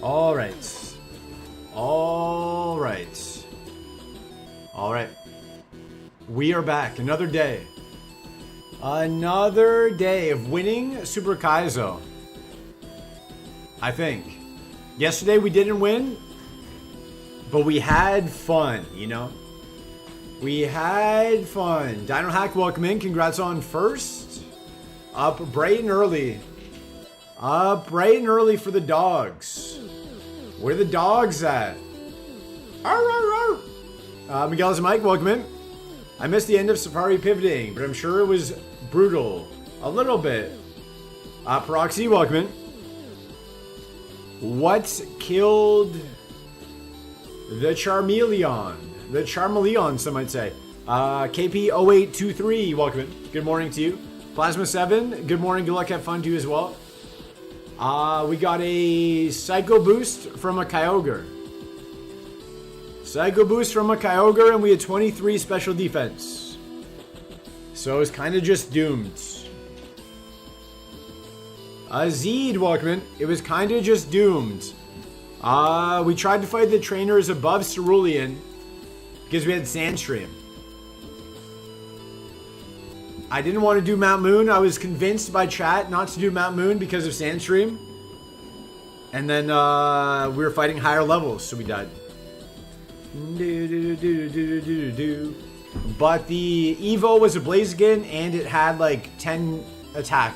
All right. All right. All right. We are back. Another day. Another day of winning Super Kaizo. I think. Yesterday we didn't win, but we had fun, you know? We had fun. Dino Hack, welcome in. Congrats on first. Up bright and early. Up bright and early for the dogs. Where the dogs at? Arr, arr, arr. Miguel and Mike, welcome in. I missed the end of Safari pivoting, but I'm sure it was brutal. A little bit. Proxy, welcome in. What killed the Charmeleon? The Charmeleon, some might say. KP0823, welcome in. Good morning to you. Plasma7, good morning. Good luck, have fun to you as well. We got a Psycho Boost from a Kyogre. Psycho Boost from a Kyogre, and we had 23 special defense. So it's kind of just doomed. Azid, welcome in. It was kind of just doomed. We tried to fight the trainers above Cerulean because we had Sandstream. I didn't want to do Mount Moon. I was convinced by chat not to do Mount Moon because of Sandstream. And then we were fighting higher levels, so we died. But the Evo was a Blaziken and it had like 10 attack.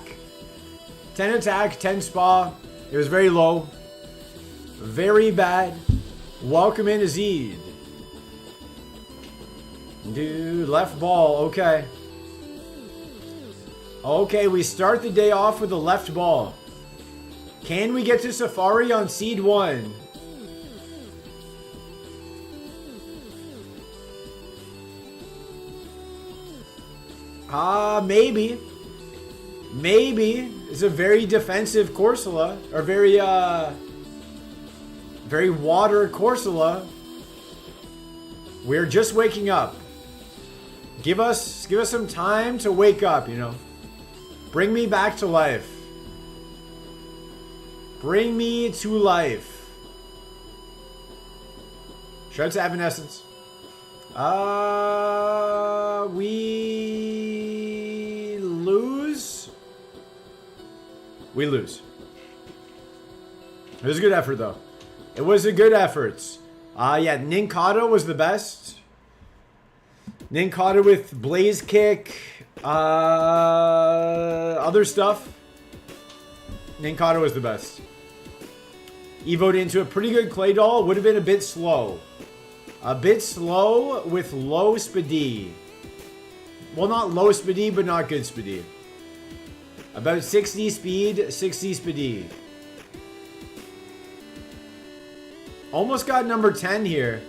10 attack, 10 spa. It was very low. Very bad. Welcome in Azid. Dude, left ball. Okay. Okay, we start the day off with a left ball. Can we get to Safari on Seed 1? Maybe. Maybe. It's a very defensive Corsola. Or very water Corsola. We're just waking up. Give us some time to wake up, you know. Bring me back to life. Bring me to life. Shout out to Evanescence. We lose. We lose. It was a good effort, though. It was a good effort. Yeah, Ninkata was the best. Ninkata with Blaze Kick. Other stuff. Ninkata was the best. Evoed into a pretty good Clay Doll. Would have been a bit slow. A bit slow with low speed. Well, not low speed, but not good speed. About 60 speed, 60 speed. Almost got number 10 here.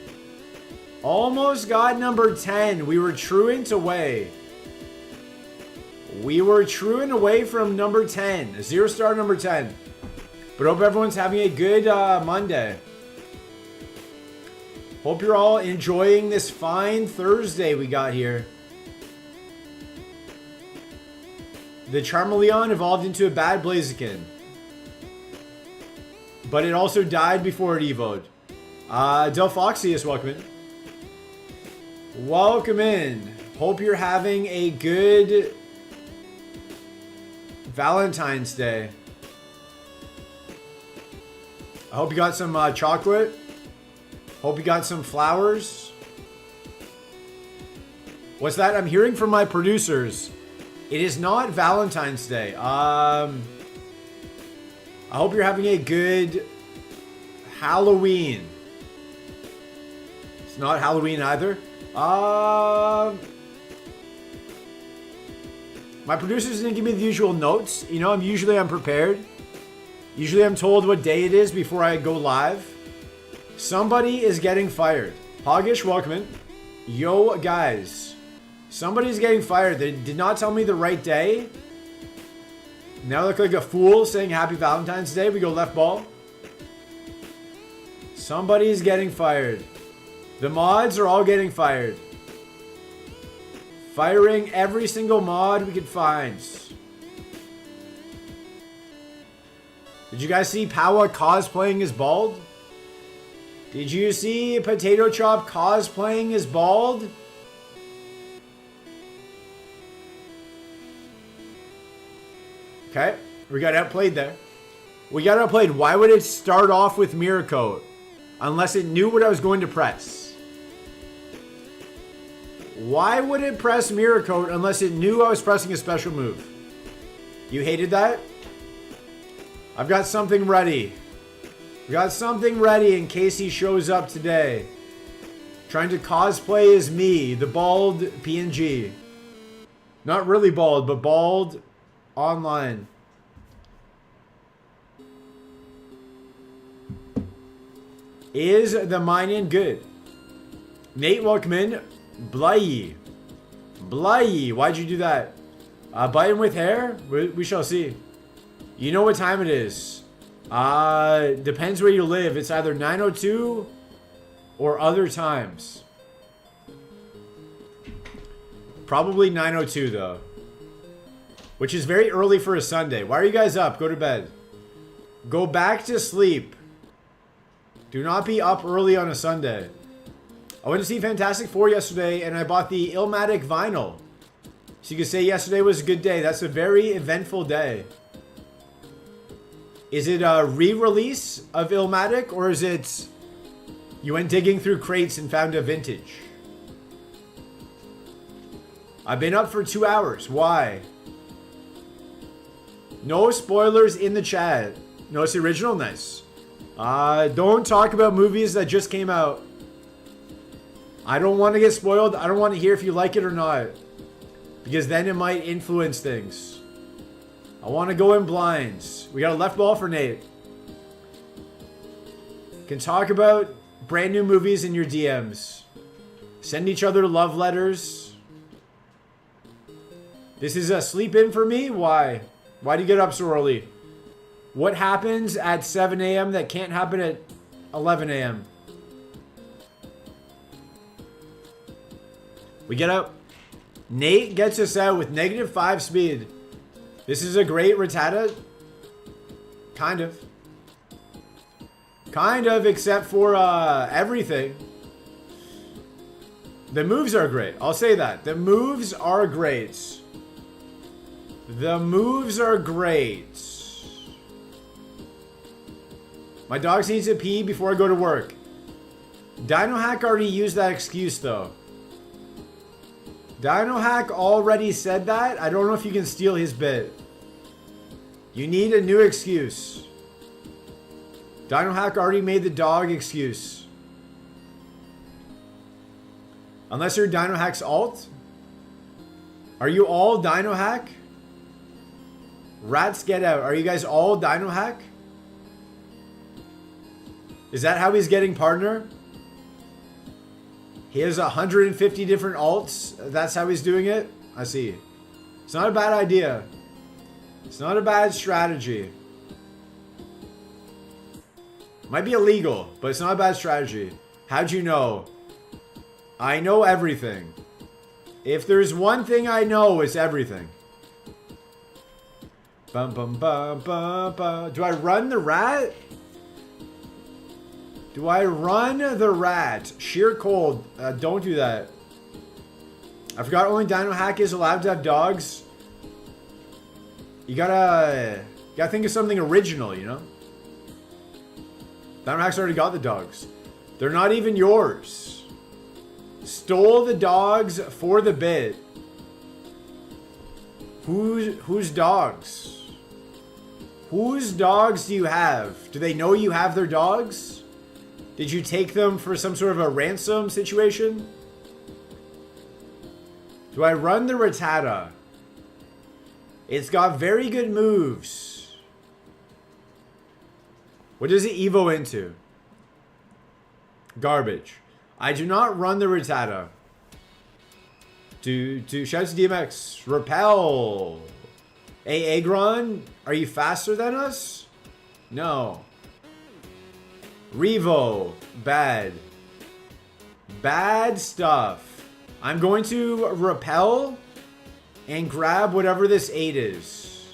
Almost got number 10. We were truant away. We were truant away from number 10. 0 star number 10. But hope everyone's having a good Monday. Hope you're all enjoying this fine Thursday we got here. The Charmeleon evolved into a bad Blaziken. But it also died before it evoed. Delphoxius, welcome in. Welcome in. Hope you're having a good Valentine's Day. I hope you got some chocolate. Hope you got some flowers. What's that? I'm hearing from my producers. It is not Valentine's Day. I hope you're having a good Halloween. It's not Halloween either. My producers didn't give me the usual notes. You know, usually I'm prepared. Usually I'm told what day it is before I go live. Somebody is getting fired. Hoggish, welcome in. Yo, guys. Somebody's getting fired. They did not tell me the right day. Now I look like a fool saying Happy Valentine's Day. We go left ball. Somebody's getting fired. The mods are all getting fired. Firing every single mod we could find. Did you guys see Powa cosplaying as bald? Did you see Potato Chop cosplaying as bald? Okay, we got outplayed there. We got outplayed. Why would it start off with Mirror Coat? Unless it knew what I was going to press. Why would it press Mirror Coat unless it knew I was pressing a special move? You hated that? I've got something ready. We got something ready in case he shows up today. Trying to cosplay as me, the bald PNG. Not really bald, but bald online. Is the mine-in good? Nate, welcome in. Blyie. Blyie, why'd you do that? Biting with hair? We shall see. You know what time it is. Depends where you live. It's either 9:02 or other times. Probably 9:02 though. Which is very early for a Sunday. Why are you guys up? Go to bed. Go back to sleep. Do not be up early on a Sunday. I went to see Fantastic Four yesterday and I bought the Illmatic vinyl. So you can say yesterday was a good day. That's a very eventful day. Is it a re-release of Illmatic or is it you went digging through crates and found a vintage? I've been up for 2 hours. Why? No spoilers in the chat. No, it's the original. Nice. Don't talk about movies that just came out. I don't want to get spoiled. I don't want to hear if you like it or not. Because then it might influence things. I want to go in blinds. We got a left ball for Nate. Can talk about brand new movies in your DMs. Send each other love letters. This is a sleep in for me? Why? Why do you get up so early? What happens at 7 a.m. that can't happen at 11 a.m.? We get up. Nate gets us out with -5 speed. This is a great Rattata. Kind of. Kind of, except for everything. The moves are great. I'll say that. The moves are great. The moves are great. My dogs need to pee before I go to work. Dinohack already used that excuse though. Dinohack already said that. I don't know if you can steal his bit. You need a new excuse. Dinohack already made the dog excuse. Unless you're Dinohack's alt. Are you all Dinohack? Rats get out. Are you guys all Dinohack? Is that how he's getting partner? He has 150 different alts. That's how he's doing it? I see. It's not a bad idea. It's not a bad strategy. Might be illegal, but it's not a bad strategy. How'd you know? I know everything. If there's one thing I know, it's everything. Bum bum bum bum bum. Do I run the rat? Do I run the rat? Sheer cold. Don't do that. I forgot only Dinohack is allowed to have dogs. You gotta think of something original, you know? Dinohack's already got the dogs. They're not even yours. Stole the dogs for the bit. Whose dogs? Whose dogs do you have? Do they know you have their dogs? Did you take them for some sort of a ransom situation? Do I run the Rattata? It's got very good moves. What does it evo into? Garbage. I do not run the Rattata. Shout out to DMX. Repel. Hey, Agron, are you faster than us? No. Revo. Bad. Bad stuff. I'm going to repel and grab whatever this 8 is.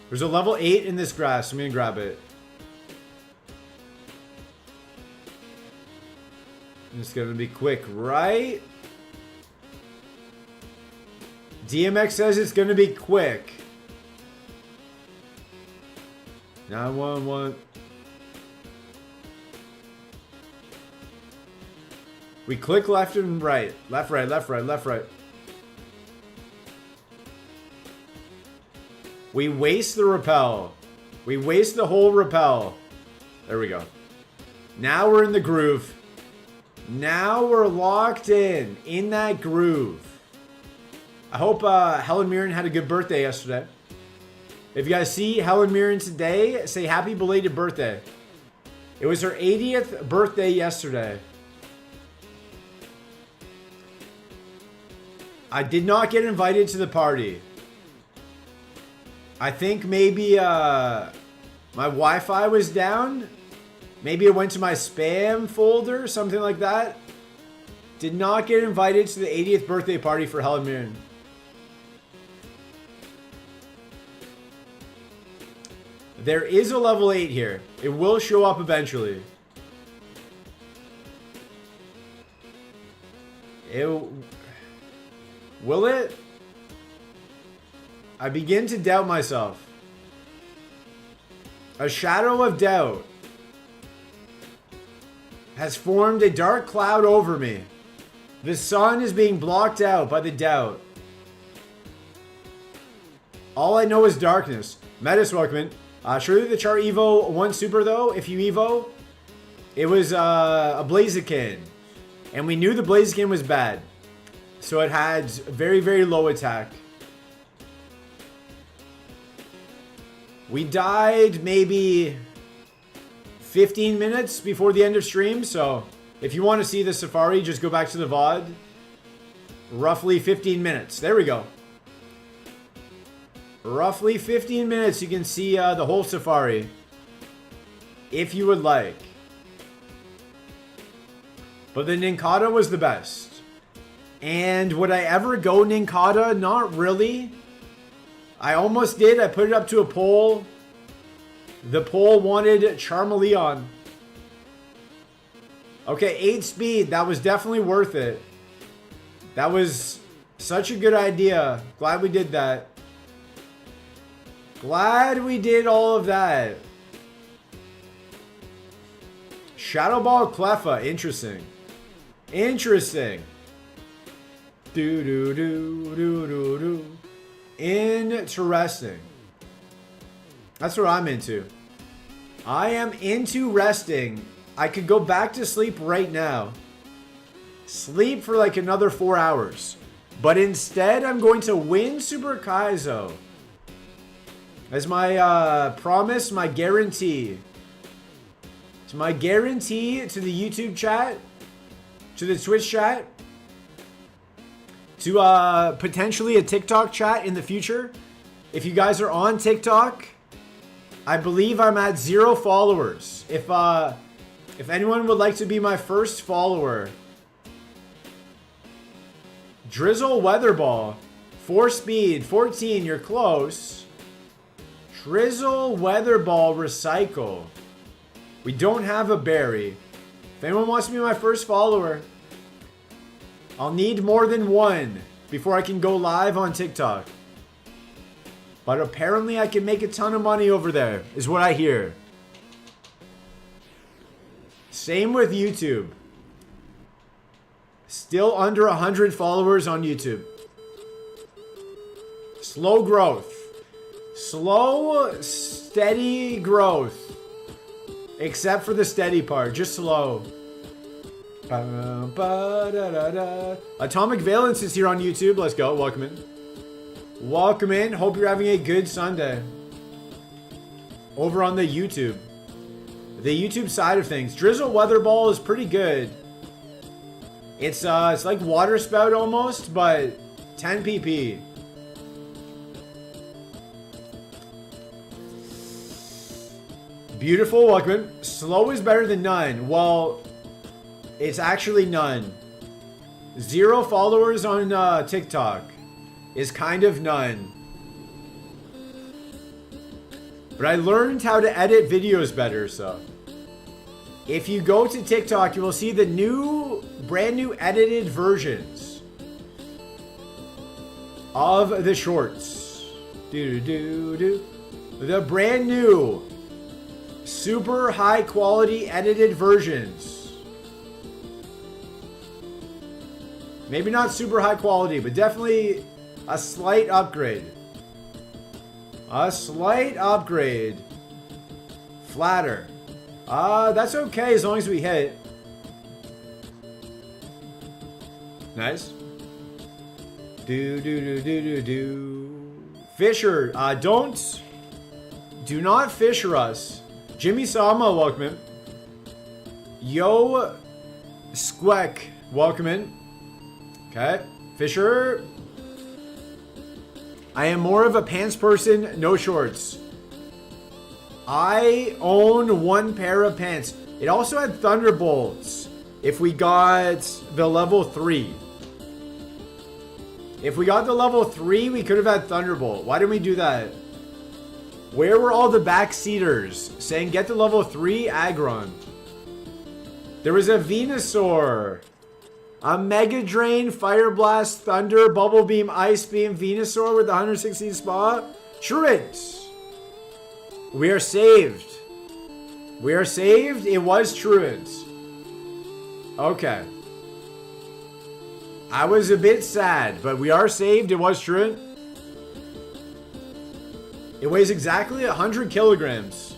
There's a level 8 in this grass. I'm gonna grab it. It's gonna be quick, right? DMX says it's gonna be quick. 911. We click left and right. Left, right, left, right, left, right. We waste the repel. We waste the whole repel. There we go. Now we're in the groove. Now we're locked in that groove. I hope Helen Mirren had a good birthday yesterday. If you guys see Helen Mirren today, say happy belated birthday. It was her 80th birthday yesterday. I did not get invited to the party. I think maybe my Wi-Fi was down. Maybe it went to my spam folder, something like that. Did not get invited to the 80th birthday party for Helen Mirren. There is a level 8 here. It will show up eventually. Will it? I begin to doubt myself. A shadow of doubt has formed a dark cloud over me. The sun is being blocked out by the doubt. All I know is darkness. Metis, welcome in. Surely the Char Evo 1 Super, though, if you Evo, it was a Blaziken. And we knew the Blaziken was bad. So it had very, very low attack. We died maybe 15 minutes before the end of stream. So if you want to see the Safari, just go back to the VOD. Roughly 15 minutes. There we go. Roughly 15 minutes, you can see the whole Safari, if you would like. But the Ninkata was the best. And would I ever go Ninkata? Not really. I almost did. I put it up to a poll. The poll wanted Charmeleon. Okay, 8 speed. That was definitely worth it. That was such a good idea. Glad we did that. Glad we did all of that. Shadow Ball Cleffa. Interesting. Interesting. Do do do do do do. Interesting. That's what I'm into. I am into resting. I could go back to sleep right now. Sleep for like another 4 hours. But instead, I'm going to win Super Kaizo. As my promise, my guarantee. It's my guarantee to the YouTube chat, to the Twitch chat, to potentially a TikTok chat in the future. If you guys are on TikTok, I believe I'm at 0 followers. If anyone would like to be my first follower, Drizzle Weatherball, 4 speed, 14, you're close. Drizzle Weatherball Recycle. We don't have a berry. If anyone wants to be my first follower, I'll need more than 1 before I can go live on TikTok. But apparently I can make a ton of money over there, is what I hear. Same with YouTube. Still under 100 followers on YouTube. Slow growth. Slow, steady growth. Except for the steady part. Just slow. Atomic Valence is here on YouTube. Let's go. Welcome in. Welcome in. Hope you're having a good Sunday. Over on the YouTube. The YouTube side of things. Drizzle Weatherball is pretty good. It's like Water Spout almost, but 10 PP. Beautiful, welcome in. Slow is better than none. Well, it's actually none. 0 followers on TikTok is kind of none. But I learned how to edit videos better, so. If you go to TikTok, you will see the brand new edited versions of the shorts. The brand new, super high quality edited versions. Maybe not super high quality, but definitely a slight upgrade. A slight upgrade. Flatter. That's okay as long as we hit. Nice. Fisher, do not Fisher us. Jimmy Sama, welcome in. Yo, Squeck, welcome in. Okay, Fisher. I am more of a pants person, no shorts. I own one pair of pants. It also had Thunderbolts if we got the level 3. If we got the level 3, we could have had Thunderbolt. Why didn't we do that? Where were all the backseaters saying get the level 3 Aggron? There was a Venusaur. A Mega Drain, Fire Blast, Thunder, Bubble Beam, Ice Beam, Venusaur with the 116 spot. Truant. We are saved. We are saved. It was Truant. Okay. I was a bit sad, but we are saved. It was Truant. It weighs exactly 100 kilograms.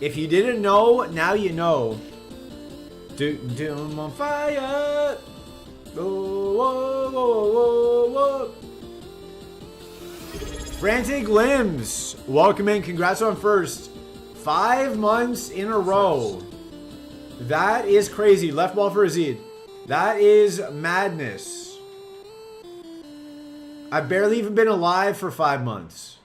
If you didn't know, now you know. Doom on fire. Whoa, whoa, whoa, whoa, whoa. Frantic Limbs. Welcome in. Congrats on first. 5 months in a row. That is crazy. Left ball for Azid. That is madness. I've barely even been alive for 5 months.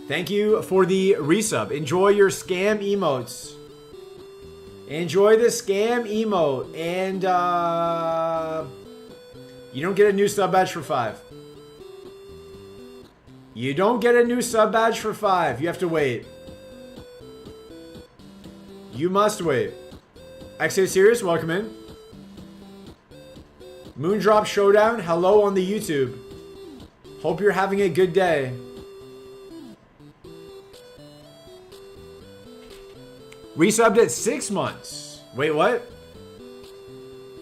Thank you for the resub. Enjoy your scam emotes. Enjoy the scam emote. And you don't get a new sub badge for 5. You don't get a new sub badge for 5. You have to wait. You must wait. XA Serious, welcome in. Moondrop Showdown, hello on the YouTube. Hope you're having a good day. Resubbed at 6 months. Wait, what?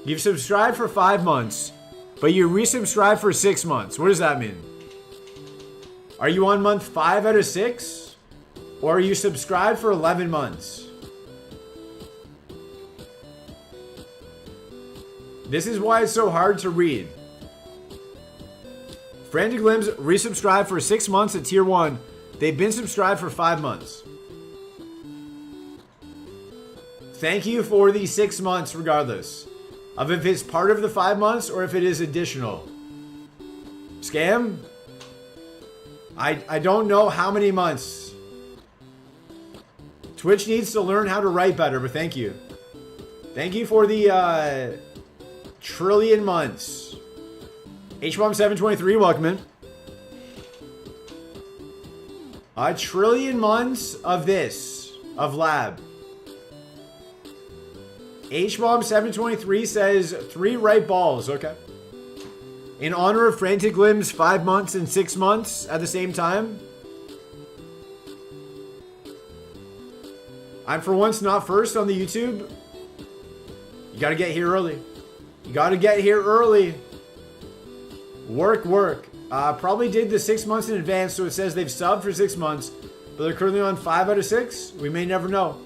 You've subscribed for 5 months, but you resubscribed for 6 months. What does that mean? Are you on month 5 out of 6? Or are you subscribed for 11 months? This is why it's so hard to read. Frantic Limbs resubscribed for 6 months at tier 1. They've been subscribed for 5 months. Thank you for the 6 months regardless of if it's part of the 5 months or if it is additional. Scam? I don't know how many months. Twitch needs to learn how to write better, but thank you. Thank you for the trillion months. HBomb723, welcome in. A trillion months of this, of lab. HBomb723 says 3 right balls, okay. In honor of Frantic Limbs, 5 months and 6 months at the same time. I'm for once not first on the YouTube. You gotta get here early. You gotta get here early. Work. Probably did the 6 months in advance, so it says they've subbed for 6 months, but they're currently on 5 out of 6. We may never know.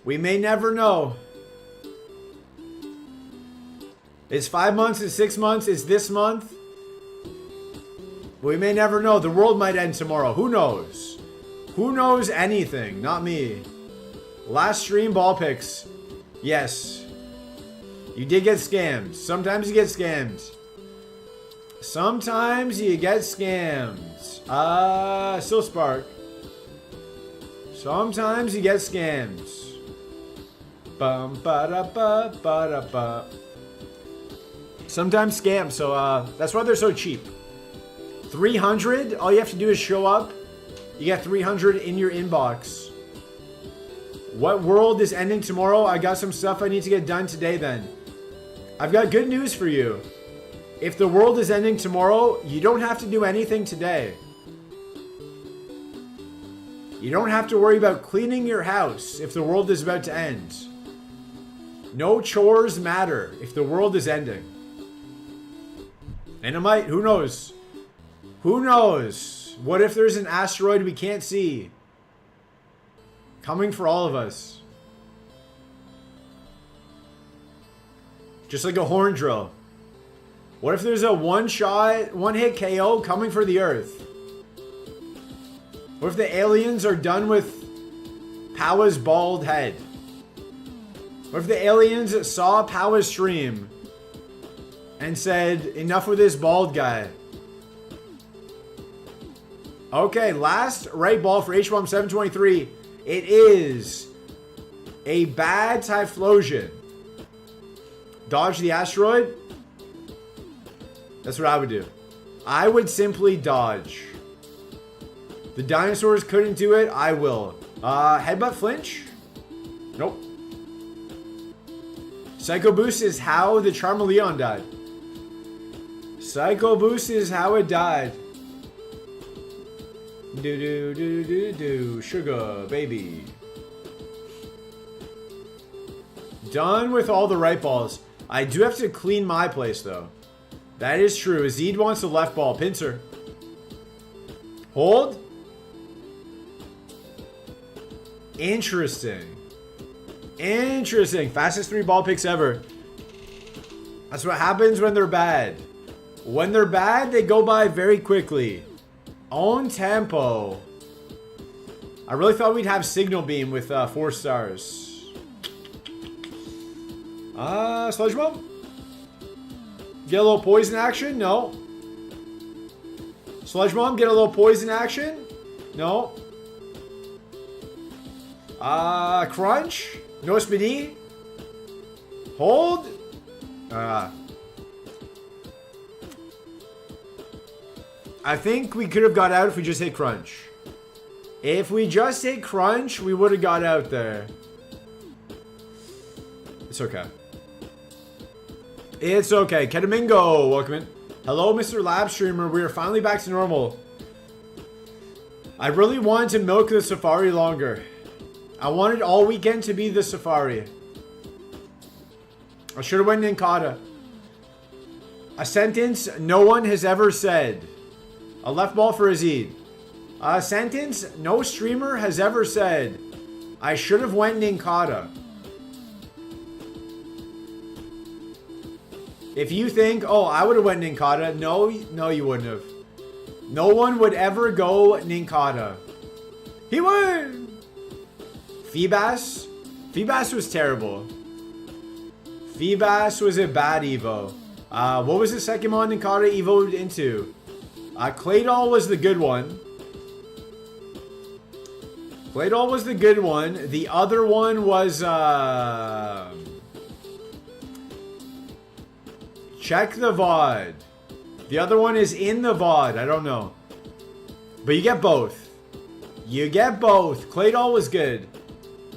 We may never know. It's 5 months, it's 6 months, it's this month. We may never know. The world might end tomorrow. Who knows? Who knows anything? Not me. Last stream ball picks. Yes. You did get scammed. Sometimes you get scammed. Sometimes you get scammed. Still Spark. Sometimes you get scammed. Bum ba da ba da ba. Sometimes scams, so that's why they're so cheap. 300? All you have to do is show up. You got 300 in your inbox. What world is ending tomorrow? I got some stuff I need to get done today then. I've got good news for you. If the world is ending tomorrow, you don't have to do anything today. You don't have to worry about cleaning your house if the world is about to end. No chores matter if the world is ending. And it might, who knows? Who knows? What if there's an asteroid we can't see? Coming for all of us. Just like a horn drill. What if there's a one-hit KO coming for the Earth? What if the aliens are done with Powa's bald head? What if the aliens saw Powa's stream and said, enough with this bald guy? Okay, last right ball for H-Bomb 723. It is a bad Typhlosion. Dodge the asteroid? That's what I would do. I would simply dodge. The dinosaurs couldn't do it. I will. Headbutt flinch? Nope. Psycho Boost is how the Charmeleon died. Psycho Boost is how it died. Do. Sugar, baby. Done with all the right balls. I do have to clean my place, though. That is true. Azid wants the left ball. Pincer. Hold. Interesting. Interesting. Fastest 3 ball picks ever. That's what happens when they're bad. When they're bad, they go by very quickly. Own tempo. I really thought we'd have Signal Beam with 4 stars. Sludge Bomb? Get a little poison action? No. Sludge Bomb, get a little poison action? No. Crunch? No SPD? Hold? I think we could have got out if we just hit Crunch. If we just hit Crunch, we would have got out there. It's okay. It's okay. Ketamingo, welcome in. Hello, Mr. Lab Streamer. We are finally back to normal. I really wanted to milk the Safari longer. I wanted all weekend to be the Safari. I should have went Ninkata. A sentence no one has ever said. A left ball for Azid. A sentence no streamer has ever said. I should have went Ninkata. If you think, oh, I would have went Ninkata. No, you wouldn't have. No one would ever go Ninkata. He would. Feebas? Feebas was terrible. Feebas was a bad Evo. What was the second one Ninkata evoed into? Claydol was the good one. Claydol was the good one. The other one was, check the VOD. The other one is in the VOD. I don't know. But you get both. You get both. Claydol was good.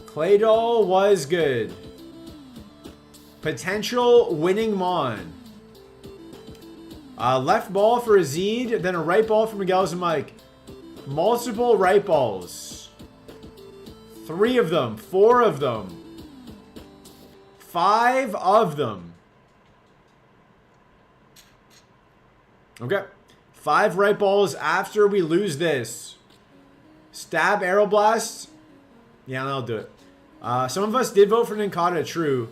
Claydol was good. Potential winning Mon. Left ball for Azid, then a right ball for Miguel's and Mike. Multiple right balls. 3 of them. 4 of them. 5 of them. Okay. 5 right balls after we lose this. Stab Aeroblast. Yeah, that'll do it. Some of us did vote for Ninkata, true.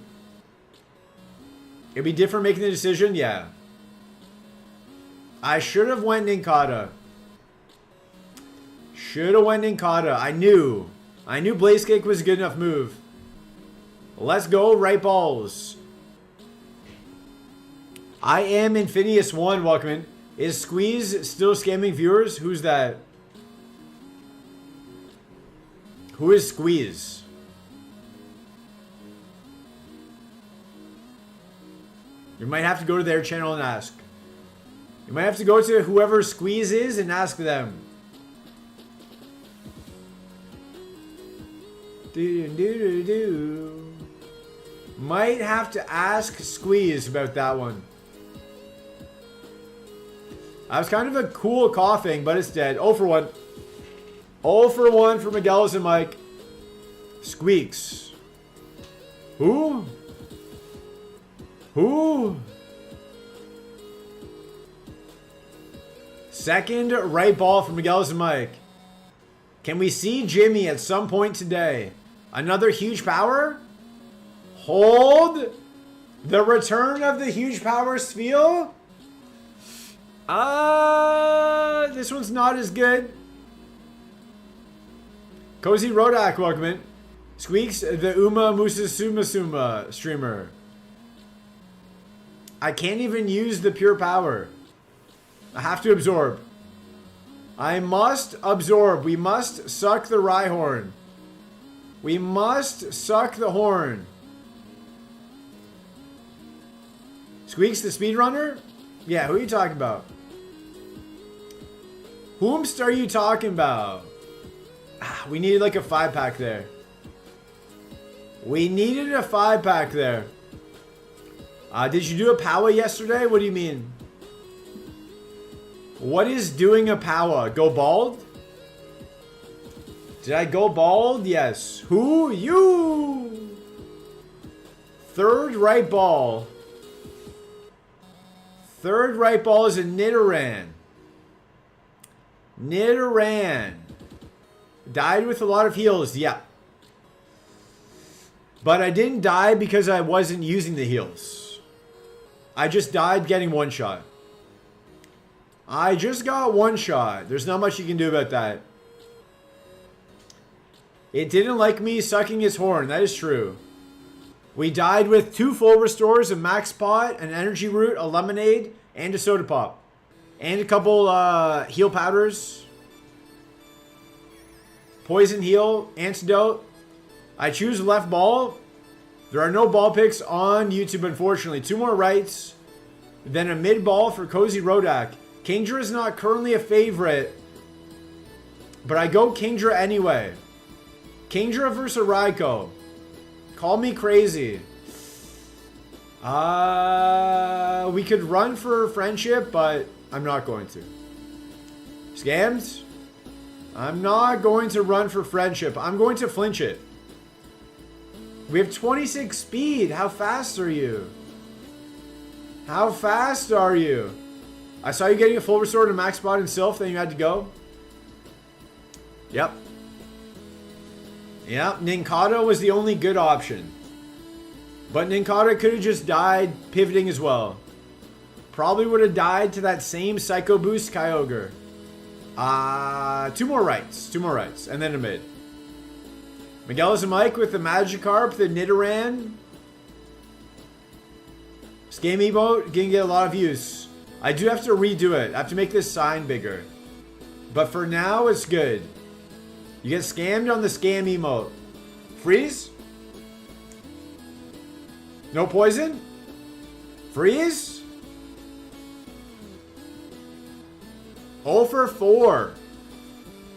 It'd be different making the decision, yeah. I should have went Ninkata. Should have went Ninkata. I knew Blaze Kick was a good enough move. Let's go, right balls. I am Infinius1, welcome in. Is Squeeze still scamming viewers? Who's that? Who is Squeeze? You might have to go to their channel and ask. You might have to go to whoever Squeeze is and ask them. Do. Might have to ask Squeeze about that one. I was kind of a cool coughing, but it's dead. 0 for 1. 0 for 1 for Miguel's and Mike. Squeaks. Who? Who? Second right ball for Miguel's and Mike. Can we see Jimmy at some point today? Another huge power? Hold. The return of the huge power spiel? This one's not as good. Cozy Rodak, welcome in. Squeaks, the Uma Musa Suma Suma streamer. I can't even use the pure power. I have to absorb. I must absorb. We must suck the Rhyhorn. We must suck the horn. Squeaks the speedrunner? Yeah, who are you talking about? Whomst are you talking about? We needed like a 5-pack there. We needed a 5-pack there. Did you do a Powa yesterday? What do you mean? What is doing a Powa? Go bald? Did I go bald? Yes. Who? You! Third right ball. Third right ball is a Nidoran. Nidoran. Died with a lot of heals. Yeah. But I didn't die because I wasn't using the heals. I just died getting one shot. I just got one shot. There's not much you can do about that. It didn't like me sucking its horn. That is true. We died with 2 full restores, a max pot, an energy root, a lemonade, and a soda pop. And a couple heal powders. Poison heal, antidote. I choose left ball. There are no ball picks on YouTube, unfortunately. 2 more rights. Then a mid ball for Cozy Rodak. Kingdra is not currently a favorite, but I go Kingdra anyway. Kingdra versus Raikou. Call me crazy. We could run for friendship, but I'm not going to. Scammed? I'm not going to run for friendship. I'm going to flinch it. We have 26 speed. How fast are you? How fast are you? I saw you getting a full restore to max spot in Sylph, then you had to go. Yep. Yep, Nincada was the only good option. But Nincada could have just died pivoting as well. Probably would have died to that same Psycho Boost Kyogre. 2 more rights. 2 more rights. And then a mid. Miguel's and Mike with the Magikarp, the Nidoran. Scam emote, gonna get a lot of use. I do have to redo it. I have to make this sign bigger. But for now, it's good. You get scammed on the scam emote. Freeze? No poison? Freeze? 0 for 4.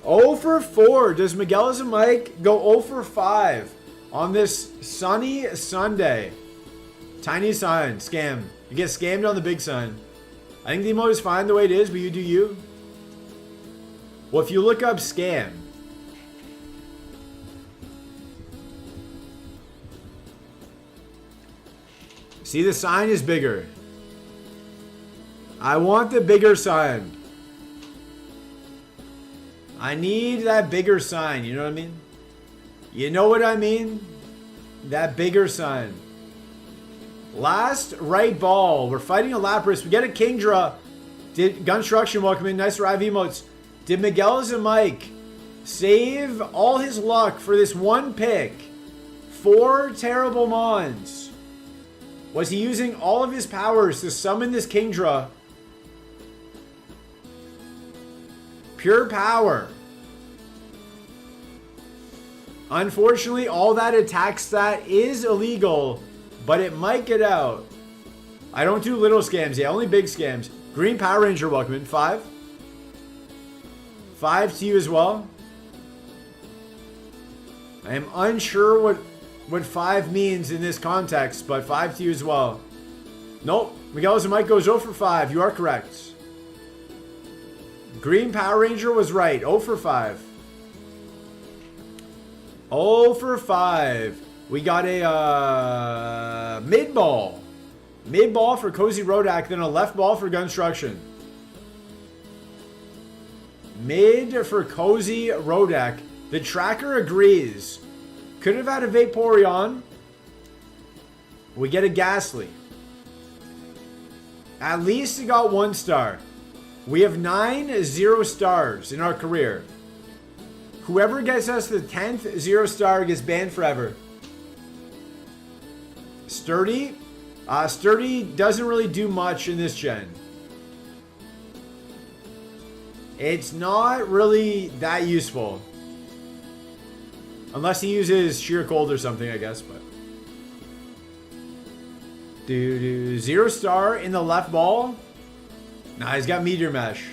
0 for 4. Does Miguel's and Mike go 0 for 5 on this sunny Sunday? Tiny sun. Scam. You get scammed on the big sun. I think the emote is fine the way it is, but you do you. Well, if you look up scam. See, the sign is bigger. I want the bigger sign. I need that bigger sign, you know what I mean? You know what I mean? That bigger sign. Last right ball. We're fighting a Lapras. We get a Kingdra. Did Gunstruction welcome in. Nice Rive emotes. Did Miguel's and Mike save all his luck for this one pick? 4 terrible Mons. Was he using all of his powers to summon this Kingdra? Pure power. Unfortunately, all that attack stat is illegal, but it might get out. I don't do little scams, yeah, only big scams. Green Power Ranger, welcome in. 5. 5 to you as well. I am unsure what 5 means in this context, but 5 to you as well. Nope. Miguel Zamike goes 0 for 5. You are correct. Green Power Ranger was right. 0 for 5. 0 for 5. We got a mid ball. Mid ball for Cozy Rodak, then a left ball for Gunstruction. Mid for Cozy Rodak. The tracker agrees. Could have had a Vaporeon. We get a Ghastly. At least it got 1 star. We have 9 0 stars in our career. Whoever gets us the 10th 0 star gets banned forever. Sturdy. Sturdy doesn't really do much in this gen. It's not really that useful. Unless he uses Sheer Cold or something, I guess, but. 0 star in the left ball. Nah, he's got Meteor Mash.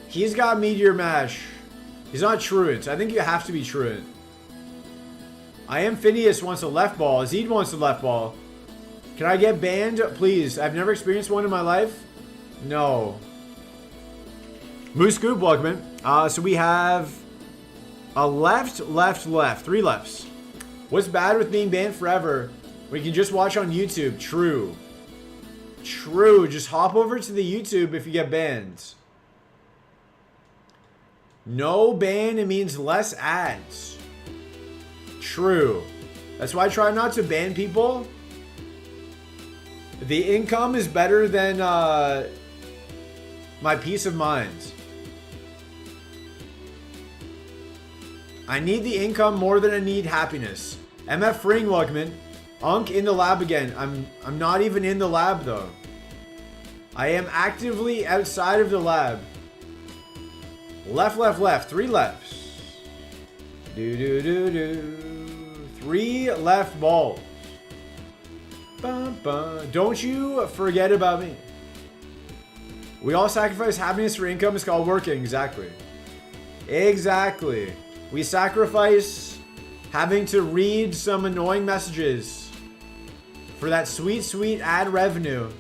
He's got Meteor Mash. He's not Truant. I think you have to be Truant. I am Phineas wants a left ball. Azid wants a left ball. Can I get banned? Please. I've never experienced one in my life. No. Moose Scoop, welcome in. So we have a left, left, left. 3 lefts. What's bad with being banned forever? We can just watch on YouTube. True. True. Just hop over to the YouTube if you get banned. No ban, it means less ads. True. That's why I try not to ban people. The income is better than my peace of mind. I need the income more than I need happiness. MF Ring, welcome in. Unk in the lab again. I'm not even in the lab though. I am actively outside of the lab. Left, left, left. 3 lefts. 3 left balls. Bum, bum. Don't you forget about me. We all sacrifice happiness for income. It's called working. Exactly. Exactly. We sacrifice having to read some annoying messages for that sweet, sweet ad revenue.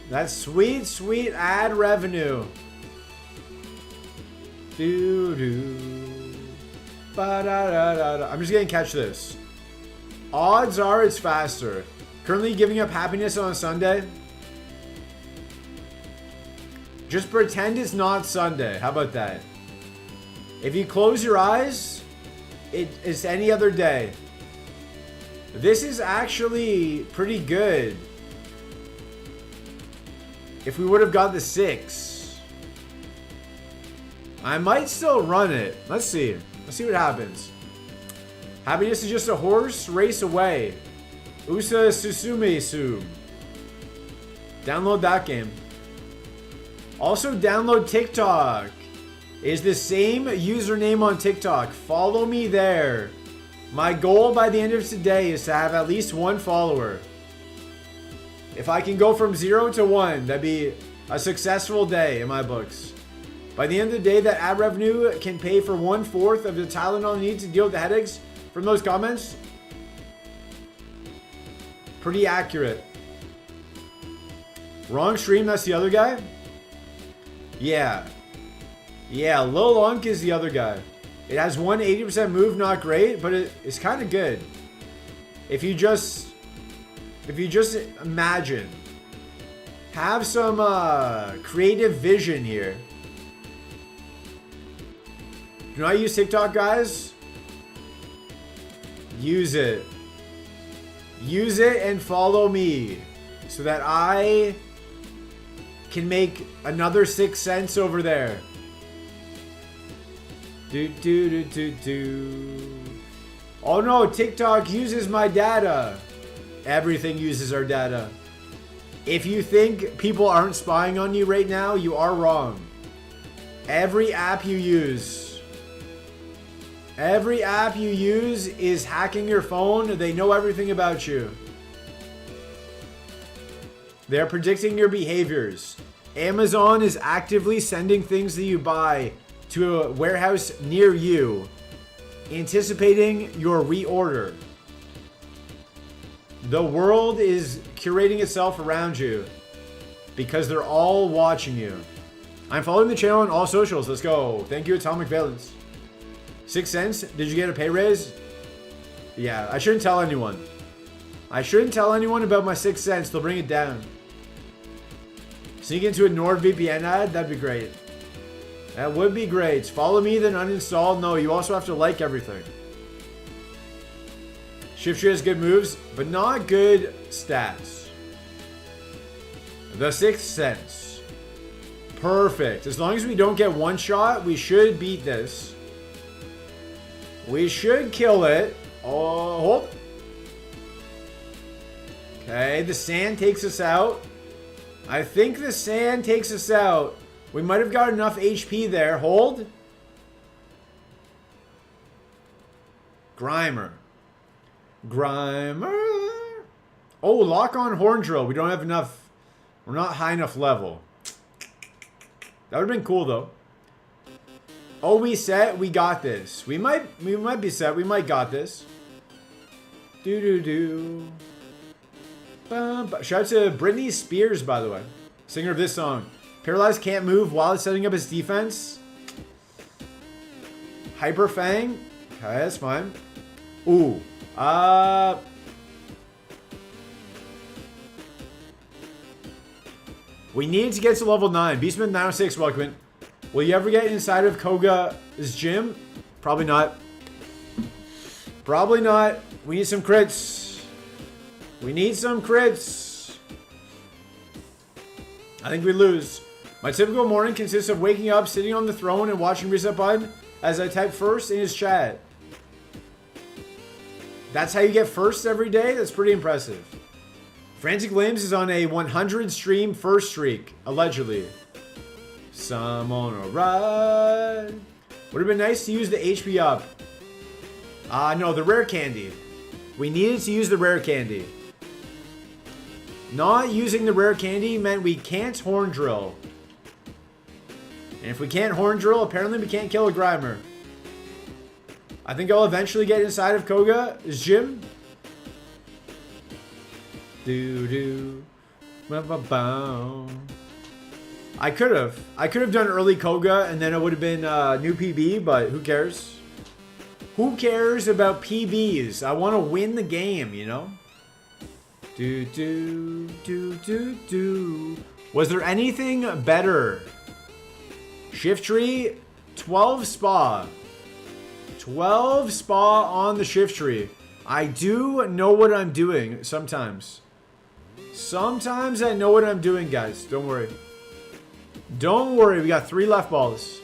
That sweet, sweet ad revenue. I'm just gonna catch this. Odds are it's faster. Currently giving up happiness on a Sunday. Just pretend it's not Sunday. How about that? If you close your eyes, it's any other day. This is actually pretty good. If we would have got the 6. I might still run it. Let's see. Let's see what happens. Happiness is just a horse race away. Usa Susume Su. Download that game. Also download TikTok. It's the same username on TikTok. Follow me there. My goal by the end of today is to have at least 1 follower. If I can go from 0 to 1, that'd be a successful day in my books. By the end of the day, that ad revenue can pay for 1/4 of the Tylenol needs to deal with the headaches from those comments. Pretty accurate. Wrong stream, that's the other guy? Yeah. Yeah, Lil Unk is the other guy. It has 180% move, not great, but it's kind of good. If you just imagine, have some creative vision here. Do not use TikTok, guys. Use it. Use it and follow me so that I can make another 6 cents over there. Oh no, TikTok uses my data. Everything uses our data. If you think people aren't spying on you right now, you are wrong. Every app you use is hacking your phone. They know everything about you. They are predicting your behaviors. Amazon is actively sending things that you buy to a warehouse near you, anticipating your reorder. The world is curating itself around you because they're all watching you. I'm following the channel on all socials. Let's go. Thank you, Atomic Valence. 6 cents. Did you get a pay raise? Yeah, I shouldn't tell anyone. I shouldn't tell anyone about my 6 cents. They'll bring it down. Sneak into a NordVPN ad? That'd be great. That would be great. Follow me, then uninstall. No, you also have to like everything. Shift Tree has good moves, but not good stats. The 6th Sense. Perfect. As long as we don't get one shot, we should beat this. We should kill it. Oh, hold. Okay, the sand takes us out. I think the sand takes us out. We might have got enough HP there. Hold. Grimer. Oh, lock on Horn Drill. We don't have enough. We're not high enough level. That would have been cool though. Oh, we set. We got this. We might be set. We might got this. Do. Shout out to Britney Spears, by the way. Singer of this song. Paralyzed can't move while it's setting up his defense. Hyper Fang. Okay, that's fine. Ooh. We need to get to level 9. Beastman 906, welcome in. Will you ever get inside of Koga's gym? Probably not. Probably not. We need some crits. We need some crits. I think we lose. My typical morning consists of waking up, sitting on the throne, and watching Reset Button as I type first in his chat. That's how you get first every day? That's pretty impressive. Frantic Limbs is on a 100 stream first streak, allegedly. Some on a ride. Would have been nice to use the HP up. No, the rare candy. We needed to use the rare candy. Not using the rare candy meant we can't Horn Drill. And if we can't Horn Drill, apparently we can't kill a Grimer. I think I'll eventually get inside of Koga's gym. I could have done early Koga and then it would have been new PB, but who cares? Who cares about PBs? I want to win the game, you know? Was there anything better? Shift Tree, 12 Spa. 12 Spa on the Shift Tree. I do know what I'm doing sometimes. Sometimes I know what I'm doing, guys. Don't worry. Don't worry. We got 3 left balls.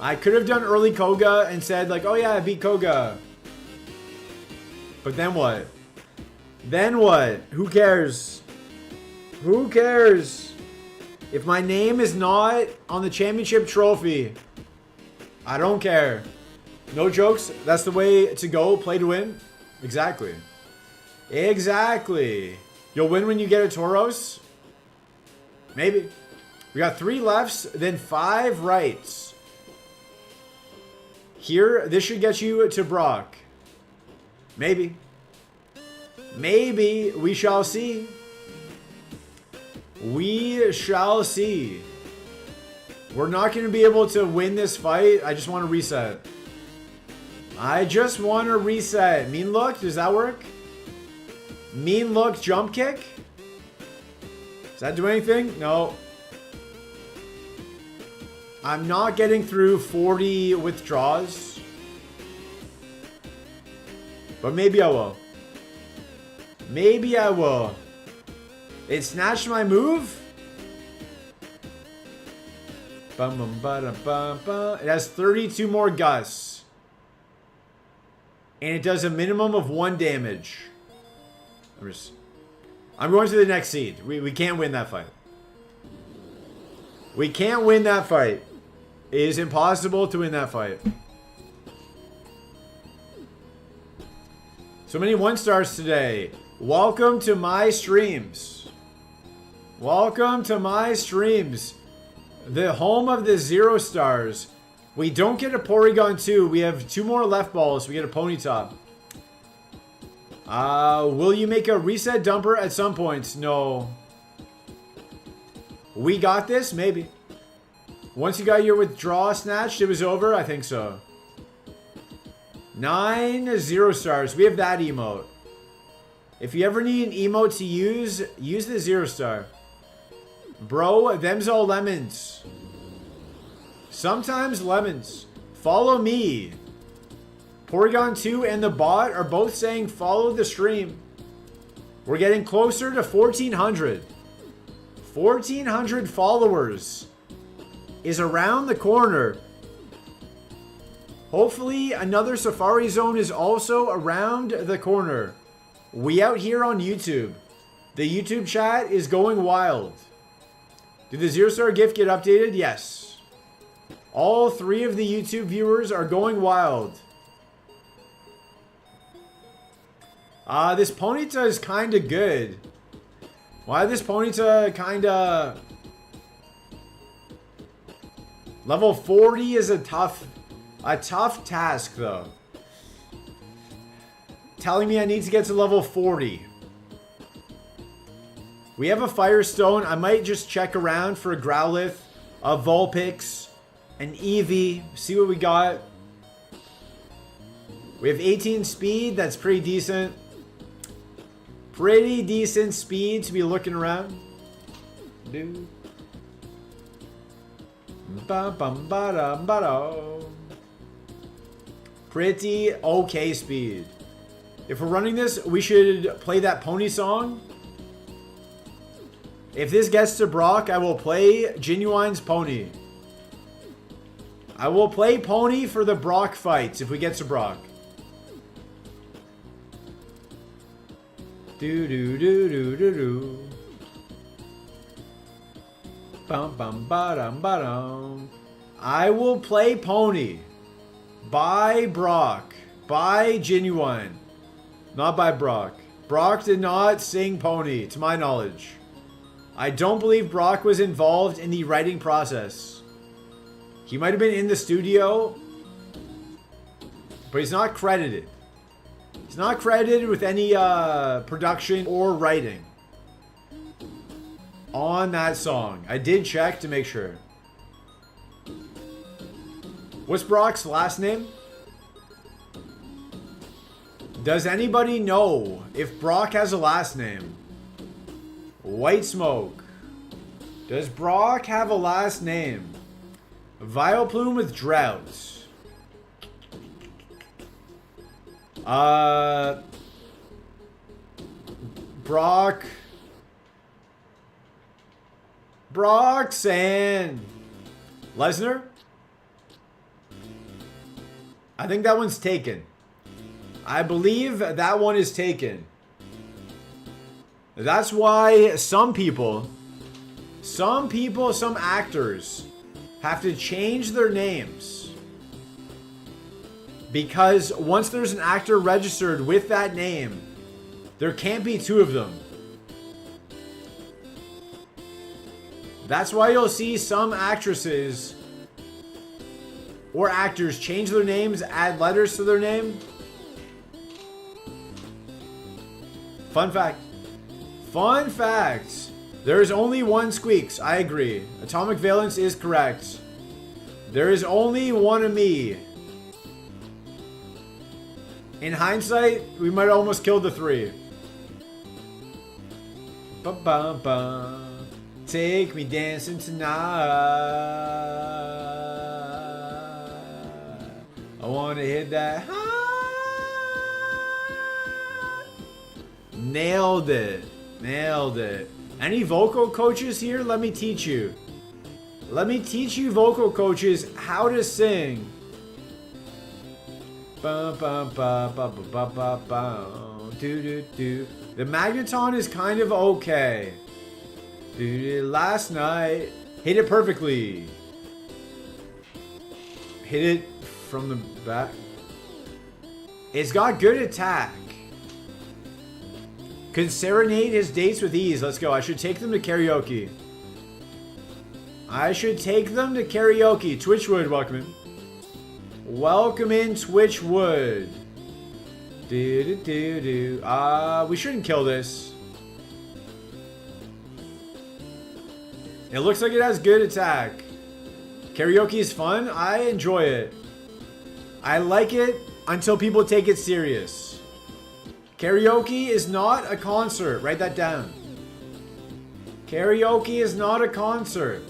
I could have done early Koga and said like, oh yeah, I beat Koga. But then what? Then what? Who cares? Who cares? If my name is not on the championship trophy, I don't care. No jokes. That's the way to go. Play to win. Exactly. Exactly. You'll win when you get a Tauros? Maybe. We got 3 lefts, then 5 rights. Here, this should get you to Brock. Maybe. Maybe. We shall see. We shall see. We're not going to be able to win this fight. I just want to reset. I just want to reset. Mean look? Does that work? Mean look jump kick? Does that do anything? No. I'm not getting through 40 withdraws. But maybe I will. Maybe I will. It snatched my move? It has 32 more Gus. And it does a minimum of 1 damage. I'm going to the next seed. We can't win that fight. We can't win that fight. It is impossible to win that fight. So many 1 stars today. Welcome to my streams. Welcome to my streams. The home of the 0 stars. We don't get a Porygon 2. We have 2 more left balls. We get a Ponyta. Will you make a reset dumper at some point? No. We got this? Maybe. Once you got your withdrawal snatched, it was over? I think so. 9 0 stars. We have that emote. If you ever need an emote to use the 0 star. Bro, them's all lemons. Sometimes lemons. Follow me. Porygon 2 and the bot are both saying follow the stream. We're getting closer to 1,400. 1,400 followers is around the corner. Hopefully another Safari Zone is also around the corner. We out here on YouTube. The YouTube chat is going wild. Did the 0 star gift get updated? Yes. All 3 of the YouTube viewers are going wild. This Ponyta is kind of good. Why this Ponyta kind of... Level 40 is a tough task, though. Telling me I need to get to level 40. We have a Firestone. I might just check around for a Growlithe, a Vulpix, an Eevee. See what we got. We have 18 speed. That's pretty decent. Pretty decent speed to be looking around. Dude. Pretty okay speed. If we're running this, we should play that pony song. If this gets to Brock, I will play Genuine's Pony. I will play Pony for the Brock fights if we get to Brock. Do do do do do do. Bum bum ba-dum ba-dum. I will play Pony by Brock. By Genuine. Not by Brock. Brock did not sing Pony, to my knowledge. I don't believe Brock was involved in the writing process. He might have been in the studio, but he's not credited. He's not credited with any production or writing on that song. I did check to make sure. What's Brock's last name? Does anybody know if Brock has a last name? White Smoke. Does Brock have a last name? Vileplume with Drought. Brock. Broxanne. Lesnar? I think that one's taken. I believe that one is taken. That's why some actors have to change their names. Because once there's an actor registered with that name, there can't be 2 of them. That's why you'll see some actresses or actors change their names, add letters to their name. Fun fact. Fun fact. There is only one Squeaks. I agree. Atomic Valence is correct. There is only one of me. In hindsight, we might almost kill the 3. Ba-ba-ba. Take me dancing tonight. I wanna hit that high. Nailed it. Nailed it. Any vocal coaches here? Let me teach you. Let me teach you vocal coaches how to sing. Ba ba ba ba ba ba ba ba. Do do do. The Magneton is kind of okay. Last night, hit it perfectly. Hit it from the back. It's got good attack. Could serenade his dates with ease. Let's go. I should take them to karaoke. I should take them to karaoke. Twitchwood, welcome in. Welcome in, Twitchwood. We shouldn't kill this. It looks like it has good attack. Karaoke is fun. I enjoy it. I like it until people take it serious. Karaoke is not a concert. Write that down. Karaoke is not a concert.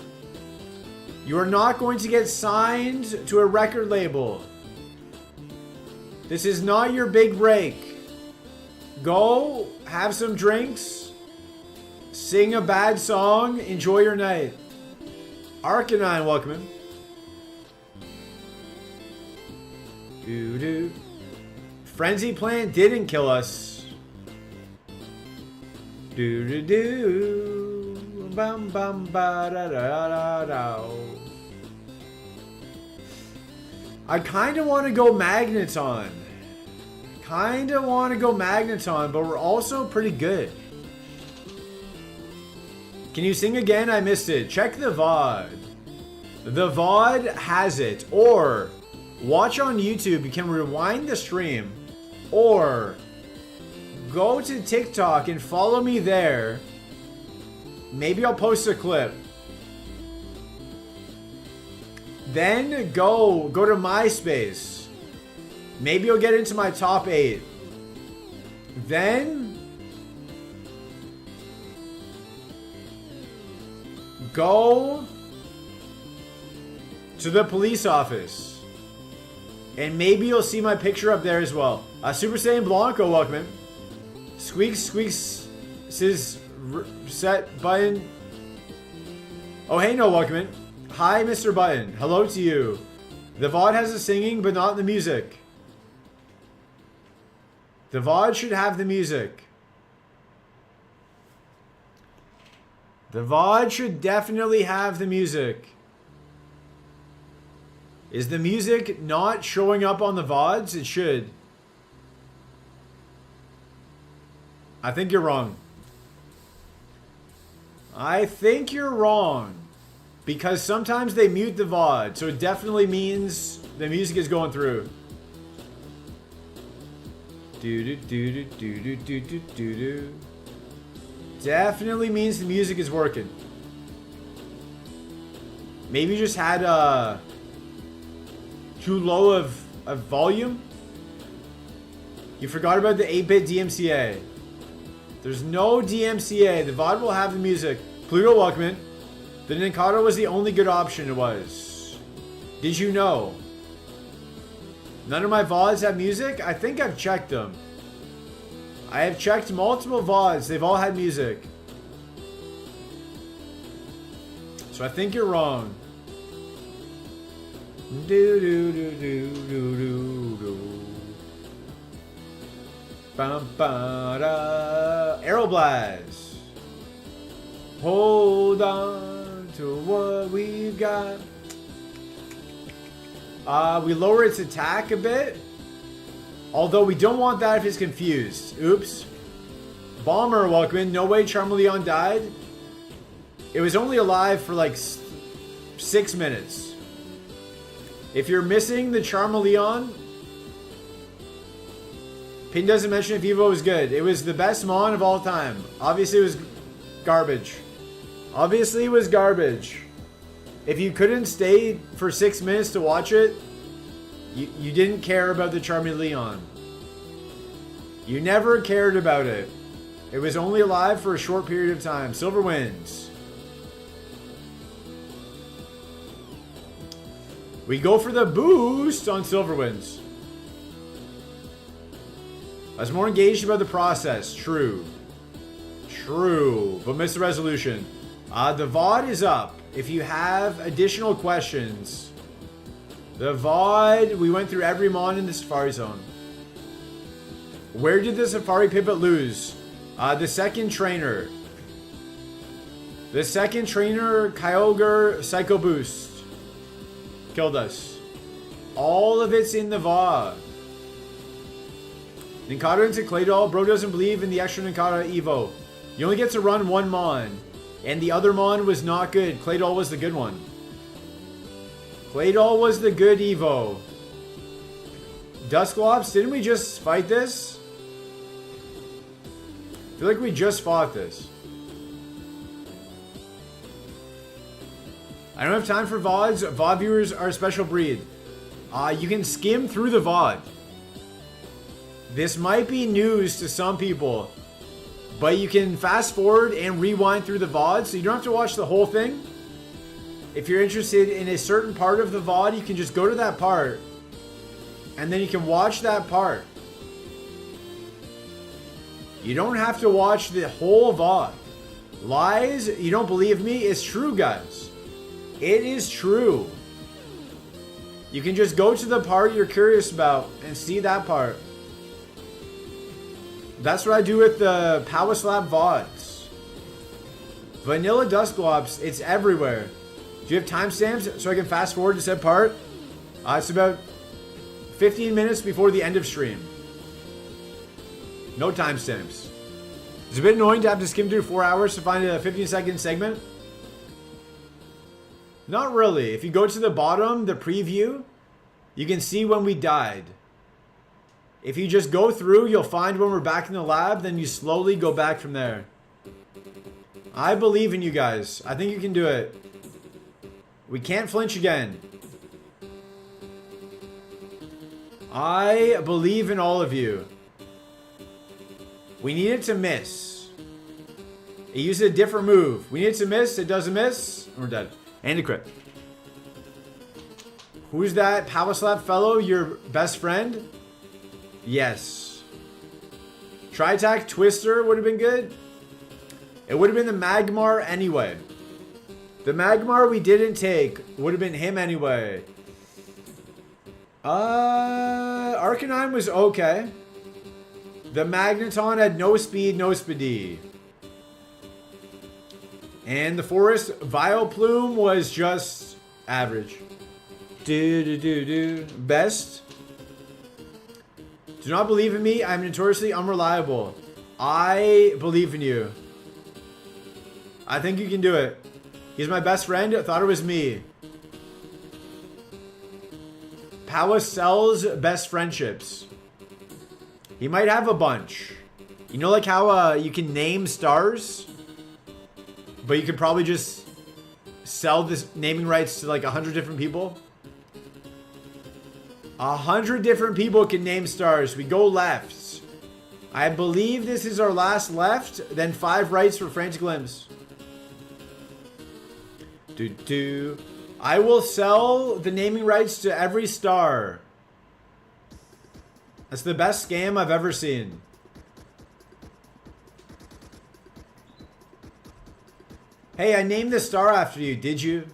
You are not going to get signed to a record label. This is not your big break. Go, have some drinks, sing a bad song, enjoy your night. Arcanine, welcome in. Doo-doo. Frenzy Plant didn't kill us. Doo-doo-doo. Bum bum ba da da da da. I kind of want to go Magneton. But we're also pretty good. Can you sing again? I missed it. Check the VOD. The VOD has it. Or watch on YouTube. You can rewind the stream. Or go to TikTok and follow me there. Maybe I'll post a clip. Then go to MySpace. Maybe you'll get into my top 8. Then go to the police office. And maybe you'll see my picture up there as well. Super Saiyan Blanco, welcome in. Squeaks says set button. Oh, hey, no, welcome in. Hi, Mr. Button. Hello to you. The VOD has the singing, but not the music. The VOD should have the music. The VOD should definitely have the music. Is the music not showing up on the VODs? It should. I think you're wrong. I think you're wrong. Because sometimes they mute the VOD, so it definitely means the music is going through. Do. Definitely means the music is working. Maybe you just had too low of volume. You forgot about the 8-bit DMCA. There's no DMCA. The VOD will have the music. Pluto, welcome in. The Ninkado was the only good option it was. Did you know? None of my VODs have music? I think I've checked them. I have checked multiple VODs. They've all had music. So I think you're wrong. Bum ba da. Aeroblast. Hold on to what we've got. We lower its attack a bit. Although we don't want that if it's confused. Oops. Bomber, welcome in. No way Charmeleon died. It was only alive for like 6 minutes. If you're missing the Charmeleon, Pin doesn't mention if Evo was good. It was the best Mon of all time. Obviously it was garbage. Obviously it was garbage. If you couldn't stay for 6 minutes to watch it, you didn't care about the Charmeleon. You never cared about it. It was only alive for a short period of time. Silver wins. We go for the boost on Silver wins. I was more engaged about the process. True. True. But missed the resolution. The VOD is up. If you have additional questions, the VOD, we went through every Mon in the Safari Zone. Where did the Safari Pipit lose? The second trainer. The second trainer, Kyogre Psycho Boost, killed us. All of it's in the VOD. Ninkata into Claydol. Bro doesn't believe in the extra Ninkata Evo. You only get to run one Mon. And the other Mon was not good. Claydol was the good one. Claydol was the good Evo. Dusclops, didn't we just fight this? I feel like we just fought this. I don't have time for VODs. VOD viewers are a special breed. You can skim through the VOD. This might be news to some people, but you can fast forward and rewind through the VOD, so you don't have to watch the whole thing. If you're interested in a certain part of the VOD, you can just go to that part, and then you can watch that part. You don't have to watch the whole VOD. Lies, you don't believe me? It's true, guys. It is true. You can just go to the part you're curious about and see that part. That's what I do with the Power Slap VODs. Vanilla Dusclops, it's everywhere. Do you have timestamps so I can fast forward to said part? It's about 15 minutes before the end of stream. No timestamps. It's a bit annoying to have to skim through 4 hours to find a 15-second segment. Not really. If you go to the bottom, the preview, you can see when we died. If you just go through, you'll find when we're back in the lab, then you slowly go back from there. I believe in you guys. I think you can do it. We can't flinch again. I believe in all of you. We need it to miss. It used a different move. We need it to miss. It doesn't miss. And we're dead. And a crit. Who's that Power Slap fellow? Your best friend? Yes. Tri-Attack Twister would have been good. It would have been the Magmar anyway. The Magmar we didn't take would have been him anyway. Arcanine was okay. The Magneton had no speed, no speedy. And the Forest Vileplume was just average. Best. Do not believe in me. I'm notoriously unreliable. I believe in you. I think you can do it. He's my best friend. I thought it was me. Powa sells best friendships. He might have a bunch. You know, like how you can name stars, but you could probably just sell this naming rights to like 100 different people. 100 different people can name stars. We go left. I believe this is our last left. Then 5 rights for Frantic Limbs. I will sell the naming rights to every star. That's the best scam I've ever seen. Hey, I named the star after you. Did you?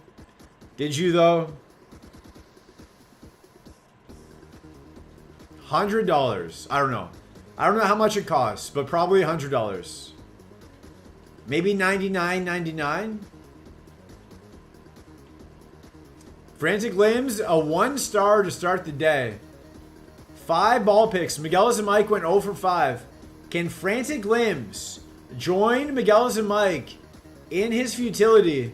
Did you though? $100. I don't know. I don't know how much it costs, but probably $100. Maybe $99.99. Frantic Limbs, a 1 star to start the day. 5 ball picks. Miguelis and Mike went 0 for 5. Can Frantic Limbs join Miguelis and Mike in his futility?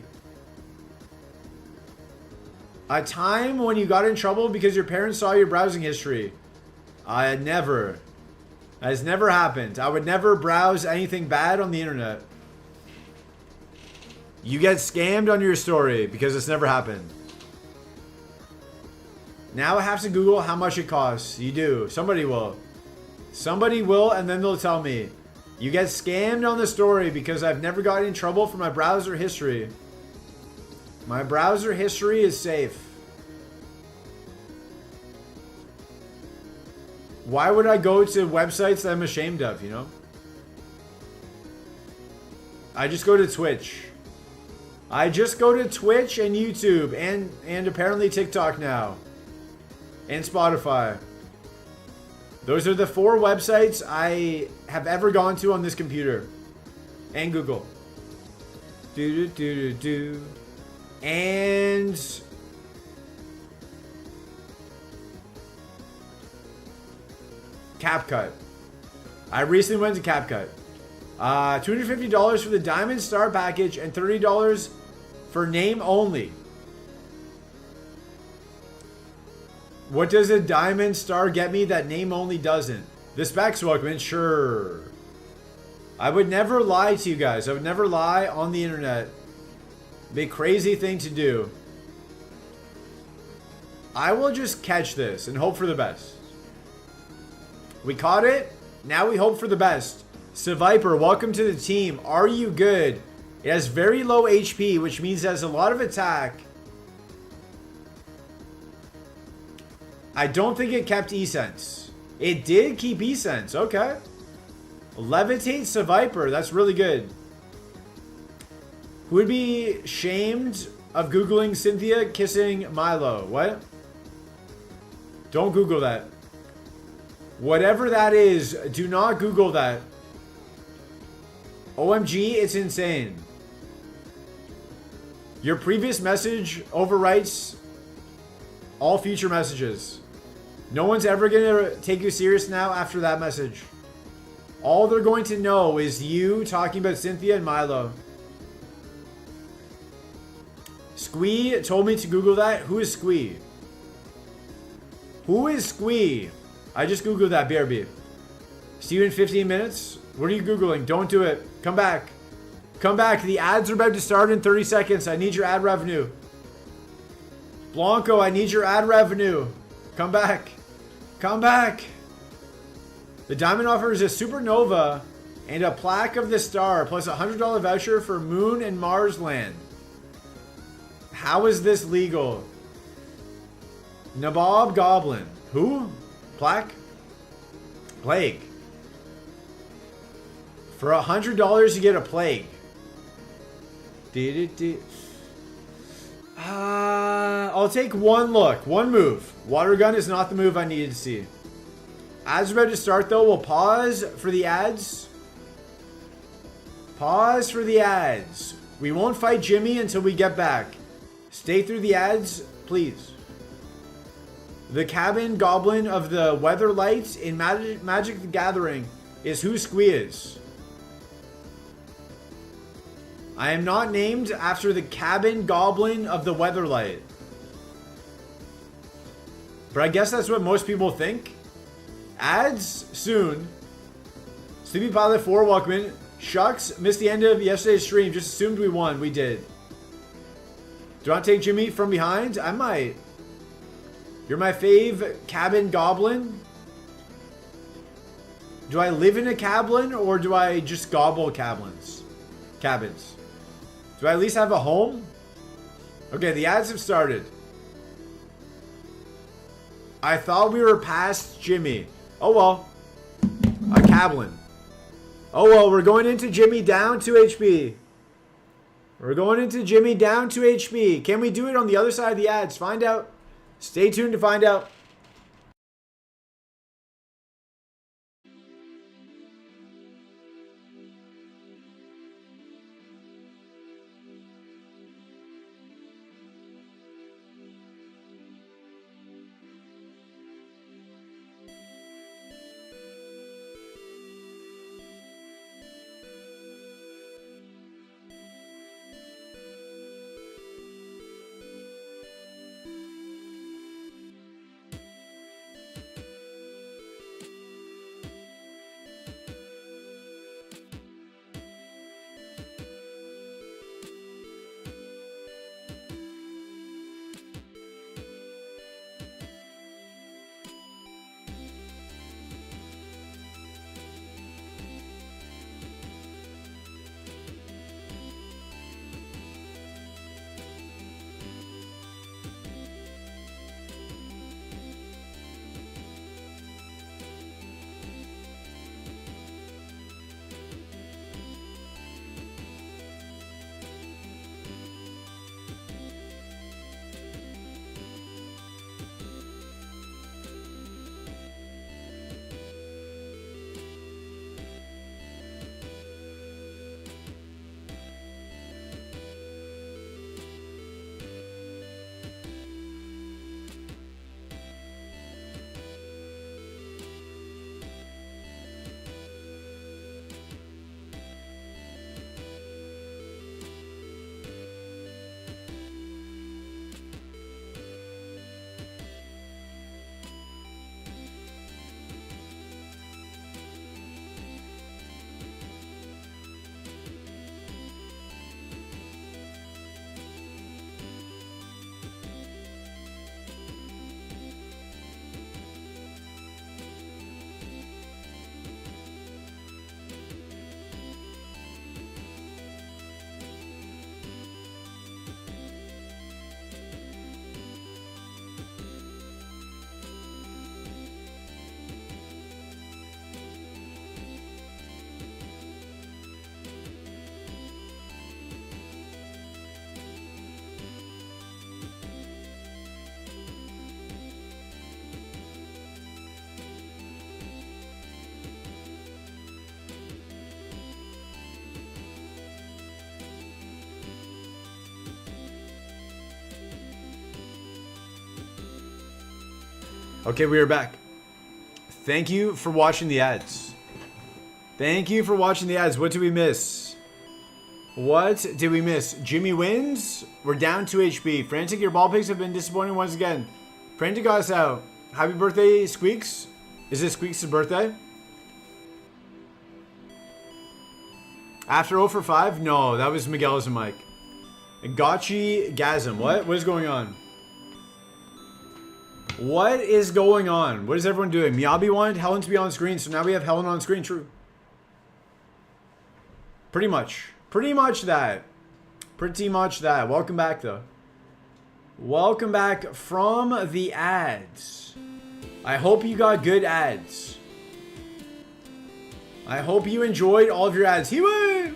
A time when you got in trouble because your parents saw your browsing history. Never. That has never happened. I would never browse anything bad on the internet. You get scammed on your story because it's never happened. Now I have to Google how much it costs. You do. Somebody will. Somebody will, and then they'll tell me. You get scammed on the story because I've never gotten in trouble for my browser history. My browser history is safe. Why would I go to websites that I'm ashamed of, you know? I just go to Twitch. I just go to Twitch and YouTube and apparently TikTok now. And Spotify. Those are the 4 websites I have ever gone to on this computer. And Google. And CapCut. I recently went to CapCut. $250 for the Diamond Star package and $30 for name only. What does a Diamond Star get me that name only doesn't? The specs, Welkman, sure. I would never lie to you guys. I would never lie on the internet. Be a crazy thing to do. I will just catch this and hope for the best. We caught it. Now we hope for the best. Viper, welcome to the team. Are you good? It has very low HP, which means it has a lot of attack. I don't think it kept E-Sense. It did keep E-Sense. Okay. Levitate Viper. That's really good. Who would be shamed of Googling Cynthia kissing Milo? What? Don't Google that. Whatever that is, do not Google that. OMG, it's insane. Your previous message overwrites all future messages. No one's ever going to take you serious now after that message. All they're going to know is you talking about Cynthia and Milo. Squee told me to Google that. Who is Squee? Who is Squee? I just Googled that, BRB. See you in 15 minutes? What are you Googling? Don't do it. Come back. Come back. The ads are about to start in 30 seconds. I need your ad revenue. Blanco, I need your ad revenue. Come back. Come back. The diamond offer is a supernova and a plaque of the star plus a $100 voucher for Moon and Mars land. How is this legal? Nabob Goblin. Who? Plaque? Plague. For $100 you get a plague. I'll take one look. One move. Water gun is not the move I needed to see. Ads are about to start though. We'll pause for the ads. Pause for the ads. We won't fight Jimmy until we get back. Stay through the ads, please. The cabin goblin of the weather lights in Magic the Gathering is who Squee is. I am not named after the cabin goblin of the weather light. But I guess that's what most people think. Ads soon. Sleepy Pilot 4, welcome in. Shucks, missed the end of yesterday's stream. Just assumed we won. We did. Do I take Jimmy from behind? I might. You're my fave cabin goblin? Do I live in a cabin or do I just gobble cabins? Cabins. Do I at least have a home? Okay, the ads have started. I thought we were past Jimmy. Oh well. A cabin. Oh well, we're going into Jimmy down 2 HP. We're going into Jimmy down 2 HP. Can we do it on the other side of the ads? Find out. Stay tuned to find out. Okay, we are back. Thank you for watching the ads. Thank you for watching the ads. What did we miss? What did we miss? Jimmy wins. We're down 2 HP. Frantic, your ball picks have been disappointing once again. Frantic got us out. Happy birthday, Squeaks. Is it Squeaks' birthday? After 0 for 5? No, that was Miguel's and Mike. Gotchi Gasm. What? What is going on? What is going on? What is everyone doing? Miyabi wanted Helen to be on screen, so now we have Helen on screen. True. Pretty much. Pretty much that. Pretty much that. Welcome back, though. Welcome back from the ads. I hope you got good ads. I hope you enjoyed all of your ads. Hiway!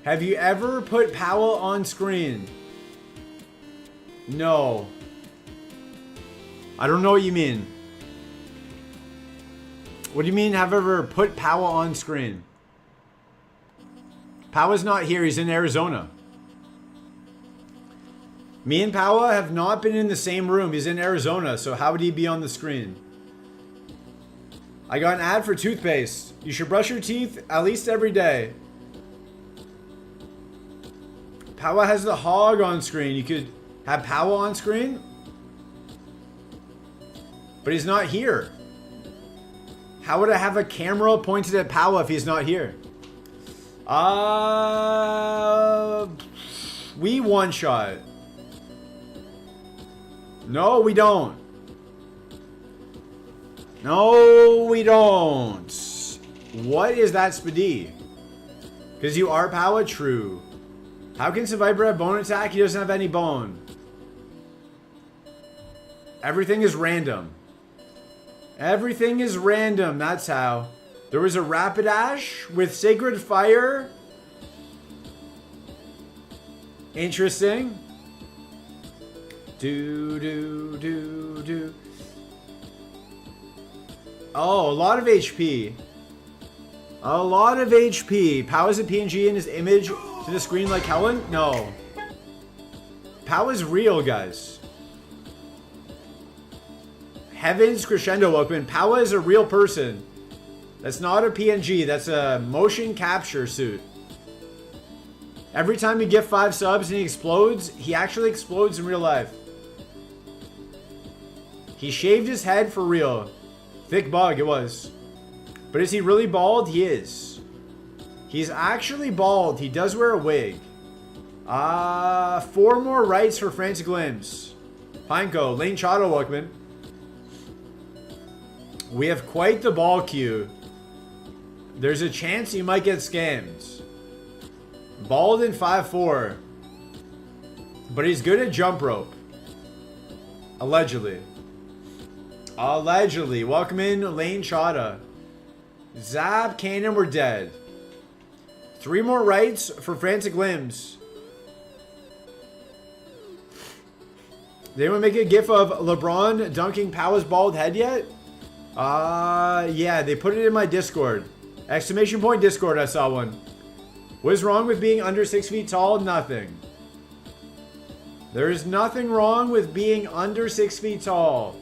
Have you ever put Powell on screen? No. I don't know what you mean. What do you mean have ever put Powell on screen? Powell's not here. He's in Arizona. Me and Powell have not been in the same room. He's in Arizona, so how would he be on the screen? I got an ad for toothpaste. You should brush your teeth at least every day. Powell has the hog on screen. You could have Powell on screen. But he's not here. How would I have a camera pointed at Powell if he's not here? We one shot. No, we don't. No, we don't. What is that Spadi? Because you are Powell? True. How can Survivor have bone attack? He doesn't have any bone. Everything is random. Everything is random. That's how. There was a Rapidash with Sacred Fire. Interesting. Do. Oh, a lot of HP. A lot of HP. Pow is a PNG in his image to the screen like Helen? No. Pow is real, guys. Heavens Crescendo, welcome. Pow is a real person. That's not a PNG. That's a motion capture suit. Every time you get 5 subs and he explodes, he actually explodes in real life. He shaved his head for real. Thick bug, it was. But is he really bald? He is. He's actually bald. He does wear a wig. 4 more rights for Frantic Limbs. Pineko, Lane Chado, welcome. We have quite the ball queue. There's a chance you might get scammed. Bald in 5'4". But he's good at jump rope. Allegedly. Allegedly. Welcome in, Lane Chada. Zap, Cannon, we're dead. 3 more rights for Frantic Limbs. Did anyone make a gif of LeBron dunking Powell's bald head yet? Yeah, they put it in my Discord. Exclamation point Discord, I saw one. What is wrong with being under 6 feet tall? Nothing. There is nothing wrong with being under 6 feet tall.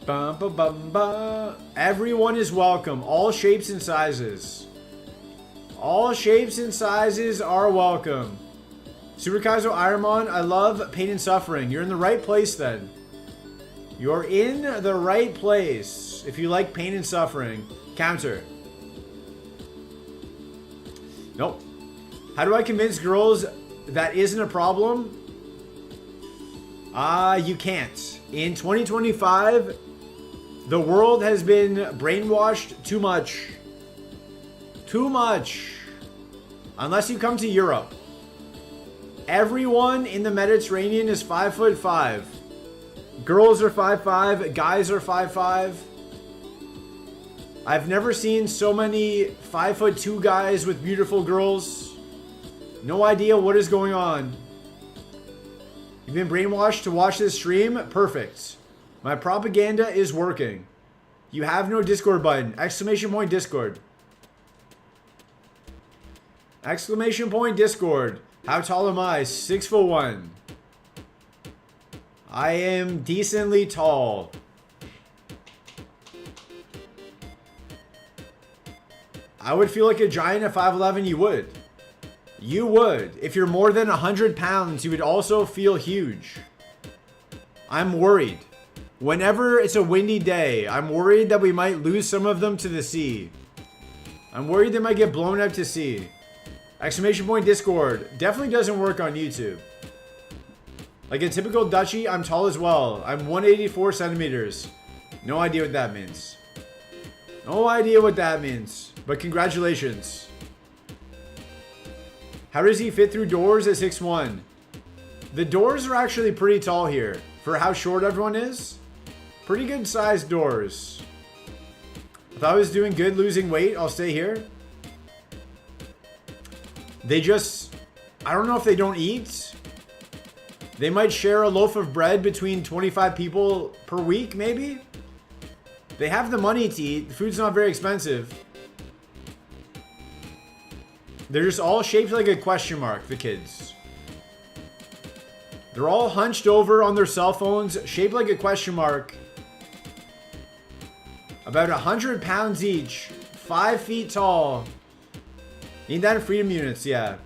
Bum, bum, bum, bum. Everyone is welcome. All shapes and sizes. All shapes and sizes are welcome. Super Kaizo Ironmon, I love pain and suffering. You're in the right place then. You're in the right place. If you like pain and suffering. Counter. Nope. How do I convince girls that isn't a problem? You can't. In 2025, the world has been brainwashed too much. Too much. Unless you come to Europe. Everyone in the Mediterranean is 5'5". Girls are 5'5", guys are 5'5". I've never seen so many 5'2" guys with beautiful girls. No idea what is going on. You've been brainwashed to watch this stream? Perfect. My propaganda is working. You have no Discord button. Exclamation point Discord. Exclamation point Discord. How tall am I? 6'1". I am decently tall. I would feel like a giant at 5'11". You would. You would. If you're more than 100 pounds, you would also feel huge. I'm worried. Whenever it's a windy day, I'm worried that we might lose some of them to the sea. I'm worried they might get blown out to sea. Exclamation point Discord. Definitely doesn't work on YouTube. Like a typical Dutchie, I'm tall as well. I'm 184 centimeters. No idea what that means. No idea what that means. But congratulations. How does he fit through doors at 6'1"? The doors are actually pretty tall here. For how short everyone is. Pretty good sized doors. If I was doing good losing weight, I'll stay here. They just... I don't know if they don't eat. They might share a loaf of bread between 25 people per week, maybe? They have the money to eat. The food's not very expensive. They're just all shaped like a question mark, the kids. They're all hunched over on their cell phones, shaped like a question mark. About 100 pounds each. 5 feet tall. Need that in freedom units, yeah.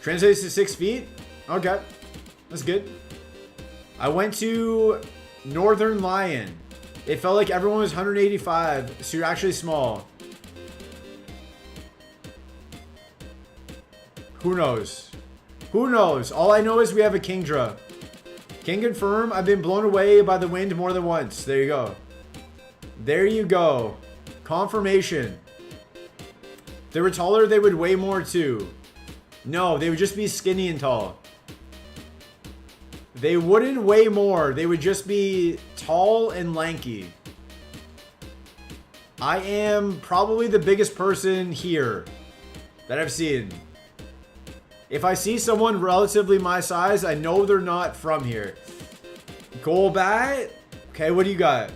Translates to 6 feet? Okay. That's good. I went to Northern Lion. It felt like everyone was 185, so you're actually small. Who knows? Who knows? All I know is we have a Kingdra. Can confirm I've been blown away by the wind more than once. There you go. There you go. Confirmation. If they were taller, they would weigh more too. No, they would just be skinny and tall. They wouldn't weigh more. They would just be tall and lanky. I am probably the biggest person here that I've seen. If I see someone relatively my size, I know they're not from here. Golbat. Okay, what do you got?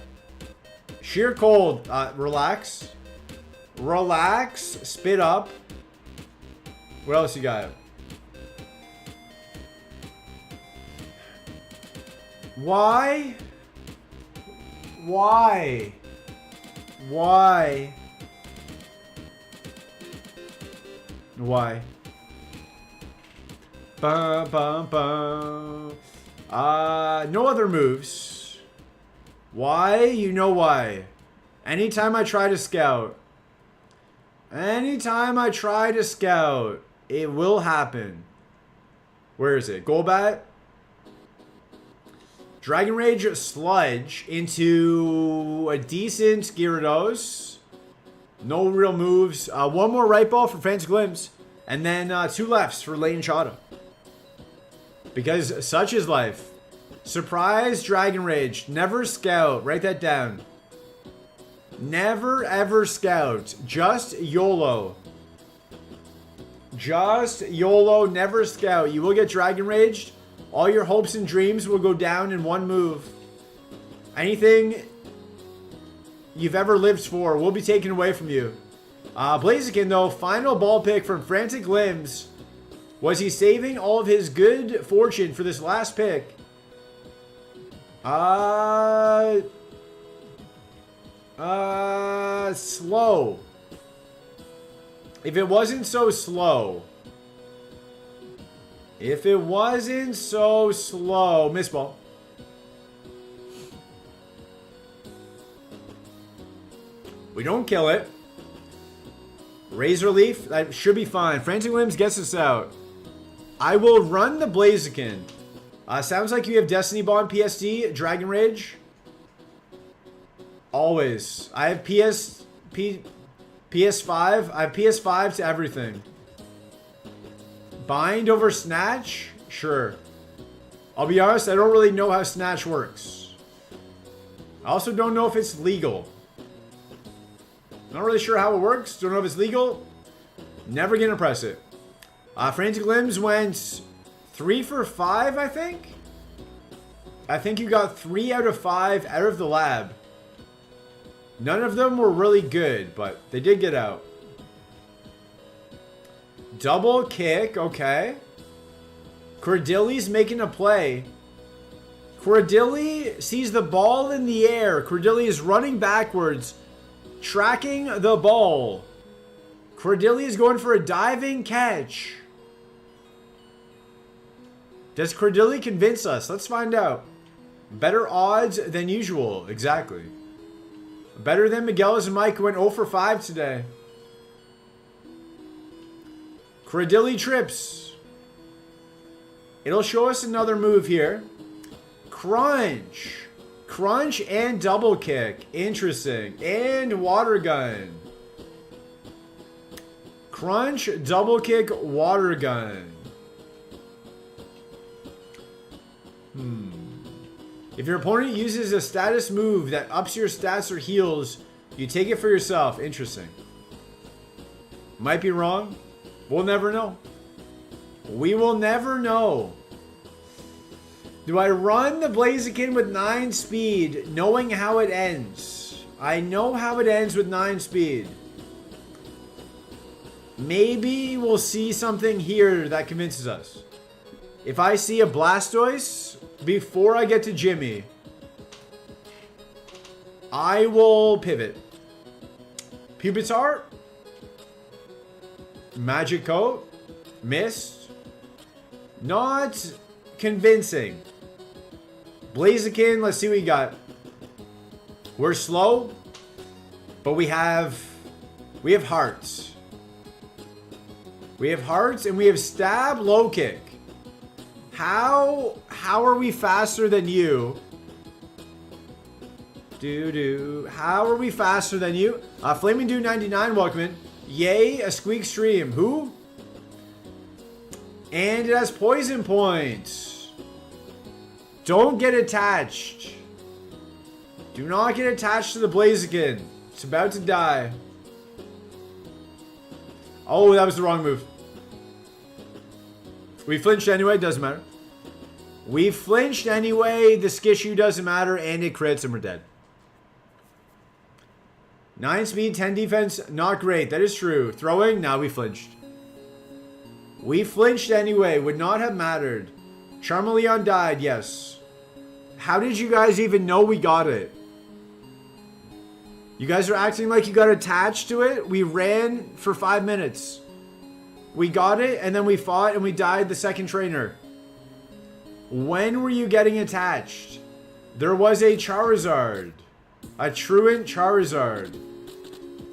Sheer cold. Relax. Relax. Spit up. What else you got? Why? Why? Why? Why? Bum, bum, bum. No other moves. Why? You know why. Anytime I try to scout. Anytime I try to scout, it will happen. Where is it? Golbat? Dragon Rage Sludge into a decent Gyarados. No real moves. One more right ball for Frantic Glimpse. And then 2 lefts for Lane Chata. Because such is life. Surprise Dragon Rage. Never scout. Write that down. Never ever scout. Just YOLO. Just YOLO. Never scout. You will get Dragon Raged. All your hopes and dreams will go down in one move. Anything you've ever lived for will be taken away from you. Blaziken, though, final ball pick from Frantic Limbs. Was he saving all of his good fortune for this last pick? Slow. If it wasn't so slow. If it wasn't so slow. Miss ball. We don't kill it. Razor Leaf. That should be fine. Frantic Limbs gets us out. I will run the Blaziken. Sounds like you have Destiny Bond PSD. Dragon Rage. Always. I have PS5. I have PS5 to everything. Bind over Snatch? Sure. I'll be honest, I don't really know how Snatch works. I also don't know if it's legal. Not really sure how it works. Don't know if it's legal. Never gonna press it. Frantic Limbs went 3 for 5, I think? I think you got 3 out of 5 out of the lab. None of them were really good, but they did get out. Double kick, okay. Cordilli's making a play. Cordilli sees the ball in the air. Cordilli is running backwards, tracking the ball. Cordilli is going for a diving catch. Does Cordilli convince us? Let's find out. Better odds than usual. Exactly. Better than Miguel's and Mike, who went 0 for 5 today. Cordilli trips. It'll show us another move here. Crunch. Crunch and double kick. Interesting. And water gun. Crunch, double kick, water gun. If your opponent uses a status move that ups your stats or heals, you take it for yourself. Interesting. Might be wrong. We'll never know. We will never know. Do I run the Blaziken with 9 speed, knowing how it ends? I know how it ends with 9 speed. Maybe we'll see something here that convinces us. If I see a Blastoise before I get to Jimmy, I will pivot. Pupitar. Magic Coat. Missed. Not convincing. Blaziken, let's see what we got. We're slow, but we have hearts. We have hearts and we have stab, low kick. How are we faster than you? How are we faster than you? Flaming Dew 99, welcome in. Yay, a squeak stream. Who? And it has poison points. Don't get attached. Do not get attached to the Blaziken. It's about to die. Oh, that was the wrong move. We flinched anyway, doesn't matter. We flinched anyway, the Skishu doesn't matter, and it crits and we're dead. 9 speed, 10 defense, not great. That is true. Throwing, now we flinched. We flinched anyway, would not have mattered. Charmeleon died, yes. How did you guys even know we got it? You guys are acting like you got attached to it. We ran for 5 minutes. We got it, and then we fought, and we died the second trainer. When were you getting attached? There was a Charizard. A truant Charizard.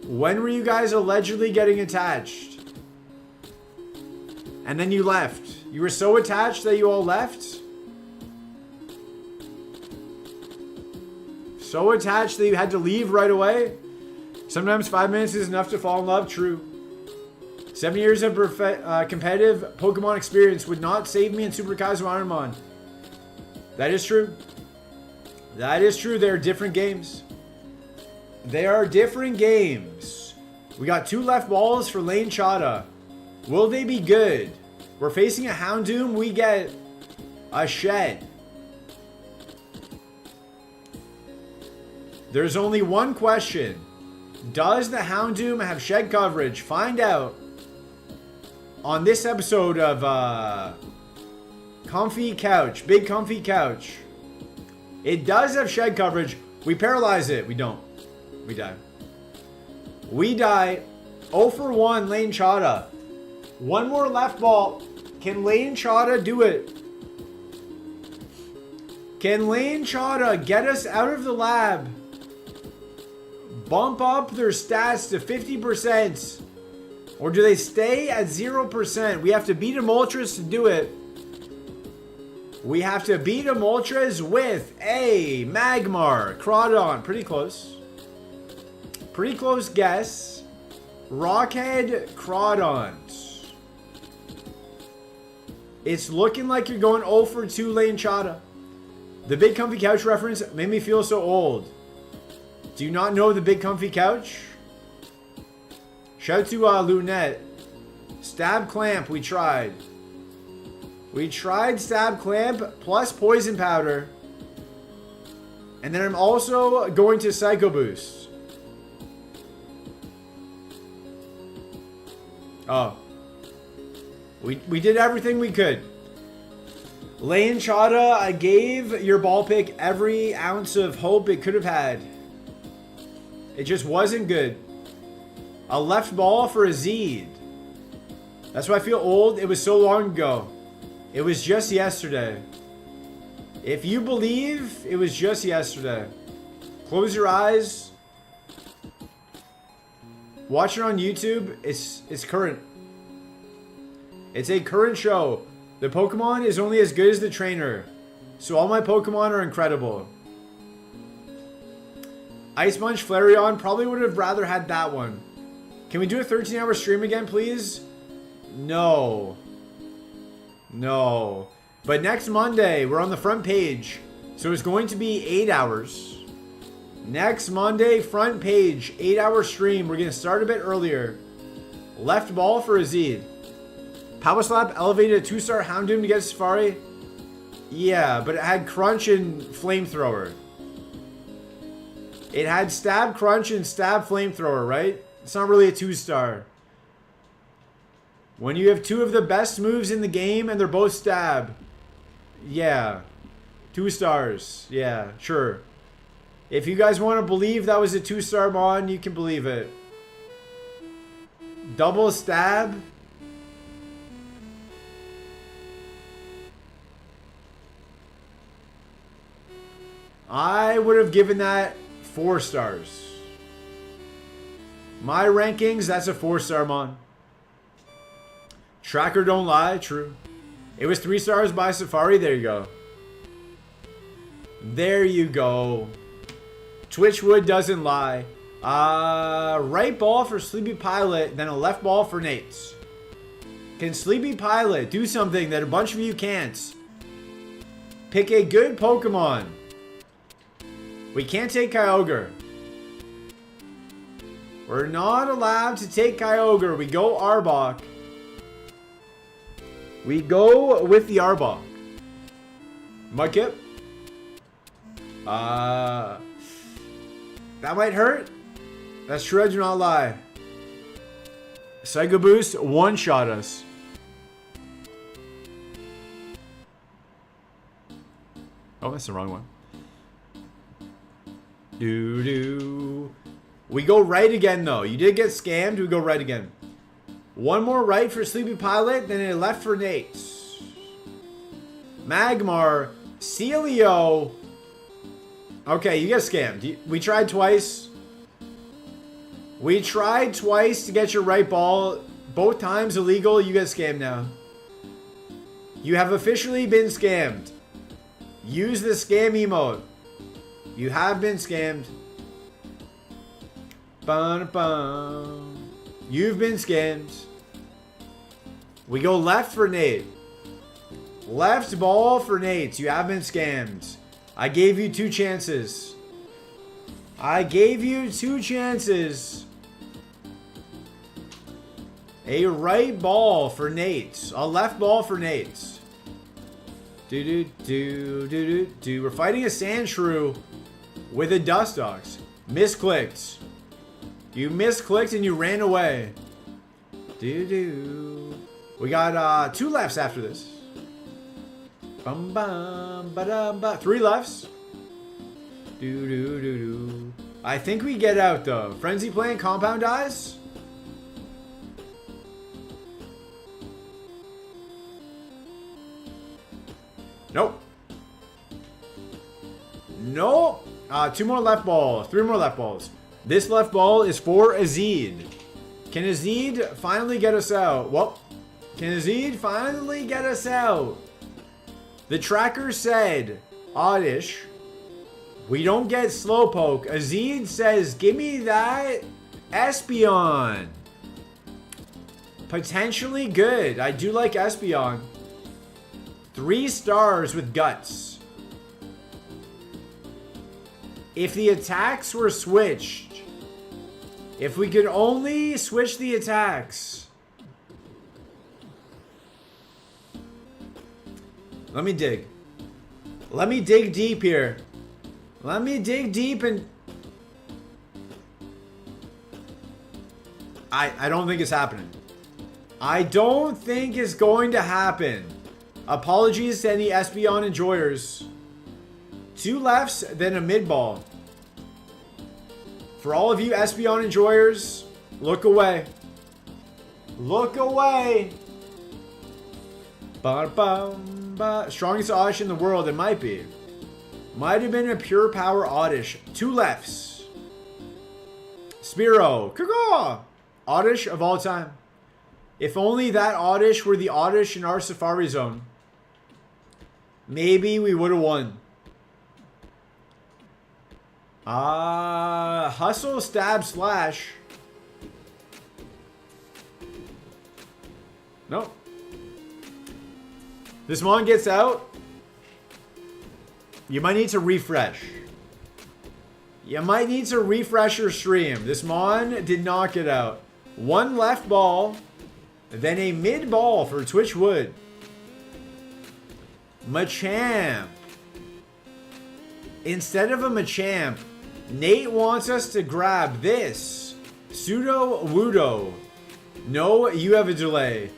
When were you guys allegedly getting attached? And then you left. You were so attached that you all left? So attached that you had to leave right away? Sometimes 5 minutes is enough to fall in love. True. 7 years of competitive Pokemon experience would not save me in Super Kaizo Ironmon. That is true. That is true. They are different games. They are different games. We got 2 left balls for Lane Chata. Will they be good? We're facing a Houndoom. We get a Shed. There's only one question. Does the Houndoom have Shed coverage? Find out on this episode of Comfy Couch. Big Comfy Couch. It does have Shed coverage. We paralyze it. We don't. We die. We die. 0 for 1, Lane Chata. One more left ball. Can Lane Chata do it? Can Lane Chata get us out of the lab? Bump up their stats to 50%? Or do they stay at 0%? We have to beat a Moltres to do it. We have to beat a Moltres with a Magmar. Crawdon. Pretty close. Pretty close guess. Rockhead Crawdons. It's looking like you're going 0 for 2, Lane Chata. The Big Comfy Couch reference made me feel so old. Do you not know the Big Comfy Couch? Shout to Lunette. Stab Clamp, we tried. We tried Stab Clamp plus Poison Powder. And then I'm also going to Psycho Boost. Oh. We did everything we could. Lane Chada, I gave your ball pick every ounce of hope it could have had. It just wasn't good. A left ball for Azid. That's why I feel old. It was so long ago. It was just yesterday. If you believe, it was just yesterday. Close your eyes. Watch it on YouTube. It's current. It's a current show. The Pokemon is only as good as the trainer. So all my Pokemon are incredible. Ice Punch Flareon, probably would have rather had that one. Can we do a 13-hour stream again, please? No. No. But next Monday, we're on the front page. So it's going to be 8 hours. Next Monday, front page, 8-hour stream. We're going to start a bit earlier. Left ball for Azid. Power Slap elevated a 2-star Houndoom to get Safari. Yeah, but it had Crunch and Flamethrower. It had Stab, Crunch, and Stab, Flamethrower, right? It's not really a 2-star. When you have two of the best moves in the game and they're both Stab. Yeah. 2 stars. Yeah, sure. If you guys want to believe that was a 2-star Mon, you can believe it. Double Stab. I would have given that 4 stars. My rankings, that's a 4-star Mon. Tracker don't lie, true. It was 3 stars by Safari, there you go. There you go. Twitchwood doesn't lie. Right ball for Sleepy Pilot, then a left ball for Nate's. Can Sleepy Pilot do something that a bunch of you can't? Pick a good Pokemon. We can't take Kyogre. We're not allowed to take Kyogre. We go Arbok. We go with the Arbok. Mudkip. That might hurt. That's true, I do not lie. Psycho Boost one-shot us. Oh, that's the wrong one. Doo-doo. We go right again, though. You did get scammed. We go right again. One more right for Sleepy Pilot, then a left for Nate. Magmar. Celio. Okay, you get scammed. We tried twice. We tried twice to get your right ball. Both times illegal. You get scammed now. You have officially been scammed. Use the scam emote. You have been scammed. Bum-bum. You've been scammed. We go left for Nate. Left ball for Nate. You have been scammed. I gave you 2 chances. I gave you 2 chances. A right ball for Nate. A left ball for Nate. Do. We're fighting a Sandshrew with a Dustox. Misclicked. You misclicked and you ran away. We got 2 lefts after this. Bum bum ba-dum ba. 3 lefts. I think we get out though. Frenzy Plant Compound Eyes. Nope. Nope. 2 more left balls. 3 more left balls. This left ball is for Azid. Can Azid finally get us out? Well, can Azid finally get us out? The tracker said, Oddish, we don't get Slowpoke. Azid says, give me that Espeon. Potentially good. I do like Espeon. 3 stars with guts. If the attacks were switched, if we could only switch the attacks. Let me dig. Let me dig deep here. Let me dig deep and... I don't think it's happening. I don't think it's going to happen. Apologies to any Espeon enjoyers. 2 lefts, then a mid ball. For all of you Espeon enjoyers, look away. Look away. Ba-ba-ba. Strongest Oddish in the world, it might be. Might have been a pure power Oddish. 2 lefts. Spearow. Caw. Oddish of all time. If only that Oddish were the Oddish in our Safari Zone. Maybe we would have won. Hustle, stab, slash. Nope. This one gets out. You might need to refresh. You might need to refresh your stream. This Mon did not get out. 1 left ball. Then a mid ball for Twitch Wood. Machamp. Instead of a Machamp, Nate wants us to grab this. Pseudo Wudo. No, you have a delay.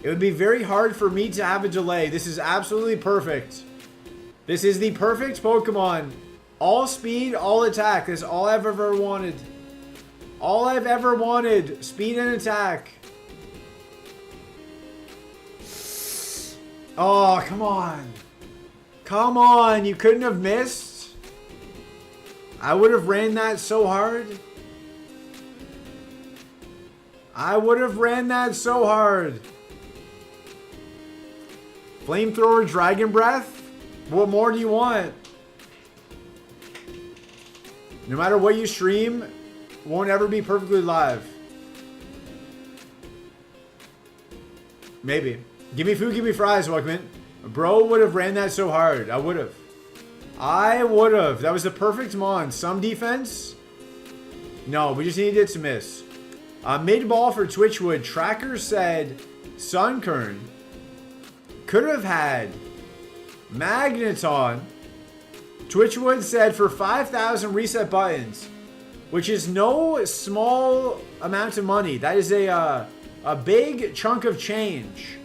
It would be very hard for me to have a delay. This is absolutely perfect. This is the perfect Pokemon. All speed, all attack. That's all I've ever wanted. All I've ever wanted. Speed and attack. Oh, come on. Come on. You couldn't have missed? I would have ran that so hard. I would have ran that so hard. Flamethrower, Dragon Breath? What more do you want? No matter what you stream, won't ever be perfectly live. Maybe. Give me food, give me fries, Walkman. Bro would have ran that so hard. I would have. I would have. That was the perfect Mon. Some defense? No, we just needed it to miss. Mid ball for Twitchwood. Tracker said Sunkern could have had Magneton. Twitchwood said for 5,000 reset buttons, which is no small amount of money. That is a big chunk of change.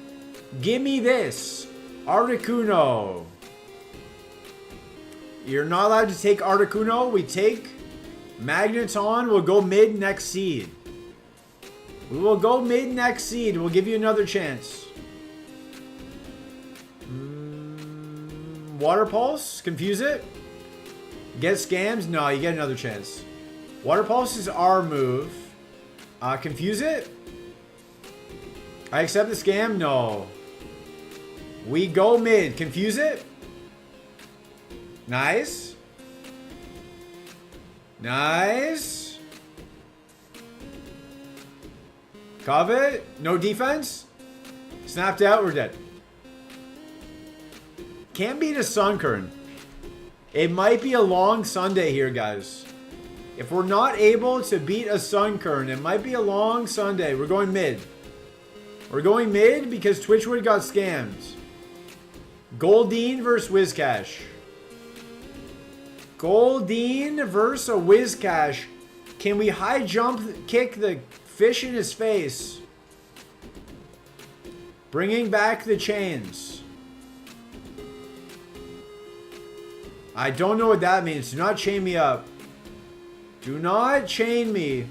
Give me this. Articuno. You're not allowed to take Articuno. We take Magneton. We'll go mid next seed. We will go mid next seed. We'll give you another chance. Water Pulse? Confuse it? Get scams? No, you get another chance. Water Pulse is our move. Confuse it? I accept the scam? No. We go mid. Confuse it? Nice. Nice. Covet? No defense? Snapped out, we're dead. Can't beat a Sunkern. It might be a long Sunday here, guys. If we're not able to beat a Sunkern, it might be a long Sunday. We're going mid. We're going mid because Twitchwood got scammed. Goldeen versus Whiscash. Goldeen versus a Whiscash. Can we high jump kick the fish in his face? Bringing back the chains. I don't know what that means. Do not chain me up. Do not chain me.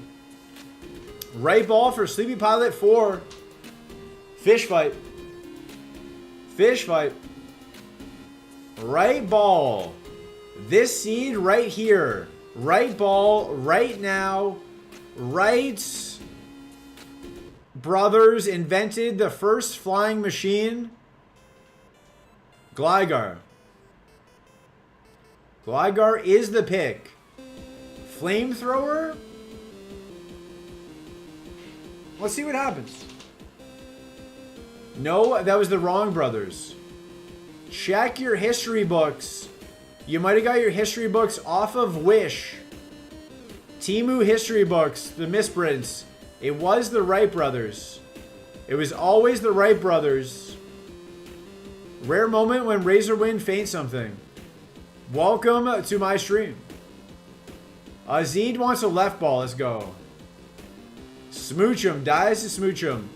Right ball for Sleepy Pilot 4. Fish fight. Fish fight. Right ball. This seed right here. Right ball right now. Right brothers invented the first flying machine. Gligar. Gligar is the pick. Flamethrower? Let's see what happens. No, that was the wrong brothers. Check your history books. You might have got your history books off of Wish. Temu history books, the misprints. It was the Wright brothers. It was always the Wright brothers. Rare moment when Razorwind feints something. Welcome to my stream. Azid wants a left ball. Let's go. Smoochum. Dies to Smoochum.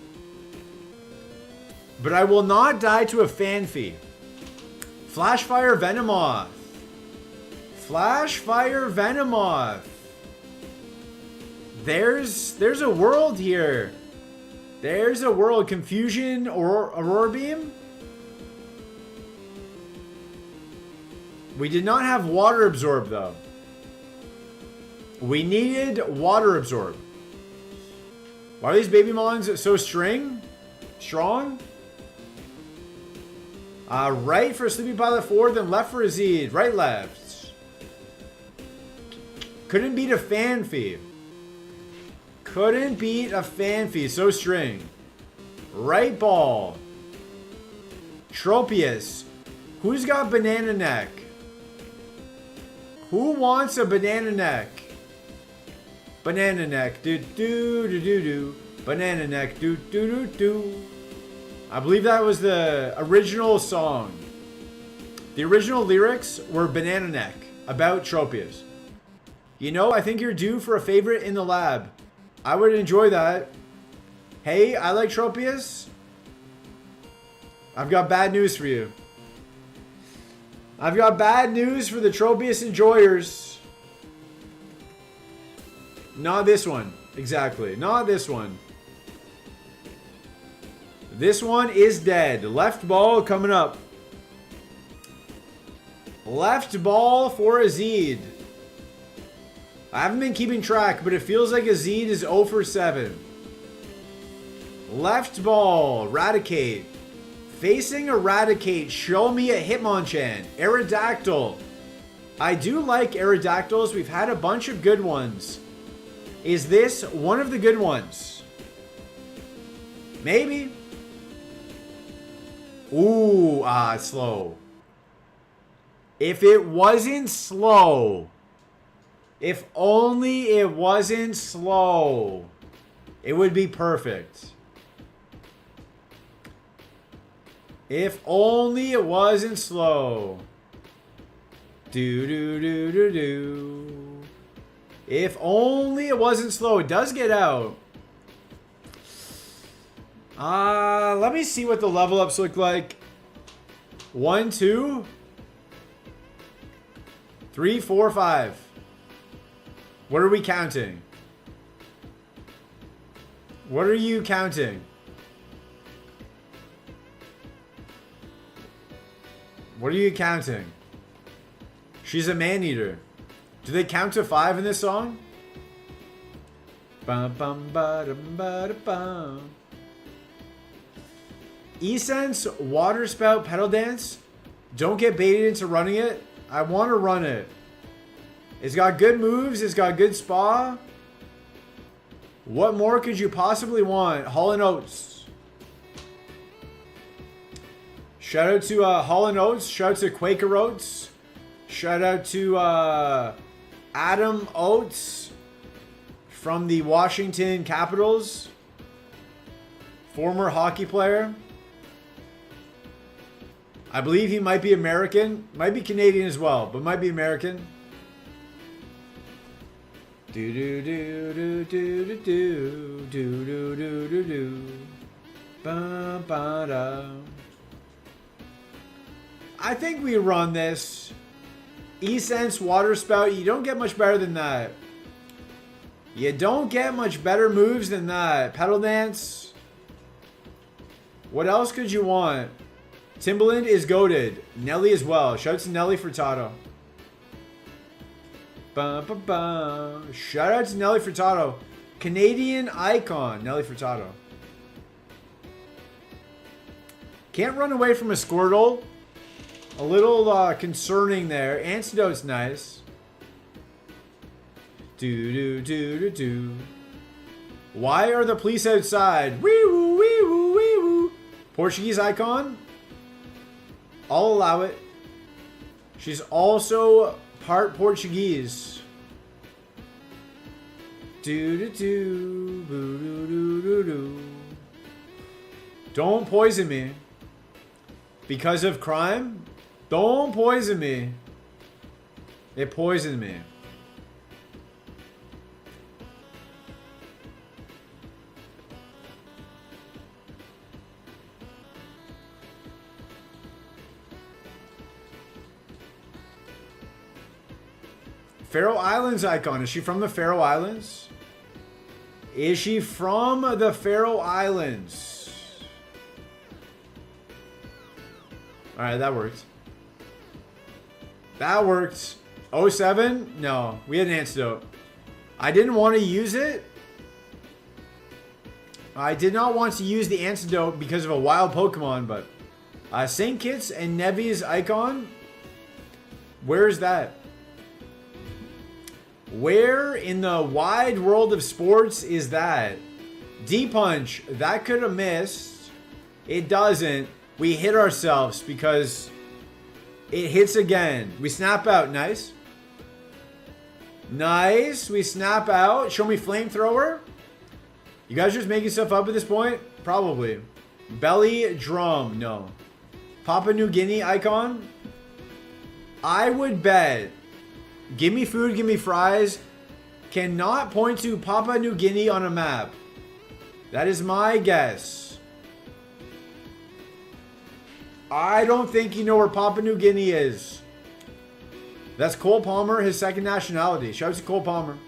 But I will not die to a Fanfi. Flashfire Venomoth. Flashfire Venomoth. There's a world here. There's a world. Confusion or Aurora Beam. We did not have Water Absorb though. We needed Water Absorb. Why are these baby Mons so strong? Right for Sleepy Pilot 4, then left for Azid. Right, left. Couldn't beat a Fanfi. Couldn't beat a Fanfi. So string. Right ball. Tropius. Who's got Banana Neck? Who wants a Banana Neck? Banana Neck. Do do do do do. Banana Neck. Do do do do. I believe that was the original song. The original lyrics were Banana Neck about Tropius. You know, I think you're due for a favorite in the lab. I would enjoy that. Hey, I like Tropius. I've got bad news for you. I've got bad news for the Tropius enjoyers. Not this one. Exactly. Not this one. This one is dead. Left ball coming up. Left ball for Azid. I haven't been keeping track, but it feels like Azid is 0 for 7. Left ball. Raticate. Facing Eradicate. Show me a Hitmonchan. Aerodactyl. I do like Aerodactyls. We've had a bunch of good ones. Is this one of the good ones? Maybe. Ooh, it's slow. If it wasn't slow. If only it wasn't slow. It would be perfect. If only it wasn't slow. Do do do do do. If only it wasn't slow. It does get out. Let me see what the level ups look like. 1, 2, 3, 4, 5. What are we counting? What are you counting? What are you counting? She's a man-eater. Do they count to 5 in this song? Bum bum ba dum ba da bum. E-Sense, Water Spout, Pedal Dance. Don't get baited into running it. I want to run it. It's got good moves. It's got good spa. What more could you possibly want? Hall & Oates. Shout out to Hall & Oates. Shout out to Quaker Oats. Shout out to Adam Oates from the Washington Capitals. Former hockey player. I believe he might be American. Might be Canadian as well, but might be American. Do do do do do do do do do do do do. Ba ba da. I think we run this. E-Sense, Water Spout. You don't get much better than that. You don't get much better moves than that. Pedal Dance. What else could you want? Timbaland is goated. Nelly as well. Shout out to Nelly Furtado. Bum, bum, bum. Shout out to Nelly Furtado. Canadian icon, Nelly Furtado. Can't run away from a Squirtle. A little concerning there. Antidote's nice. Do do do do do. Why are the police outside? Wee woo wee woo wee woo. Portuguese icon. I'll allow it. She's also part Portuguese. Do do do boo do do do do. Don't poison me. Because of crime? Don't poison me. It poisoned me. Faroe Islands icon. Is she from the Faroe Islands? Is she from the Faroe Islands? Alright, that worked. That worked. 07? No, we had an antidote. I didn't want to use it. I did not want to use the antidote because of a wild Pokemon, but St. Kitts and Nevi's icon? Where is that? Where in the wide world of sports is that? D-Punch, that could have missed. It doesn't. We hit ourselves because it hits again. We snap out. Nice. Nice. We snap out. Show me flamethrower. You guys just making stuff up at this point? Probably. Belly drum. No. Papua New Guinea icon. I would bet. Give me food, give me fries. Cannot point to Papua New Guinea on a map. That is my guess. I don't think you know where Papua New Guinea is. That's Cole Palmer, his second nationality. Shout out to Cole Palmer.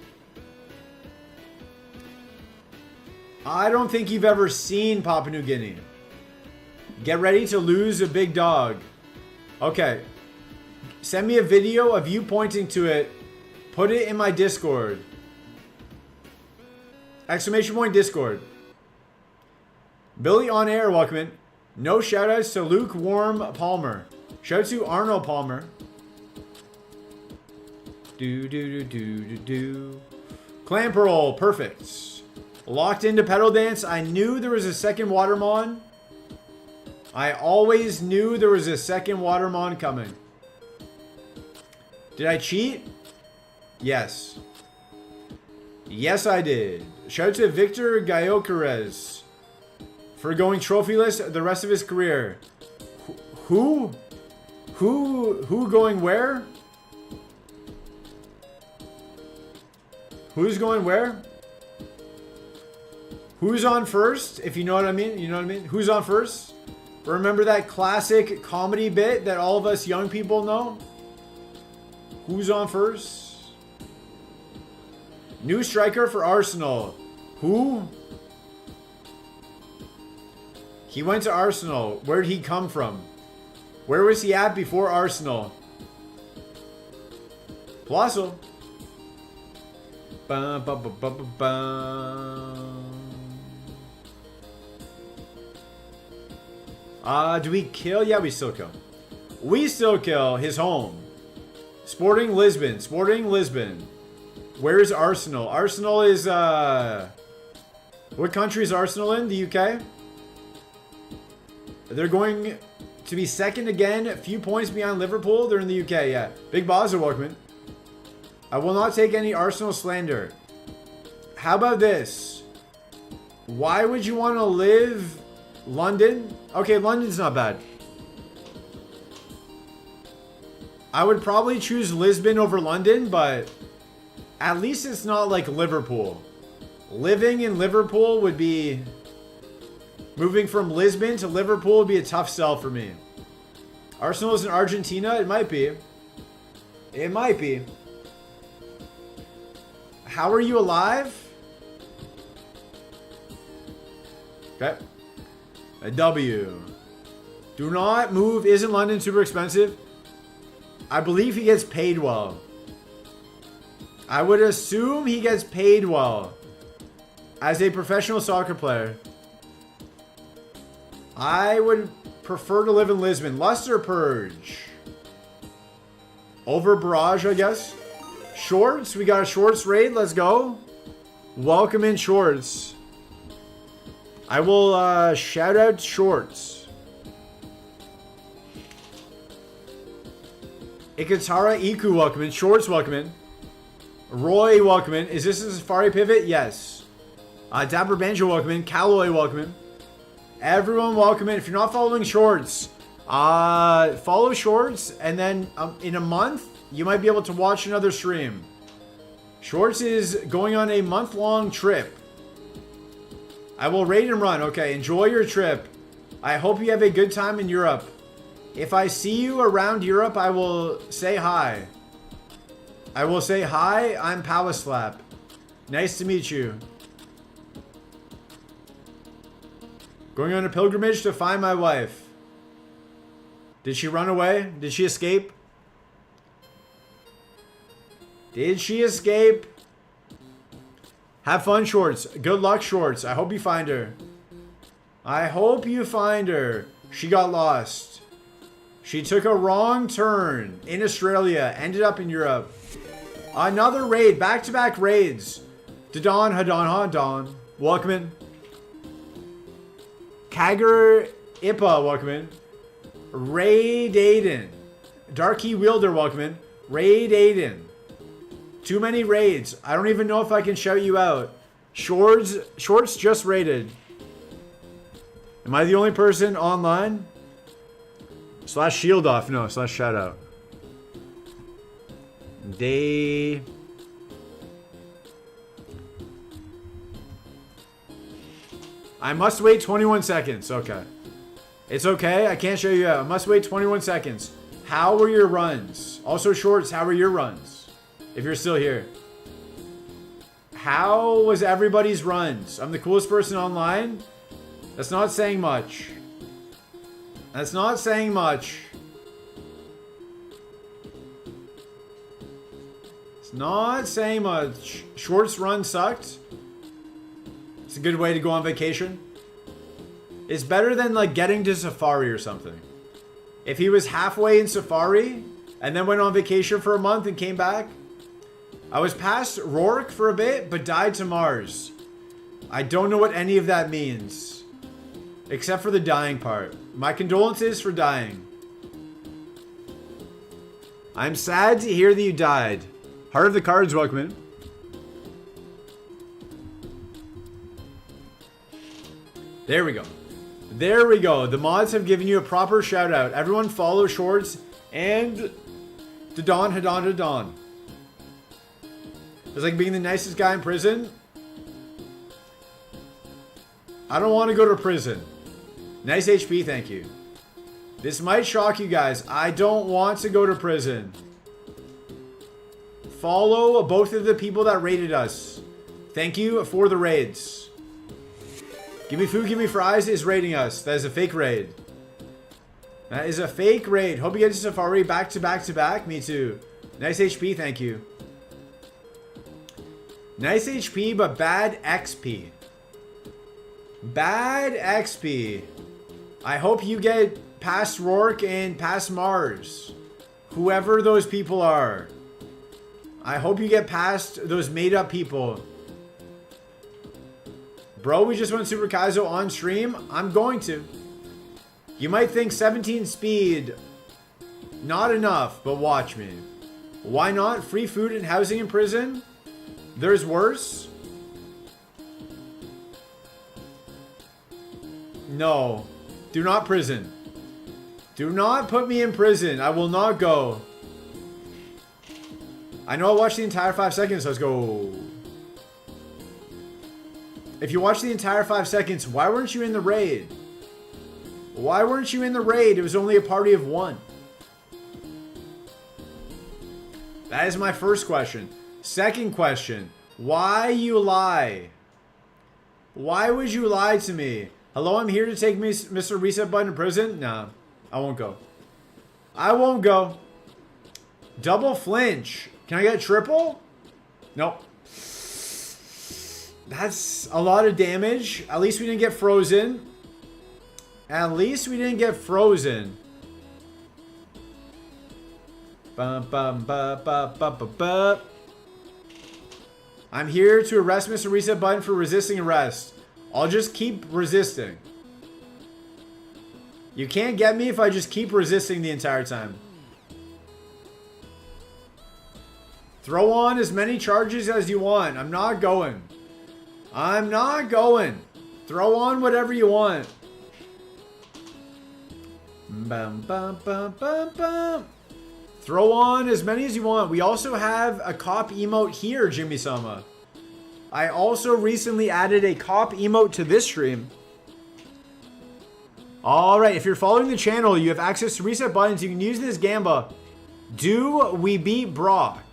I don't think you've ever seen Papua New Guinea. Get ready to lose a big dog. Okay. Send me a video of you pointing to it. Put it in my Discord. Exclamation point Discord. Billy on air, welcome in. No shoutouts to Lukewarm Palmer. Shout out to Arnold Palmer. Do. Clamperl, perfect. Locked into pedal dance. I knew there was a second Watermon. I always knew there was a second Watermon coming. Did I cheat? Yes. Yes, I did. Shout out to Victor Gayocarez for going trophyless the rest of his career. Who? Who going where? Who's going where? Who's on first? If you know what I mean. You know what I mean? Who's on first? Remember that classic comedy bit that all of us young people know? Who's on first? New striker for Arsenal. Who? He went to Arsenal. Where did he come from? Where was he at before Arsenal? Plasso. Bum, bum, bum, bum, bum, bum. Do we kill? Yeah, we still kill. We still kill his home. Sporting Lisbon. Sporting Lisbon. Where is Arsenal? Arsenal is, what country is Arsenal in? The UK? They're going to be second again. A few points behind Liverpool. They're in the UK, yeah. Big Boz are welcome in. I will not take any Arsenal slander. How about this? Why would you want to live London? Okay, London's not bad. I would probably choose Lisbon over London, but at least it's not like Liverpool. Living in Liverpool would be... Moving from Lisbon to Liverpool would be a tough sell for me. Arsenal is in Argentina? It might be. It might be. How are you alive? Okay. A W. Do not move. Isn't London super expensive? I believe he gets paid well. I would assume he gets paid well. As a professional soccer player. I would prefer to live in Lisbon. Luster Purge. Over Barrage, I guess. Shorts. We got a Shorts raid. Let's go. Welcome in, Shorts. I will shout out Shorts. Ikatara Iku, welcome in. Shorts, welcome in. Roy, welcome in. Is this a Safari pivot? Yes. Dapper Banjo, welcome in. Calloway, welcome in. Everyone, welcome in. If you're not following Shorts, follow Shorts, and then in a month, you might be able to watch another stream. Shorts is going on a month-long trip. I will raid and run. Okay, enjoy your trip. I hope you have a good time in Europe. If I see you around Europe, I will say hi. I will say hi, I'm Power Slap. Nice to meet you. Going on a pilgrimage to find my wife. Did she run away? Did she escape? Did she escape? Have fun, Shorts. Good luck, Shorts. I hope you find her. I hope you find her. She got lost. She took a wrong turn in Australia. Ended up in Europe. Another raid. Back-to-back raids. Dadon, Hadon, Hadon. Welcome in. Kagger Ipa, welcome in. Raid Aiden. Darky Wielder, welcome in. Raid Aiden. Too many raids. I don't even know if I can shout you out. Shorts just raided. Am I the only person online? / shield off. No, / shout out. I must wait 21 seconds. Okay. It's okay. I can't show you out. I must wait 21 seconds. How were your runs? Also, Shorts, how were your runs? If you're still here. How was everybody's runs? I'm the coolest person online? That's not saying much. That's not saying much. It's not saying much. Shorts run sucked. It's a good way to go on vacation. It's better than like getting to Safari or something. If he was halfway in Safari and then went on vacation for a month and came back. I was past Rourke for a bit, but died to Mars. I don't know what any of that means. Except for the dying part. My condolences for dying. I'm sad to hear that you died. Heart of the Cards, welcome in. There we go. There we go. The mods have given you a proper shout out. Everyone follow Shorts and Dadon Hadon Hadon. It's like being the nicest guy in prison. I don't want to go to prison. Nice HP, thank you. This might shock you guys. I don't want to go to prison. Follow both of the people that raided us. Thank you for the raids. Give me food, give me fries is raiding us. That is a fake raid. That is a fake raid. Hope you get to Safari back to back to back. Me too. Nice HP, thank you. Nice HP, but bad XP. Bad XP. I hope you get past Rourke and past Mars. Whoever those people are. I hope you get past those made up people. Bro, we just went Super Kaizo on stream. I'm going to. You might think 17 speed, not enough, but watch me. Why not? Free food and housing in prison? There's worse? No. Do not prison. Do not put me in prison. I will not go. I know I watched the entire 5 seconds. Let's go. If you watched the entire 5 seconds, why weren't you in the raid? Why weren't you in the raid? It was only a party of 1. That is my first question. Second question. Why you lie? Why would you lie to me? Hello, I'm here to take Mr. Reset Button to prison? Nah, I won't go. I won't go. Double flinch. Can I get triple? Nope. That's a lot of damage. At least we didn't get frozen. At least we didn't get frozen. Bum, bum, ba, ba, ba, ba, ba. I'm here to arrest Mr. Reset Button for resisting arrest. I'll just keep resisting. You can't get me if I just keep resisting the entire time. Throw on as many charges as you want. I'm not going. I'm not going. Throw on whatever you want. Bum, bum, bum, bum, bum. Throw on as many as you want. We also have a cop emote here, Jimmy Sama. I also recently added a cop emote to this stream. Alright, if you're following the channel, you have access to reset buttons. You can use this Gamba. Do we beat Brock?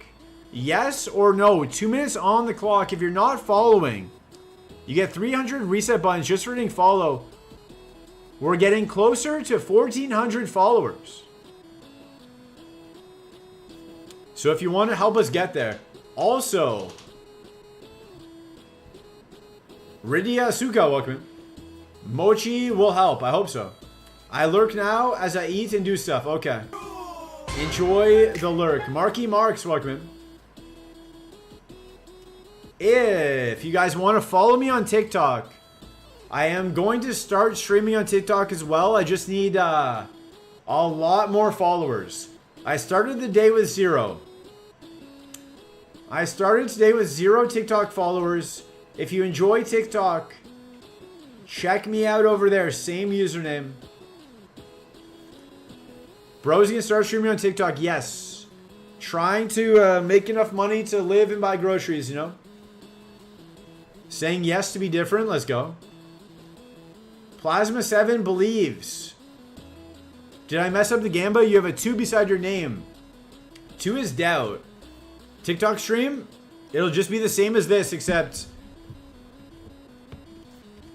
Yes or no? 2 minutes on the clock. If you're not following, you get 300 reset buttons just for hitting follow. We're getting closer to 1,400 followers. So if you want to help us get there. Also, Ridia Suka, welcome. Mochi will help. I hope so. I lurk now as I eat and do stuff. Okay. Enjoy the lurk. Marky Marks, welcome. If you guys want to follow me on TikTok, I am going to start streaming on TikTok as well. I just need a lot more followers. I started the day with 0. I started today with 0 TikTok followers. If you enjoy TikTok, check me out over there. Same username. Bro's gonna start streaming on TikTok. Yes. Trying to make enough money to live and buy groceries, you know? Saying yes to be different. Let's go. Plasma 7 believes. Did I mess up the gamba? You have a 2 beside your name. 2 is doubt. TikTok stream? It'll just be the same as this, except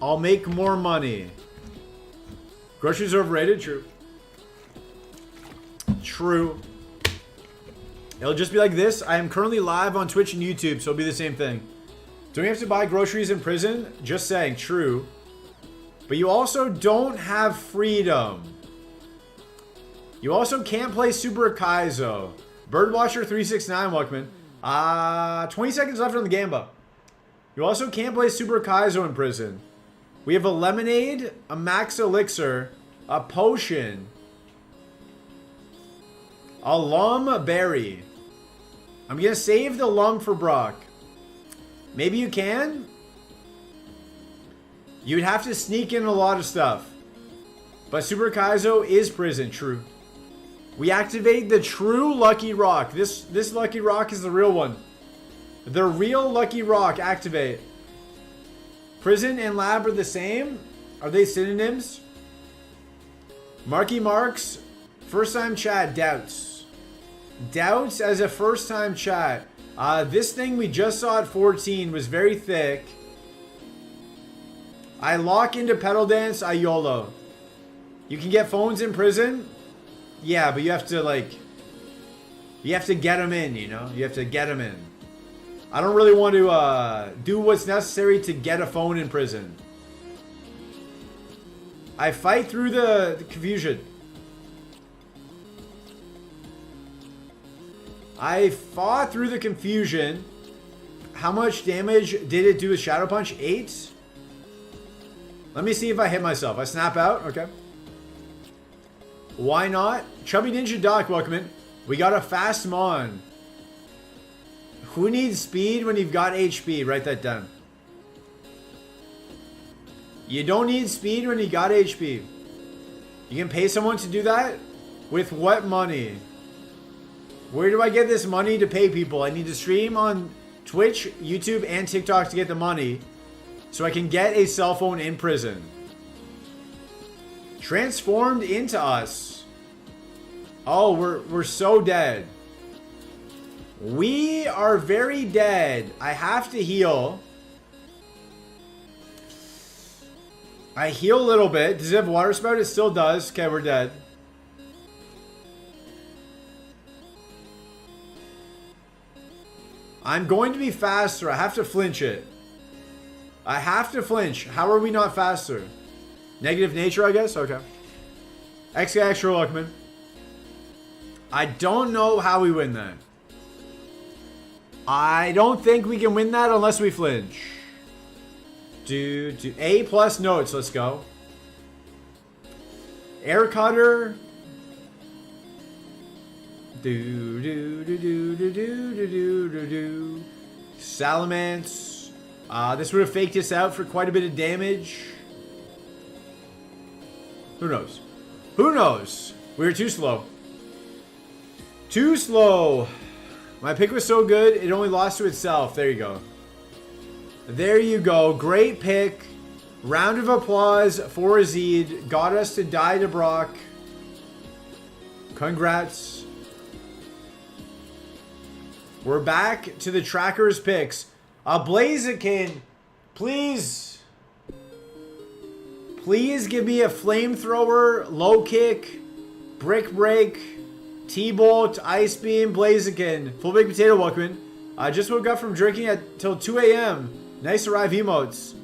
I'll make more money. Groceries are overrated? True. True. It'll just be like this. I am currently live on Twitch and YouTube, so it'll be the same thing. Don't you have to buy groceries in prison? Just saying. True. But you also don't have freedom. You also can't play Super Kaizo. Birdwatcher369, welcome in. 20 seconds left on the gamba. You also can't play Super Kaizo in prison. We have a lemonade, a max elixir, a potion, a lum berry. I'm going to save the lum for Brock. Maybe you can? You'd have to sneak in a lot of stuff. But Super Kaizo is prison, true. We activate the true Lucky Rock. This Lucky Rock is the real one. The real Lucky Rock, activate. Prison and lab are the same? Are they synonyms? Marky Marks, first time chat, doubts. Doubts as a first time chat. This thing we just saw at 14 was very thick. I lock into pedal dance, I YOLO. You can get phones in prison? Yeah, but you have to you have to get them in, you know? You have to get them in. I don't really want to do what's necessary to get a phone in prison. I fight through the confusion. I fought through the confusion. How much damage did it do with Shadow Punch? 8? Let me see if I hit myself. I snap out? Okay. Why not? Chubby Ninja Doc, welcome in. We got a fast Mon. Who needs speed when you've got HP? Write that down. You don't need speed when you got HP. You can pay someone to do that? With what money? Where do I get this money to pay people? I need to stream on Twitch, YouTube, and TikTok to get the money so I can get a cell phone in prison. Transformed into us. Oh, we're so dead. We are very dead. I have to heal. I heal a little bit. Does it have water spout? It still does. Okay, we're dead. I'm going to be faster. I have to flinch it. I have to flinch. How are we not faster? Negative nature, I guess? Okay. XK Extra Luckman. I don't know how we win that. I don't think we can win that unless we flinch. A plus notes. Let's go. Air cutter. Salamence. This would have faked us out for quite a bit of damage. Who knows? Who knows? We were too slow. Too slow. My pick was so good, it only lost to itself. There you go. There you go. Great pick. Round of applause for Azid. Got us to die to Brock. Congrats. We're back to the tracker's picks. Blaziken, please. Please give me a flamethrower, low kick, brick break, T-bolt, ice beam, Blaziken. Full baked potato, welcome. I just woke up from drinking at till 2 a.m. Nice arrive emotes.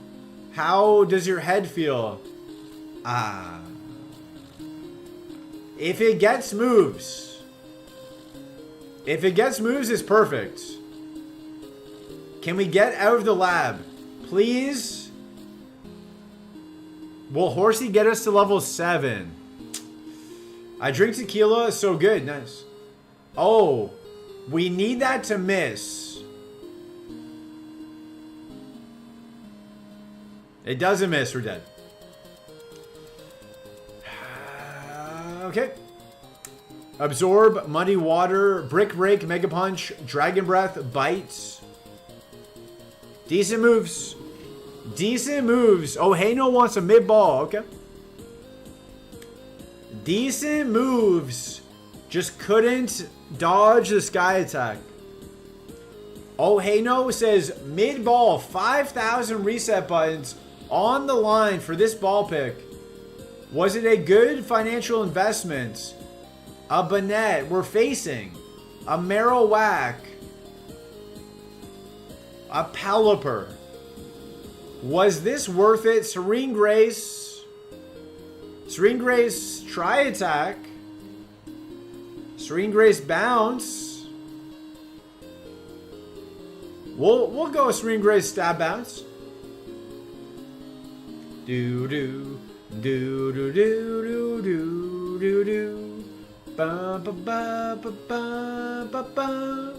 How does your head feel? If it gets moves. If it gets moves, it's perfect. Can we get out of the lab? Please? Will Horsey get us to level 7? I drink tequila, so good. Nice. Oh, we need that to miss. It doesn't miss. We're dead. Okay. Absorb, Muddy Water, Brick Break, Mega Punch, Dragon Breath, Bite. Decent moves. Decent moves. Oh, Hayno wants a mid-ball. Okay. Decent moves. Just couldn't dodge the sky attack. Oh, Hayno says mid-ball, 5,000 reset buttons on the line for this ball pick. Was it a good financial investment? A Bonnet. We're facing a Marowak. A Pelipper. Was this worth it? Serene Grace. Serene Grace Tri-Attack. Serene Grace Bounce. We'll go with Serene Grace Stab Bounce. Do do do do do do do do do. Ba ba ba ba ba ba ba.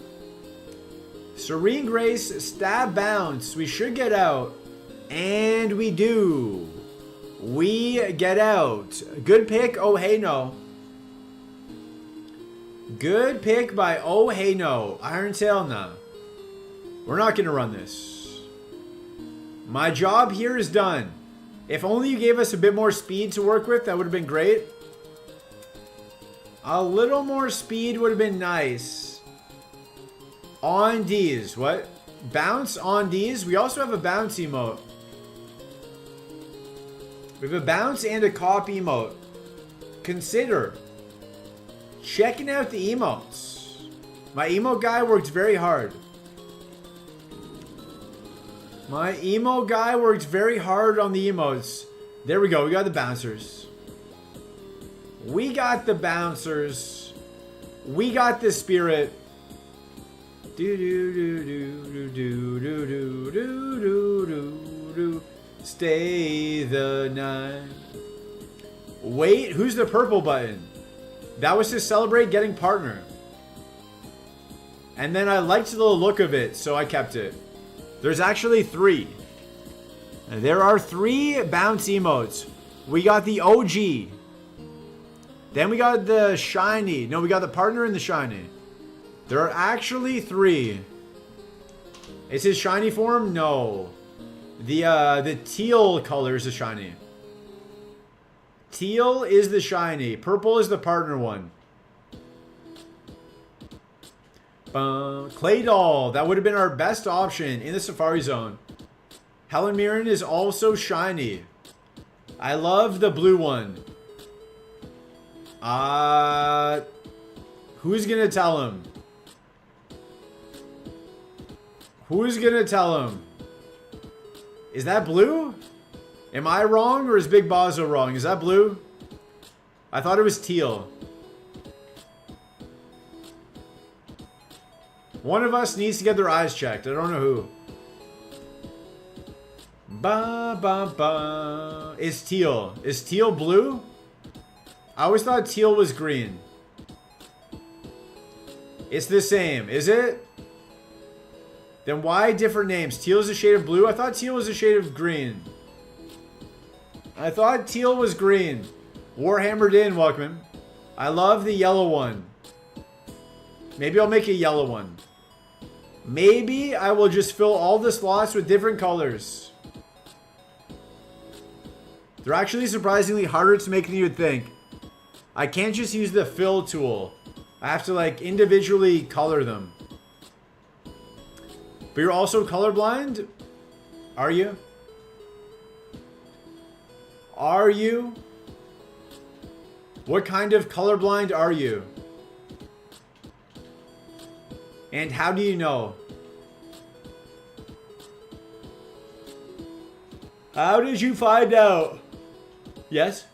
Serene Grace Stab Bounce. We should get out. And we do. We get out. Good pick, oh hey no. Good pick by oh hey no. Iron Tail, nah. We're not gonna run this. My job here is done. If only you gave us a bit more speed to work with, that would have been great. A little more speed would have been nice. On D's. What? Bounce on D's? We also have a bounce emote. We have a bounce and a cop emote. Consider checking out the emotes. My emote guy worked very hard. My emo guy worked very hard on the emotes. There we go. We got the bouncers. We got the bouncers. We got the spirit. Do do do do do do do do do do do. Stay the night. Wait, who's the purple button? That was to celebrate getting partner. And then I liked the look of it, so I kept it. There's actually 3. There are 3 bounce emotes. We got the OG. Then we got the shiny. No, we got the partner and the shiny. There are actually 3. Is his shiny form? No. The teal color is the shiny. Teal is the shiny. Purple is the partner one. Clay Doll. That would have been our best option in the Safari Zone. Helen Mirren is also shiny. I love the blue one. Who's gonna tell him? Who's gonna tell him? Is that blue? Am I wrong or is Big Bozo wrong? Is that blue? I thought it was teal. One of us needs to get their eyes checked. I don't know who. Ba ba ba. It's teal. Is teal blue? I always thought teal was green. It's the same. Is it? Then why different names? Teal is a shade of blue? I thought teal was a shade of green. I thought teal was green. Warhammered in, welcome. I love the yellow one. Maybe I'll make a yellow one. Maybe I will just fill all the slots with different colors. They're actually surprisingly harder to make than you would think. I can't just use the fill tool. I have to like individually color them. But you're also colorblind? Are you? Are you? What kind of colorblind are you? And how do you know? How did you find out? Yes?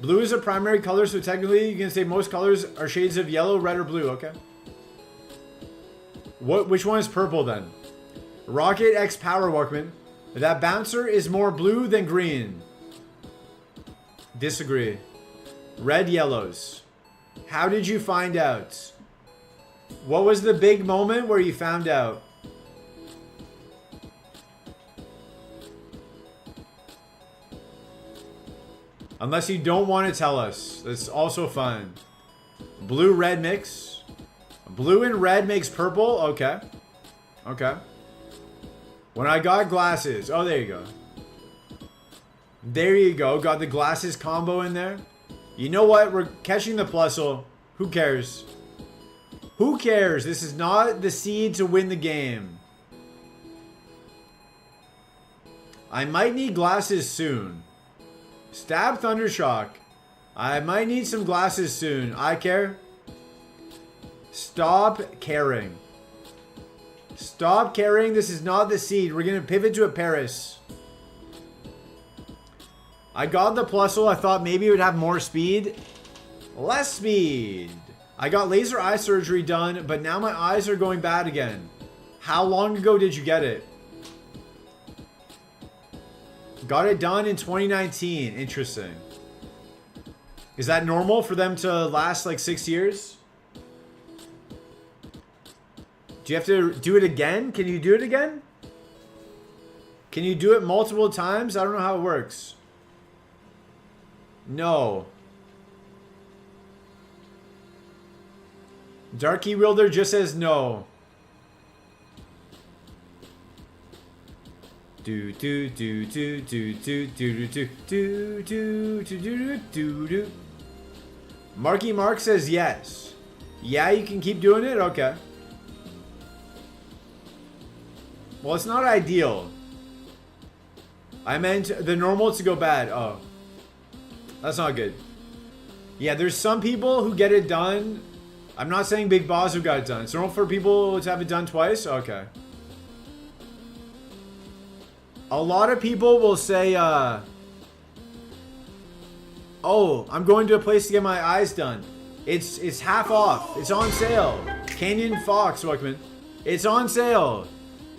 Blue is a primary color, so technically you can say most colors are shades of yellow, red, or blue. Okay. Which one is purple then? Rocket X Power Walkman. That bouncer is more blue than green. Disagree. Red, yellows. How did you find out? What was the big moment where you found out? Unless you don't want to tell us. That's also fun. Blue-red mix. Blue and red makes purple? Okay. Okay. When I got glasses. Oh, there you go. There you go. Got the glasses combo in there. You know what? We're catching the plusle. Who cares? Who cares? This is not the seed to win the game. I might need glasses soon. Stab Thundershock. I might need some glasses soon. I care. Stop caring. Stop caring. This is not the seed. We're going to pivot to a Paris. I got the plusle. I thought maybe it would have more speed. Less speed. I got laser eye surgery done, but now my eyes are going bad again. How long ago did you get it? Got it done in 2019. Interesting. Is that normal for them to last like 6 years? Do you have to do it again? Can you do it again? Can you do it multiple times? I don't know how it works. No. Darky Wielder just says no. Do do do do do do do do do do do do do. Marky Mark says yes. Yeah, you can keep doing it? Okay. Well, it's not ideal. I meant the normal to go bad. Oh. That's not good. Yeah, there's some people who get it done. I'm not saying Big Boss who got it done. It's normal for people to have it done twice? Okay. A lot of people will say, oh, I'm going to a place to get my eyes done. It's half off. It's on sale. Canyon Fox, Wickman. It's on sale.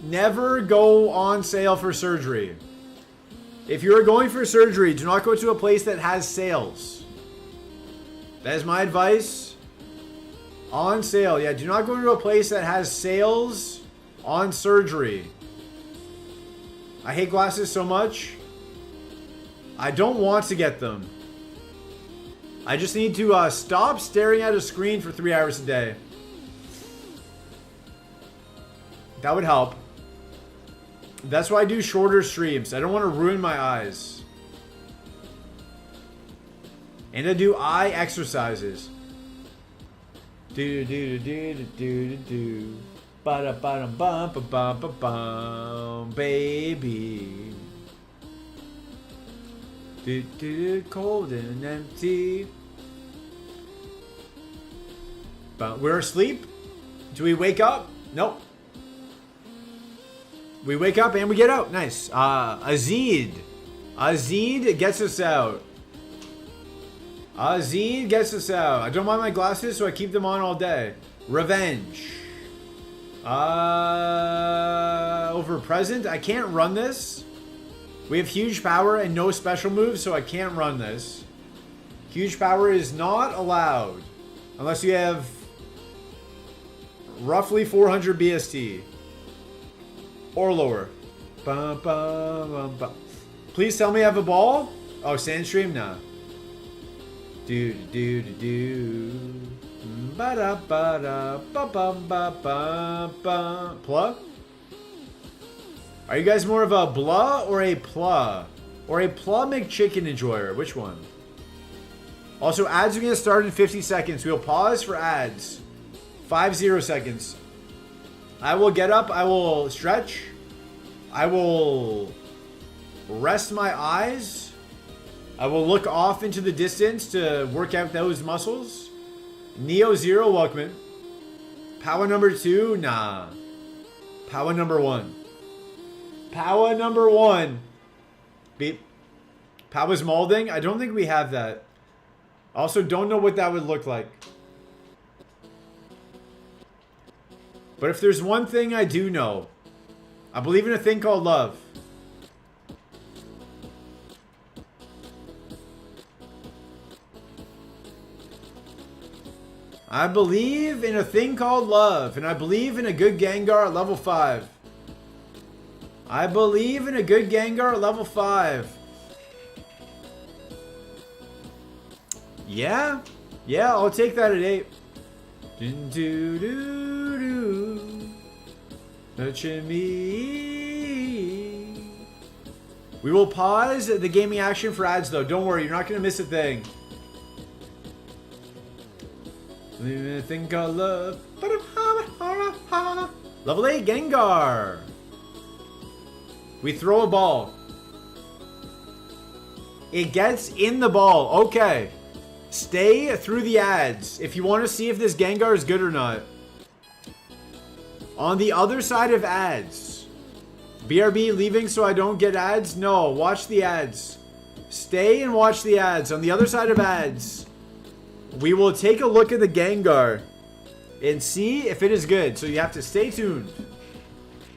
Never go on sale for surgery. If you're going for surgery, do not go to a place that has sales. That is my advice. On sale. Yeah, do not go to a place that has sales on surgery. I hate glasses so much. I don't want to get them. I just need to stop staring at a screen for 3 hours a day. That would help. That's why I do shorter streams. I don't want to ruin my eyes. And I do eye exercises. Do do do do do do. Ba da ba dum bum ba bum ba bum, baby. Do do cold and empty. But we're asleep. Do we wake up? Nope. We wake up and we get out. Nice. Azid. Azid gets us out. Azid gets us out. I don't mind my glasses, so I keep them on all day. Revenge. Over present. I can't run this. We have huge power and no special moves, so I can't run this. Huge power is not allowed. Unless you have roughly 400 BST. Or lower. Bum, bum, bum, bum. Please tell me I have a ball. Oh, Sandstream? Nah. Do do do do. Ba da ba da ba bum ba ba ba. Pla? Are you guys more of a blah or a pla? Or a pla McChicken enjoyer? Which one? Also, ads are going to start in 50 seconds. We'll pause for ads. 50 seconds. I will get up. I will stretch. I will rest my eyes. I will look off into the distance to work out those muscles. Neo Zero, welcome in. Power number 2? Nah. Power number 1. Power number 1. Beep. Power's molding? I don't think we have that. Also, don't know what that would look like. But if there's one thing I do know, I believe in a thing called love. I believe in a thing called love, and I believe in a good Gengar at level 5. I believe in a good Gengar at level 5. Yeah? Yeah, I'll take that at 8. Touching me. We will pause the gaming action for ads, though. Don't worry, you're not going to miss a thing. Think I love. Level 8 Gengar. We throw a ball. It gets in the ball. Okay. Stay through the ads if you want to see if this Gengar is good or not. On the other side of ads. BRB leaving so I don't get ads? No, watch the ads. Stay and watch the ads. On the other side of ads, we will take a look at the Gengar and see if it is good. So you have to stay tuned.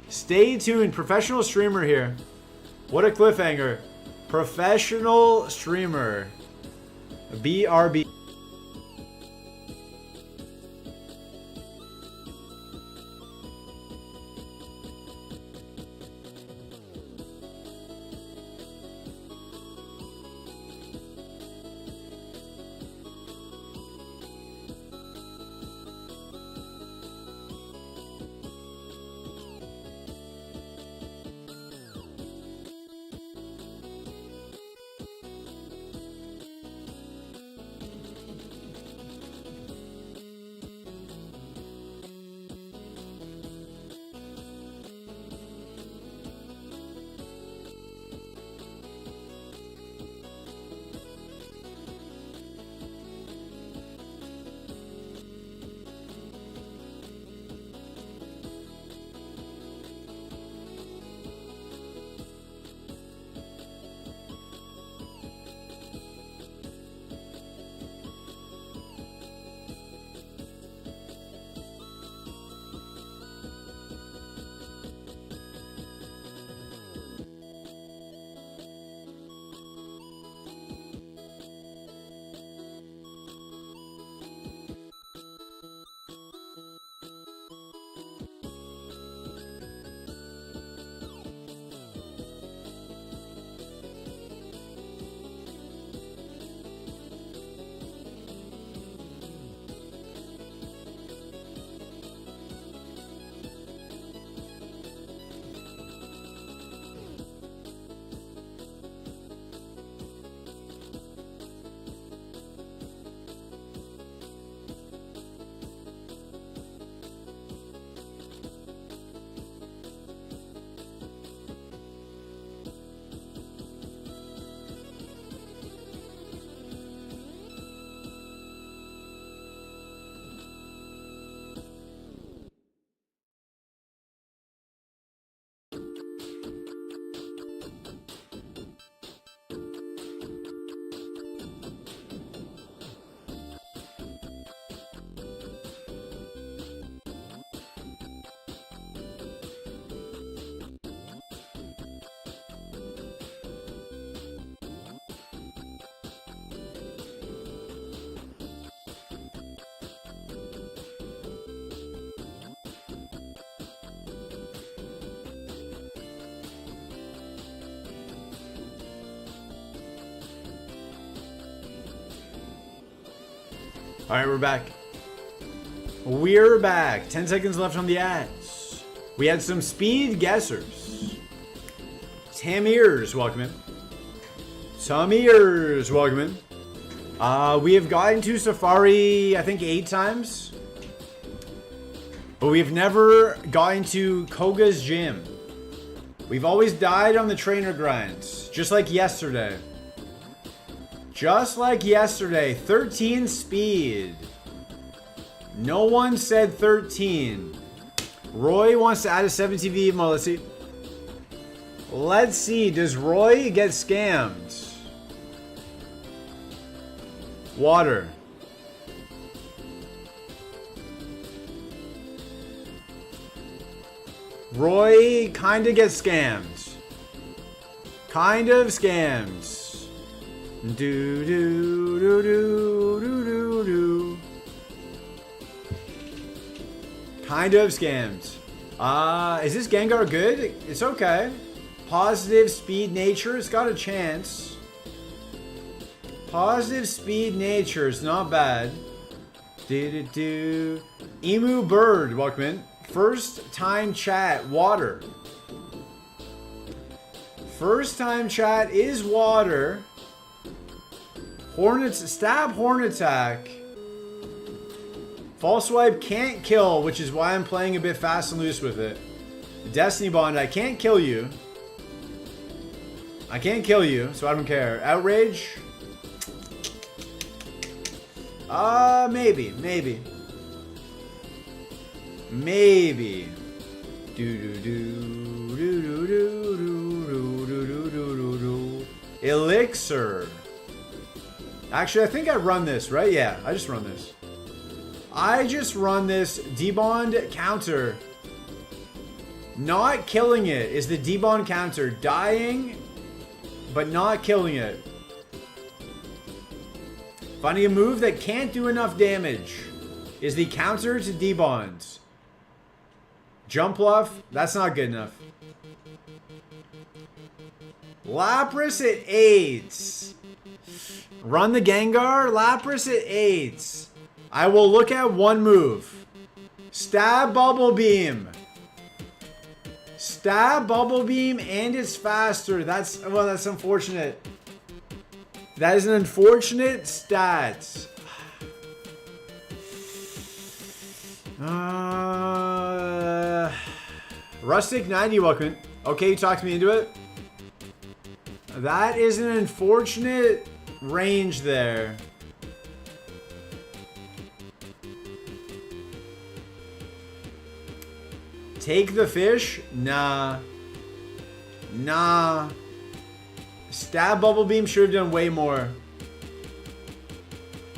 Stay tuned. Professional streamer here. What a cliffhanger. Professional streamer. BRB. All right, we're back. We're back. 10 seconds left on the ads. We had some speed guessers. Tamir's welcome in. Tamir's welcome in. We have gotten to Safari, I think 8 times. But we've never gotten to Koga's gym. We've always died on the trainer grinds. Just like yesterday. Just like yesterday. 13 speed. No one said 13. Roy wants to add a 17 V. Let's see. Let's see. Does Roy get scammed? Water. Roy kind of gets scammed. Kind of scams. Do do do do do do do. Kind of scammed. Is this Gengar good? It's okay. Positive speed nature. It's got a chance. Positive speed nature. It's not bad. Do do do. Emu bird. Welcome in. First time chat. Water. First time chat is water. Stab horn attack. False swipe can't kill, which is why I'm playing a bit fast and loose with it. Destiny bond, I can't kill you. I can't kill you, so I don't care. Outrage? Maybe. Maybe. Elixir. Actually, I think I run this, right? Yeah, I just run this. I just run this debond counter. Not killing it is the debond counter. Dying, but not killing it. Finding a move that can't do enough damage is the counter to debonds. Jump bluff, that's not good enough. Lapras at 8. Run the Gengar. Lapras at 8. I will look at one move. Stab Bubble Beam. Stab Bubble Beam and it's faster. That's unfortunate. That is an unfortunate stat. Rustic 90, welcome. Okay, you talked me into it. That is an unfortunate range there. Take the fish? Nah. Nah. Stab Bubble Beam should have done way more.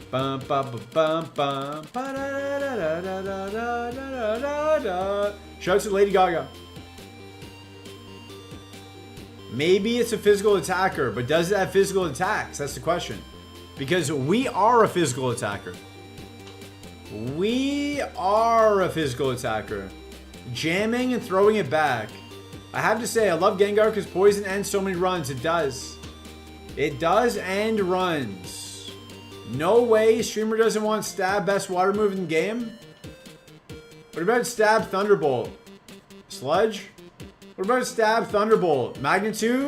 Bum bum bum bum ba da da da da da da da da. Shouts to Lady Gaga. Maybe it's a physical attacker, but does it have physical attacks? That's the question. Because we are a physical attacker. We are a physical attacker. Jamming and throwing it back. I have to say, I love Gengar because poison ends so many runs. It does. It does end runs. No way streamer doesn't want stab best water move in the game. What about stab Thunderbolt? Sludge? What about stab Thunderbolt? Magnitude?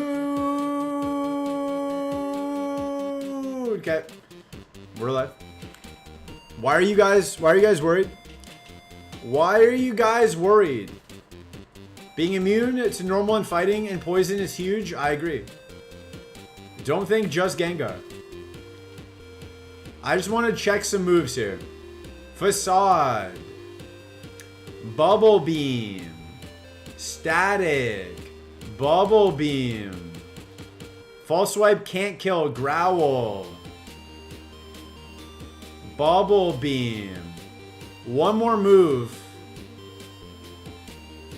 Okay. We're alive. Why are you guys worried? Why are you guys worried? Being immune to normal and fighting and poison is huge. I agree. Don't think just Gengar. I just want to check some moves here. Facade. Bubble Beam. Static. Bubble Beam. False Swipe can't kill. Growl. Bubble Beam. One more move.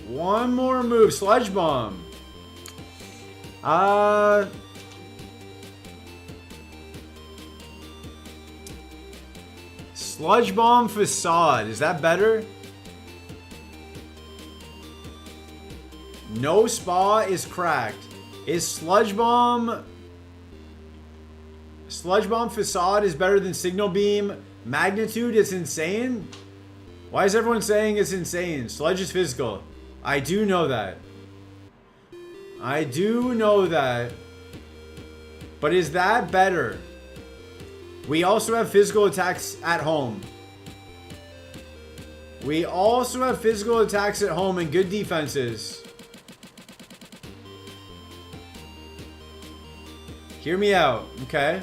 One more move. Sludge Bomb. Sludge Bomb Facade. Is that better? No Spa is cracked. Is Sludge Bomb Facade is better than Signal Beam? Magnitude is insane? Why is everyone saying it's insane? Sludge is physical. I do know that. I do know that. But is that better? We also have physical attacks at home. We also have physical attacks at home and good defenses. Hear me out, okay?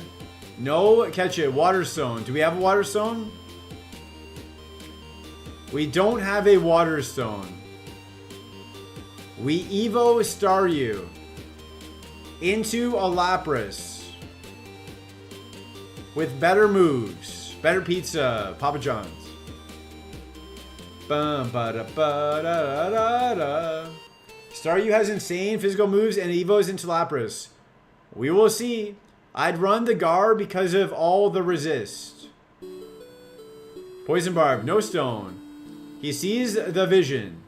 No, catch it. Water Stone. Do we have a Water Stone? We don't have a Water Stone. We Evo Star you into a Lapras with better moves, better pizza, Papa John's. Staryu has insane physical moves and Evos into Lapras. We will see. I'd run the Gar because of all the resist. Poison Barb, no stone. He sees the vision.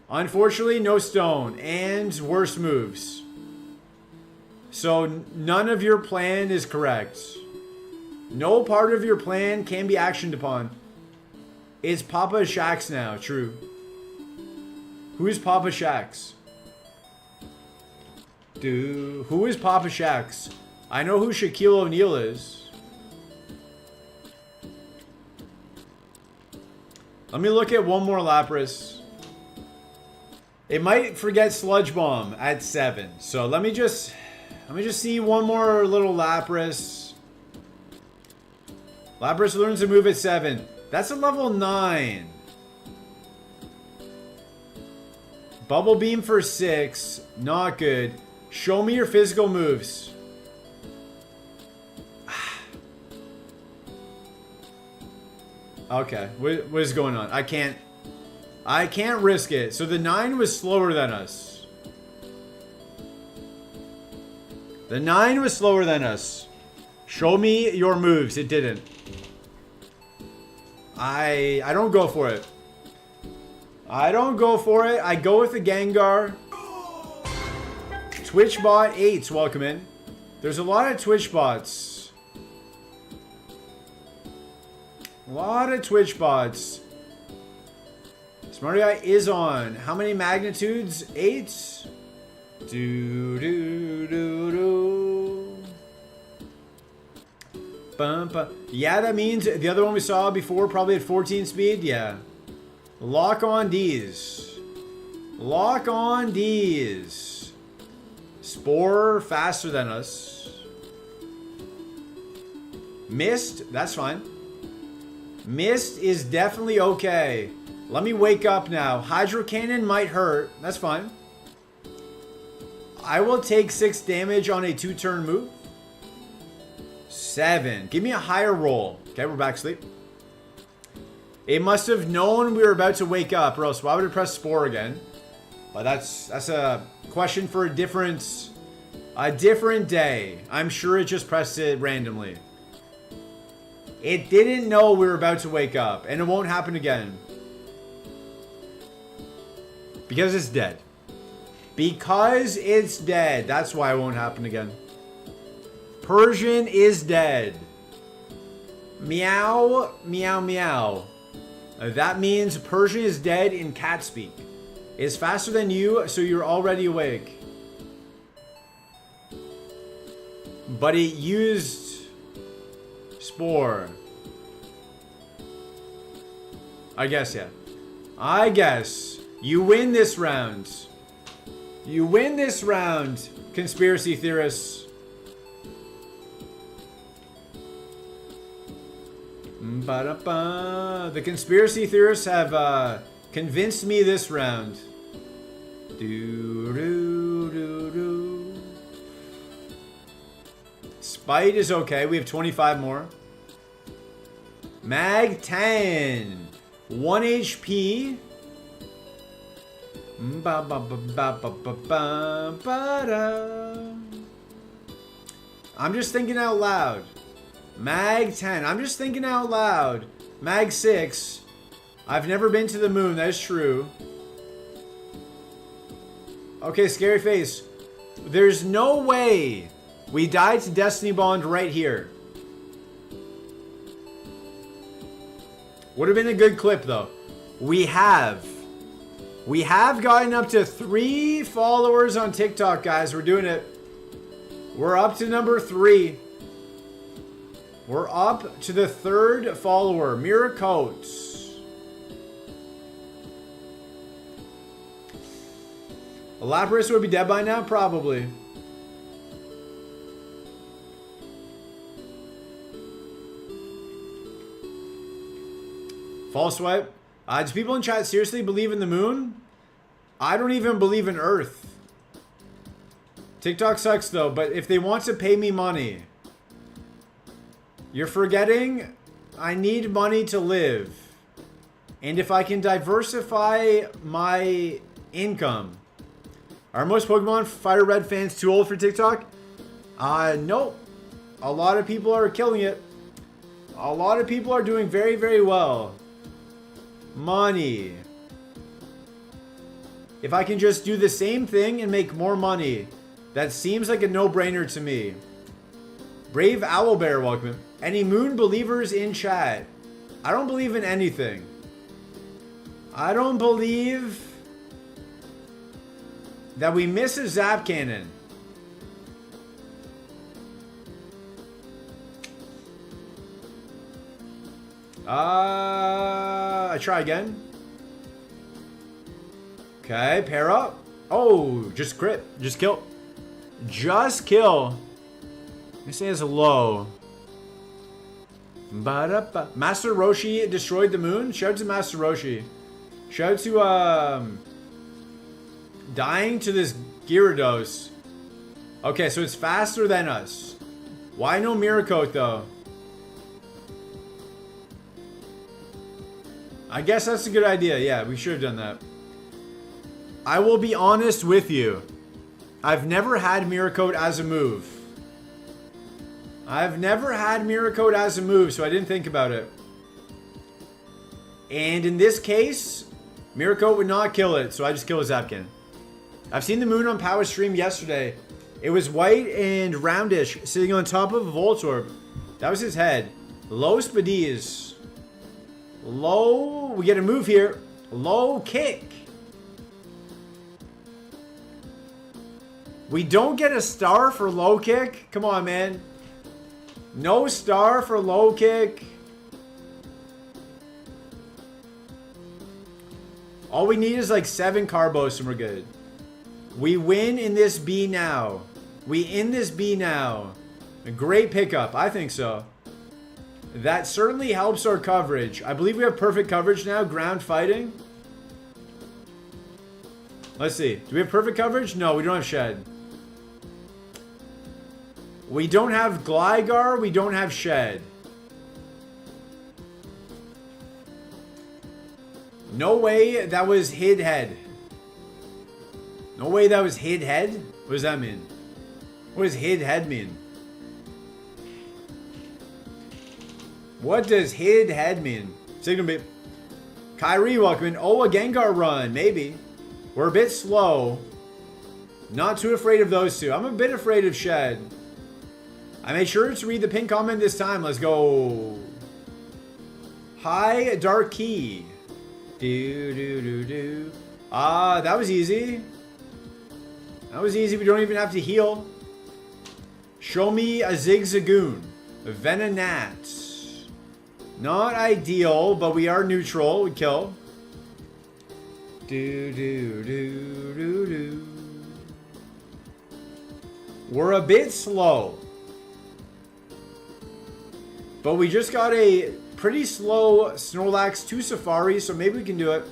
Unfortunately, no stone and worse moves. So none of your plan is correct. No part of your plan can be actioned upon. It's Papa Shax now, true. Who's Papa Shax? Who is Papa Shax? I know who Shaquille O'Neal is. Let me look at one more Lapras. It might forget Sludge Bomb at 7. So let me just see one more little Lapras. Lapras learns to move at 7. That's a level 9. Bubble Beam for 6. Not good. Show me your physical moves. Okay, what is going on? I can't risk it. So the 9 was slower than us. The 9 was slower than us. Show me your moves. It didn't. I don't go for it. I don't go for it. I go with the Gengar. Twitchbot 8's welcome in. There's a lot of Twitch bots. A lot of Twitch bots. Smarty Eye is on. How many magnitudes? 8? Do do do do. Bum, bum. Yeah, that means the other one we saw before probably at 14 speed. Yeah. Lock on D's. Lock on D's. Spore faster than us. Mist, that's fine. Mist is definitely okay. Let me wake up now. Hydro Cannon might hurt. That's fine. I will take 6 damage on a 2-turn move. 7. Give me a higher roll. Okay, we're back asleep. It must have known we were about to wake up, or else why would it press Spore again? But that's a question for a different day. I'm sure it just pressed it randomly. It didn't know we were about to wake up, and it won't happen again. Because it's dead. Because it's dead. That's why it won't happen again. Persian is dead. Meow, meow, meow. That means Persian is dead in cat speak. It's faster than you, so you're already awake. But it used Spore. I guess, yeah. I guess. You win this round. You win this round, conspiracy theorists. Ba-da-ba. The conspiracy theorists have convinced me this round. Do-do-do-do. Spite is okay. We have 25 more. Mag 10. 1 HP. I'm just thinking out loud. Mag 10. I'm just thinking out loud. Mag 6. I've never been to the moon. That is true. Okay, Scary Face. There's no way we died to Destiny Bond right here. Would have been a good clip, though. We have gotten up to 3 followers on TikTok, guys. We're doing it. We're up to number 3. We're up to the 3rd follower, Miracoats. Lapras would be dead by now? Probably. False swipe. Do people in chat seriously believe in the moon? I don't even believe in Earth. TikTok sucks though, but if they want to pay me money, you're forgetting I need money to live. And if I can diversify my income. Are most Pokemon Fire Red fans too old for TikTok? Nope. A lot of people are killing it. A lot of people are doing very, very well. Money. If I can just do the same thing and make more money, that seems like a no-brainer to me. Brave Owlbear, welcome. Any moon believers in chat? I don't believe in anything. I don't believe that we miss a Zap Cannon. I try again. Okay, pair up. Oh, just crit. Just kill. Just kill. I say it's low. Ba-da-ba. Master Roshi destroyed the moon. Shout out to Master Roshi. Shout out to dying to this Gyarados. Okay, so it's faster than us. Why no Miracote though? I guess that's a good idea. Yeah, we should have done that. I will be honest with you. I've never had Miracote as a move. I've never had Miracote as a move, so I didn't think about it. And in this case, Miracote would not kill it, so I just kill a Zapkin. I've seen the moon on Power Stream yesterday. It was white and roundish, sitting on top of a Voltorb. That was his head. Low Spadiz. Low, we get a move here. Low kick. We don't get a star for low kick? Come on, man. No star for low kick. All we need is like 7 Carbos and we're good. We win in this B now. We in this B now. A great pickup. I think so. That certainly helps our coverage. I believe we have perfect coverage now. Ground fighting. Let's see. Do we have perfect coverage? No, we don't have Shed. We don't have Gligar. We don't have Shed. No way that was hid head. No way that was hid head? What does that mean? What does hid head mean? What does hid head mean? Signal beep. Kyrie, welcome in. Oh, a Gengar run. Maybe. We're a bit slow. Not too afraid of those two. I'm a bit afraid of Shed. I made sure to read the pin comment this time. Let's go. Hi, Dark Key. Do. Ah, that was easy. That was easy. We don't even have to heal. Show me a Zigzagoon. A Venonat. Not ideal, but we are neutral. We kill. Do. We're a bit slow. But we just got a pretty slow Snorlax to Safari, so maybe we can do it.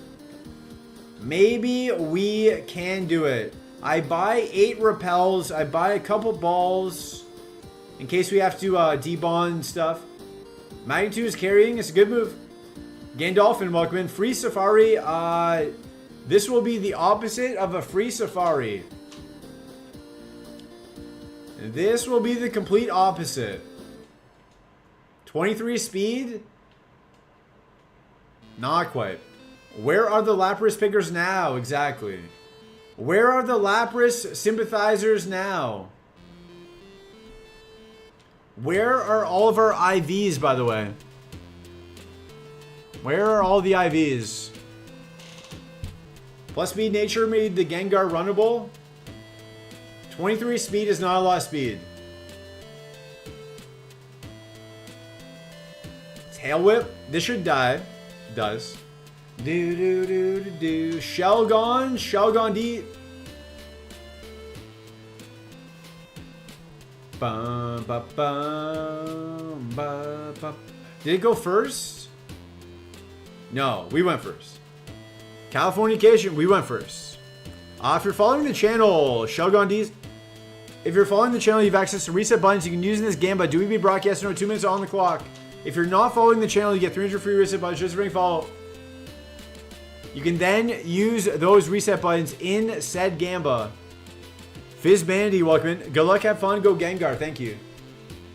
Maybe we can do it. I buy 8 repels. I buy a couple balls in case we have to debond stuff. Magnitude is carrying. It's a good move. Gandalfin, welcome in. Free Safari. This will be the opposite of a free Safari. This will be the complete opposite. 23 speed? Not quite. Where are the Lapras pickers now? Exactly. Where are the Lapras sympathizers now? Where are all of our IVs, by the way? Where are all the IVs? Plus speed nature made the Gengar runnable. 23 speed is not a lot of speed. Tail Whip. This should die. It does. Do. Shell gone. Shell gone deep. Bum, ba, bum, ba, ba. Did it go first? No, we went first. Californication, we went first. If you're following the channel, Shelgon D's. If you're following the channel, you have access to reset buttons you can use in this game, but do we be broadcast? No, 2 minutes on the clock. If you're not following the channel, you get 300 free reset buttons just for being follow. You can then use those reset buttons in said Gamba. Fizzbandy, welcome in. Good luck, have fun, go Gengar, thank you.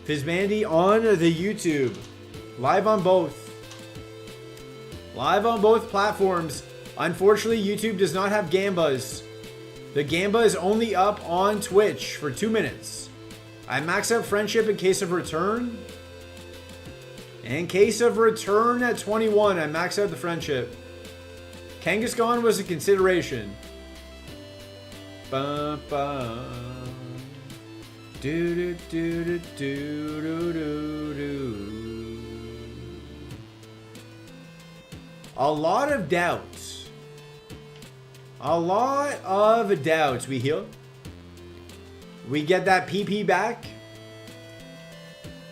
Fizzbandy on the YouTube. Live on both. Live on both platforms. Unfortunately, YouTube does not have Gambas. The Gamba is only up on Twitch for 2 minutes. I max out friendship in case of return. In case of return at 21, I max out the friendship. Kangaskhan was a consideration. Ba, ba. Do, do, do, do, do, do, do, do. A lot of doubts. A lot of doubts. We heal. We get that PP back.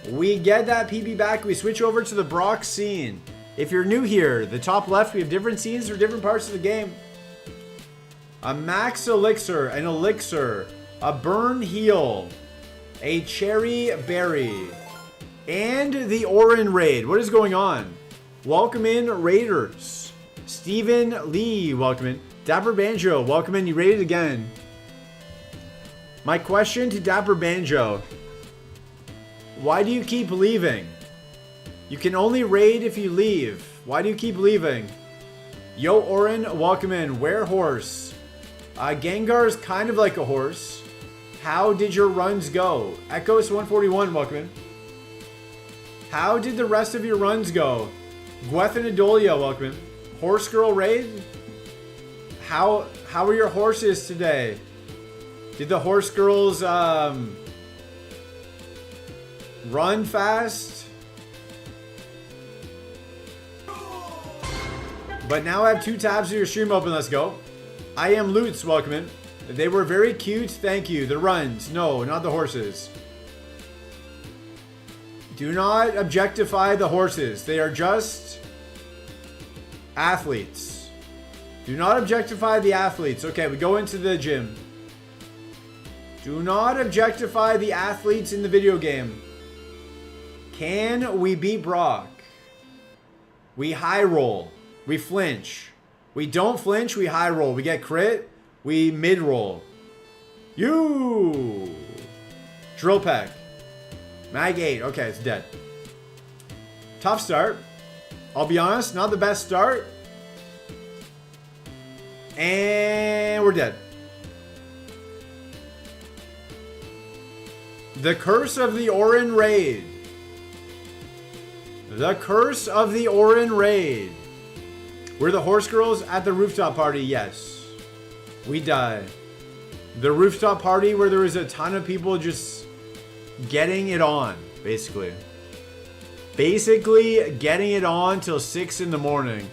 We get that PP back. We switch over to the Brock scene. If you're new here, the top left, we have different scenes for different parts of the game. A max elixir, an elixir, a burn heal, a cherry berry, and the Orin raid. What is going on? Welcome in, Raiders. Stephen Lee, welcome in. Dapper Banjo, welcome in. You raided again. My question to Dapper Banjo. Why do you keep leaving? You can only raid if you leave. Why do you keep leaving? Yo, Orin, welcome in. Werehorse. Gengar is kind of like a horse. How did your runs go? Echoes 141, welcome in. How did the rest of your runs go? Gwethan Adolia, welcome in. Horse Girl raid? How are your horses today? Did the horse girls run fast? But now I have 2 tabs of your stream open. Let's go. I am Lutz. Welcome in. They were very cute. Thank you. The runs. No, not the horses. Do not objectify the horses. They are just athletes. Do not objectify the athletes. Okay, we go into the gym. Do not objectify the athletes in the video game. Can we beat Brock? We high roll. We flinch. We don't flinch, we high roll. We get crit, we mid roll. You! Drill Peck. Mag 8. Okay, it's dead. Tough start. I'll be honest, not the best start. And we're dead. The Curse of the Orin Raid. The Curse of the Orin Raid. Were the horse girls at the rooftop party? Yes. We die. The rooftop party where there was a ton of people just getting it on, basically. Basically getting it on till 6 in the morning.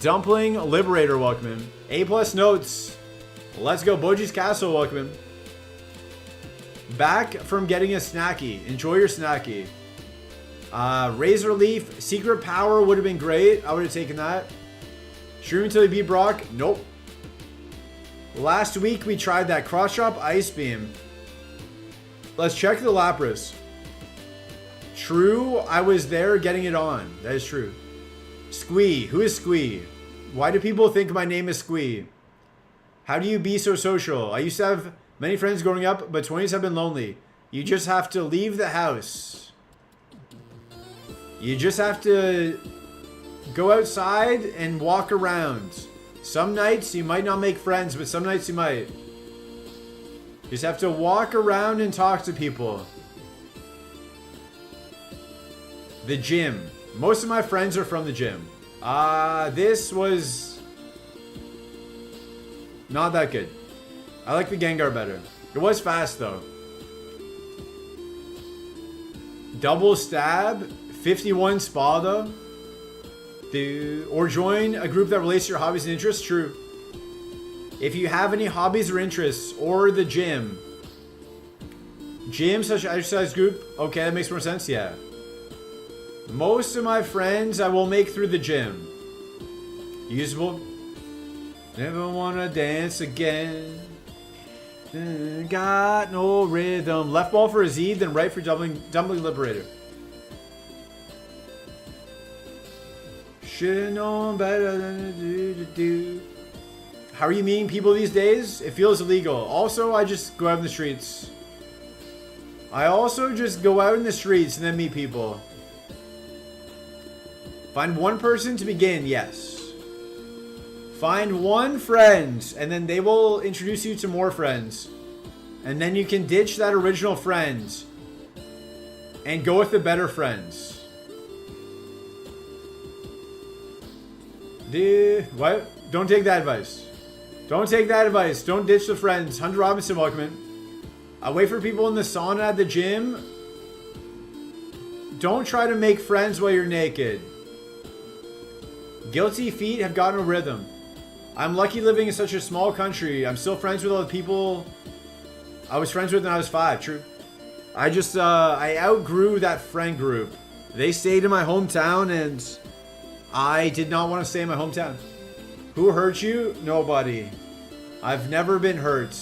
Dumpling Liberator, welcome in. A+ notes. Let's go. Boji's Castle, welcome in. Back from getting a snacky. Enjoy your snacky. Razor Leaf. Secret Power would have been great. I would have taken that. Stream until you beat Brock? Nope. Last week we tried that Cross Chop Ice Beam. Let's check the Lapras. True, I was there getting it on. That is true. Squee. Who is Squee? Why do people think my name is Squee? How do you be so social? I used to have many friends growing up, but 20s have been lonely. You just have to leave the house. You just have to go outside and walk around. Some nights you might not make friends, but some nights you might. You just have to walk around and talk to people. The gym. Most of my friends are from the gym. This was not that good. I like the Gengar better. It was fast though. Double stab. 51 spa though. Or join a group that relates to your hobbies and interests. True. If you have any hobbies or interests or the gym, Gym such exercise group. Okay, that makes more sense. Yeah. Most of my friends I will make through the gym. Usable. Never wanna dance again. Got no rhythm. Left ball for a Z, then right for dumpling liberator. Should've known better than to do. How are you meeting people these days? It feels illegal. Also, I just go out in the streets. I also just go out in the streets and then meet people. Find one person to begin, yes. Find one friend, and then they will introduce you to more friends. And then you can ditch that original friend and go with the better friends. Dude, what? Don't take that advice. Don't take that advice. Don't ditch the friends. Hunter Robinson, welcome in. I wait for people in the sauna at the gym. Don't try to make friends while you're naked. Guilty feet have gotten a rhythm. I'm lucky living in such a small country. I'm still friends with all the people I was friends with when I was 5. True. I outgrew that friend group. They stayed in my hometown and I did not want to stay in my hometown. Who hurt you? Nobody. I've never been hurt.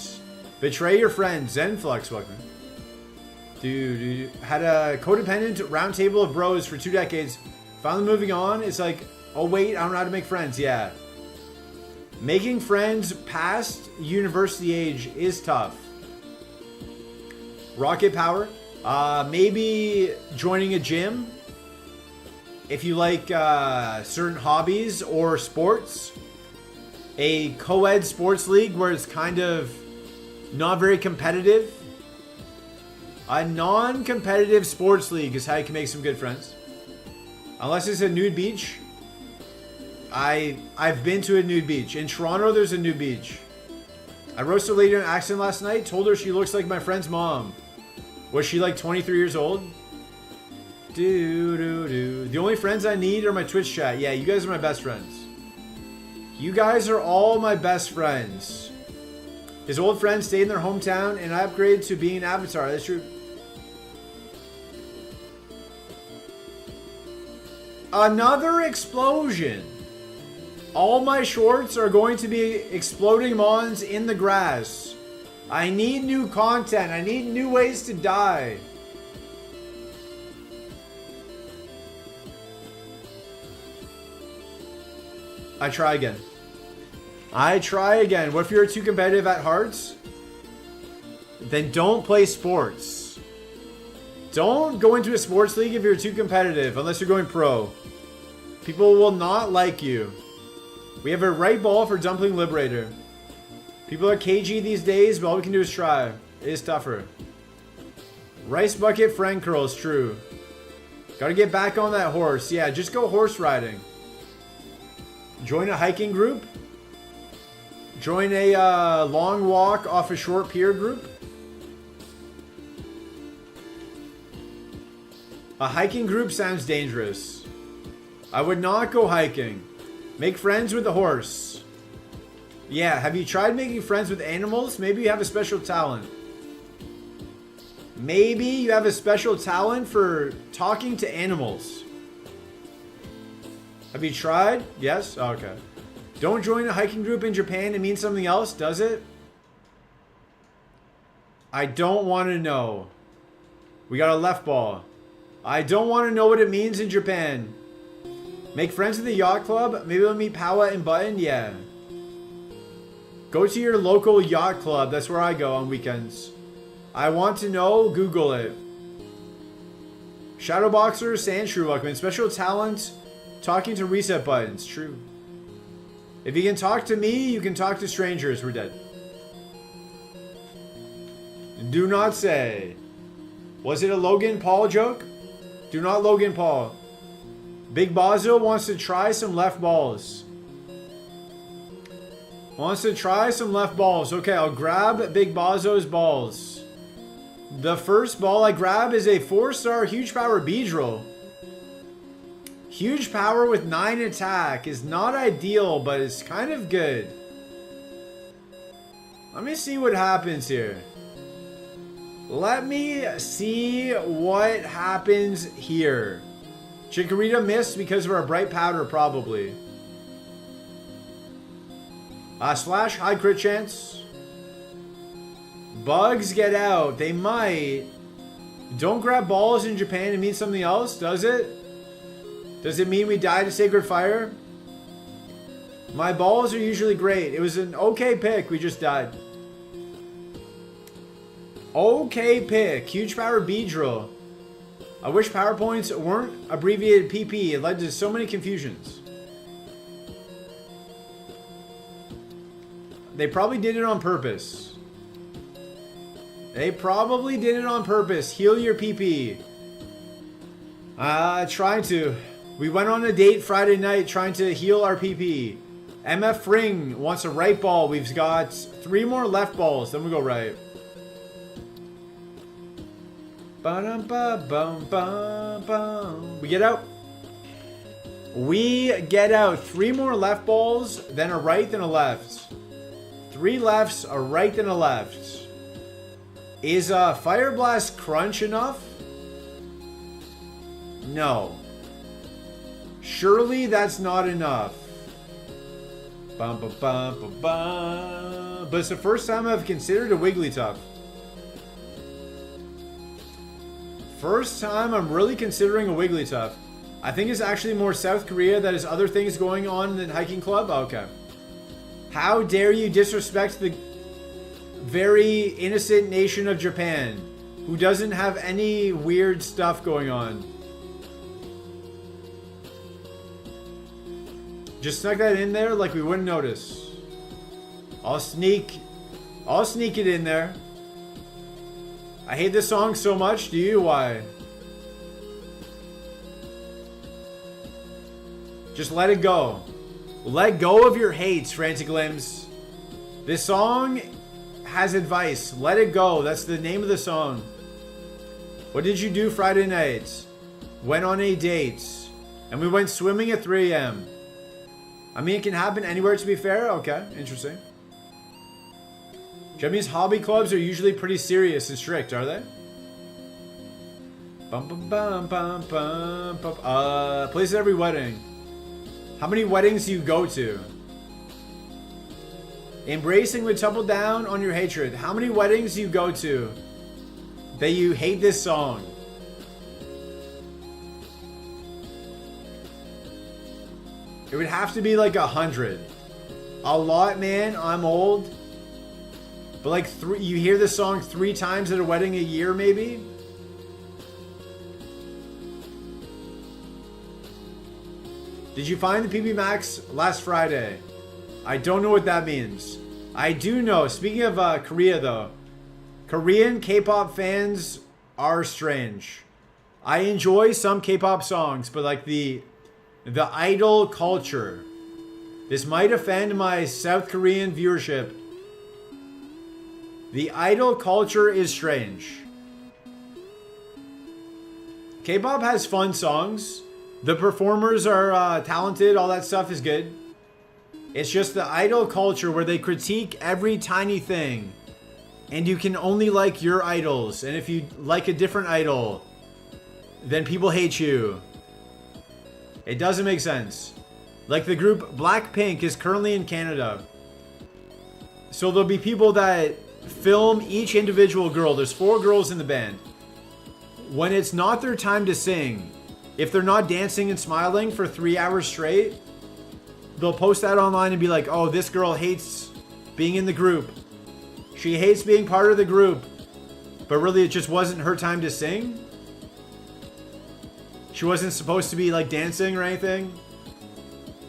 Betray your friends. Zenflux, welcome. Dude, had a codependent roundtable of bros for 2 decades. Finally moving on. It's like, oh wait, I don't know how to make friends. Yeah. Making friends past university age is tough. Rocket power. Maybe joining a gym. If you like certain hobbies or sports. A co-ed sports league where it's kind of not very competitive. A non-competitive sports league is how you can make some good friends. Unless it's a nude beach. I've been to a nude beach. In Toronto, there's a nude beach. I roasted a lady on accident last night. Told her she looks like my friend's mom. Was she like 23 years old? The only friends I need are my Twitch chat. Yeah, you guys are my best friends. You guys are all my best friends. His old friends stayed in their hometown and I upgraded to being an avatar. That's true. Another explosion. All my shorts are going to be exploding mons in the grass. I need new content. I need new ways to die. I try again. I try again. What if you're too competitive at hearts? Then don't play sports. Don't go into a sports league if you're too competitive, unless you're going pro. People will not like you. We have a right ball for Dumpling Liberator. People are cagey these days, but all we can do is try. It is tougher. Rice bucket friend curls, true. Gotta get back on that horse. Yeah, just go horse riding. Join a hiking group. Join a long walk off a short pier group. A hiking group sounds dangerous. I would not go hiking. Make friends with the horse. Yeah, have you tried making friends with animals? Maybe you have a special talent. Maybe you have a special talent for talking to animals. Have you tried? Yes? Oh, okay. Don't join a hiking group in Japan. It means something else, does it? I don't want to know. We got a left ball. I don't want to know what it means in Japan. Make friends with the yacht club. Maybe we'll meet Powa and Button. Yeah. Go to your local yacht club. That's where I go on weekends. I want to know. Google it. Shadowboxer, Sandshrew, welcome in. Special talent. Talking to reset buttons. True. If you can talk to me, you can talk to strangers. We're dead. Do not say. Was it a Logan Paul joke? Do not Logan Paul. Big Bazo wants to try some left balls. Wants to try some left balls. Okay, I'll grab Big Bazo's balls. The first ball I grab is a 4-star huge power Beedrill. Huge power with 9 attack is not ideal, but it's kind of good. Let me see what happens here. Let me see what happens here. Chikorita missed because of our bright powder, probably. Slash, high crit chance. Bugs get out. They might. Don't grab balls in Japan and mean something else, does it? Does it mean we die to Sacred Fire? My balls are usually great. It was an okay pick. We just died. Okay pick. Huge power Beedrill. I wish PowerPoints weren't abbreviated PP. It led to so many confusions. They probably did it on purpose. They probably did it on purpose. Heal your PP. Trying to. We went on a date Friday night trying to heal our PP. MF Ring wants a right ball. We've got 3 more left balls. Then we go right. We get out. We get out. 3 more left balls, then a right, then a left. 3 lefts, a right, then a left. Is Fire Blast Crunch enough? No. Surely that's not enough. But it's the first time I've considered a Wigglytuff. First time I'm really considering a Wigglytuff. I think it's actually more South Korea that has other things going on than Hiking Club. Okay. How dare you disrespect the very innocent nation of Japan, who doesn't have any weird stuff going on. Just snuck that in there like we wouldn't notice. I'll sneak it in there. I hate this song so much. Do you? Why? Just let it go. Let go of your hates, Frantic Limbs. This song has advice. Let it go. That's the name of the song. What did you do Friday night? Went on a date. And we went swimming at 3 a.m. I mean, it can happen anywhere, to be fair. Okay, interesting. Japanese hobby clubs are usually pretty serious and strict, are they? Place at every wedding. How many weddings do you go to? Embracing would tumble down on your hatred. How many weddings do you go to that you hate this song? It would have to be like 100. A lot, man. I'm old. But like you hear this song 3 times at a wedding a year, maybe? Did you find the PB Max last Friday? I don't know what that means. I do know. Speaking of Korea, though. Korean K-pop fans are strange. I enjoy some K-pop songs, but like the idol culture. This might offend my South Korean viewership. The idol culture is strange. K-pop has fun songs. The performers are talented. All that stuff is good. It's just the idol culture where they critique every tiny thing. And you can only like your idols. And if you like a different idol, then people hate you. It doesn't make sense. Like the group Blackpink is currently in Canada. So there'll be people that film each individual girl. There's 4 girls in the band. When it's not their time to sing, if they're not dancing and smiling for 3 hours straight, they'll post that online and be like, oh, this girl hates being in the group. She hates being part of the group. But really, it just wasn't her time to sing. She wasn't supposed to be like dancing or anything.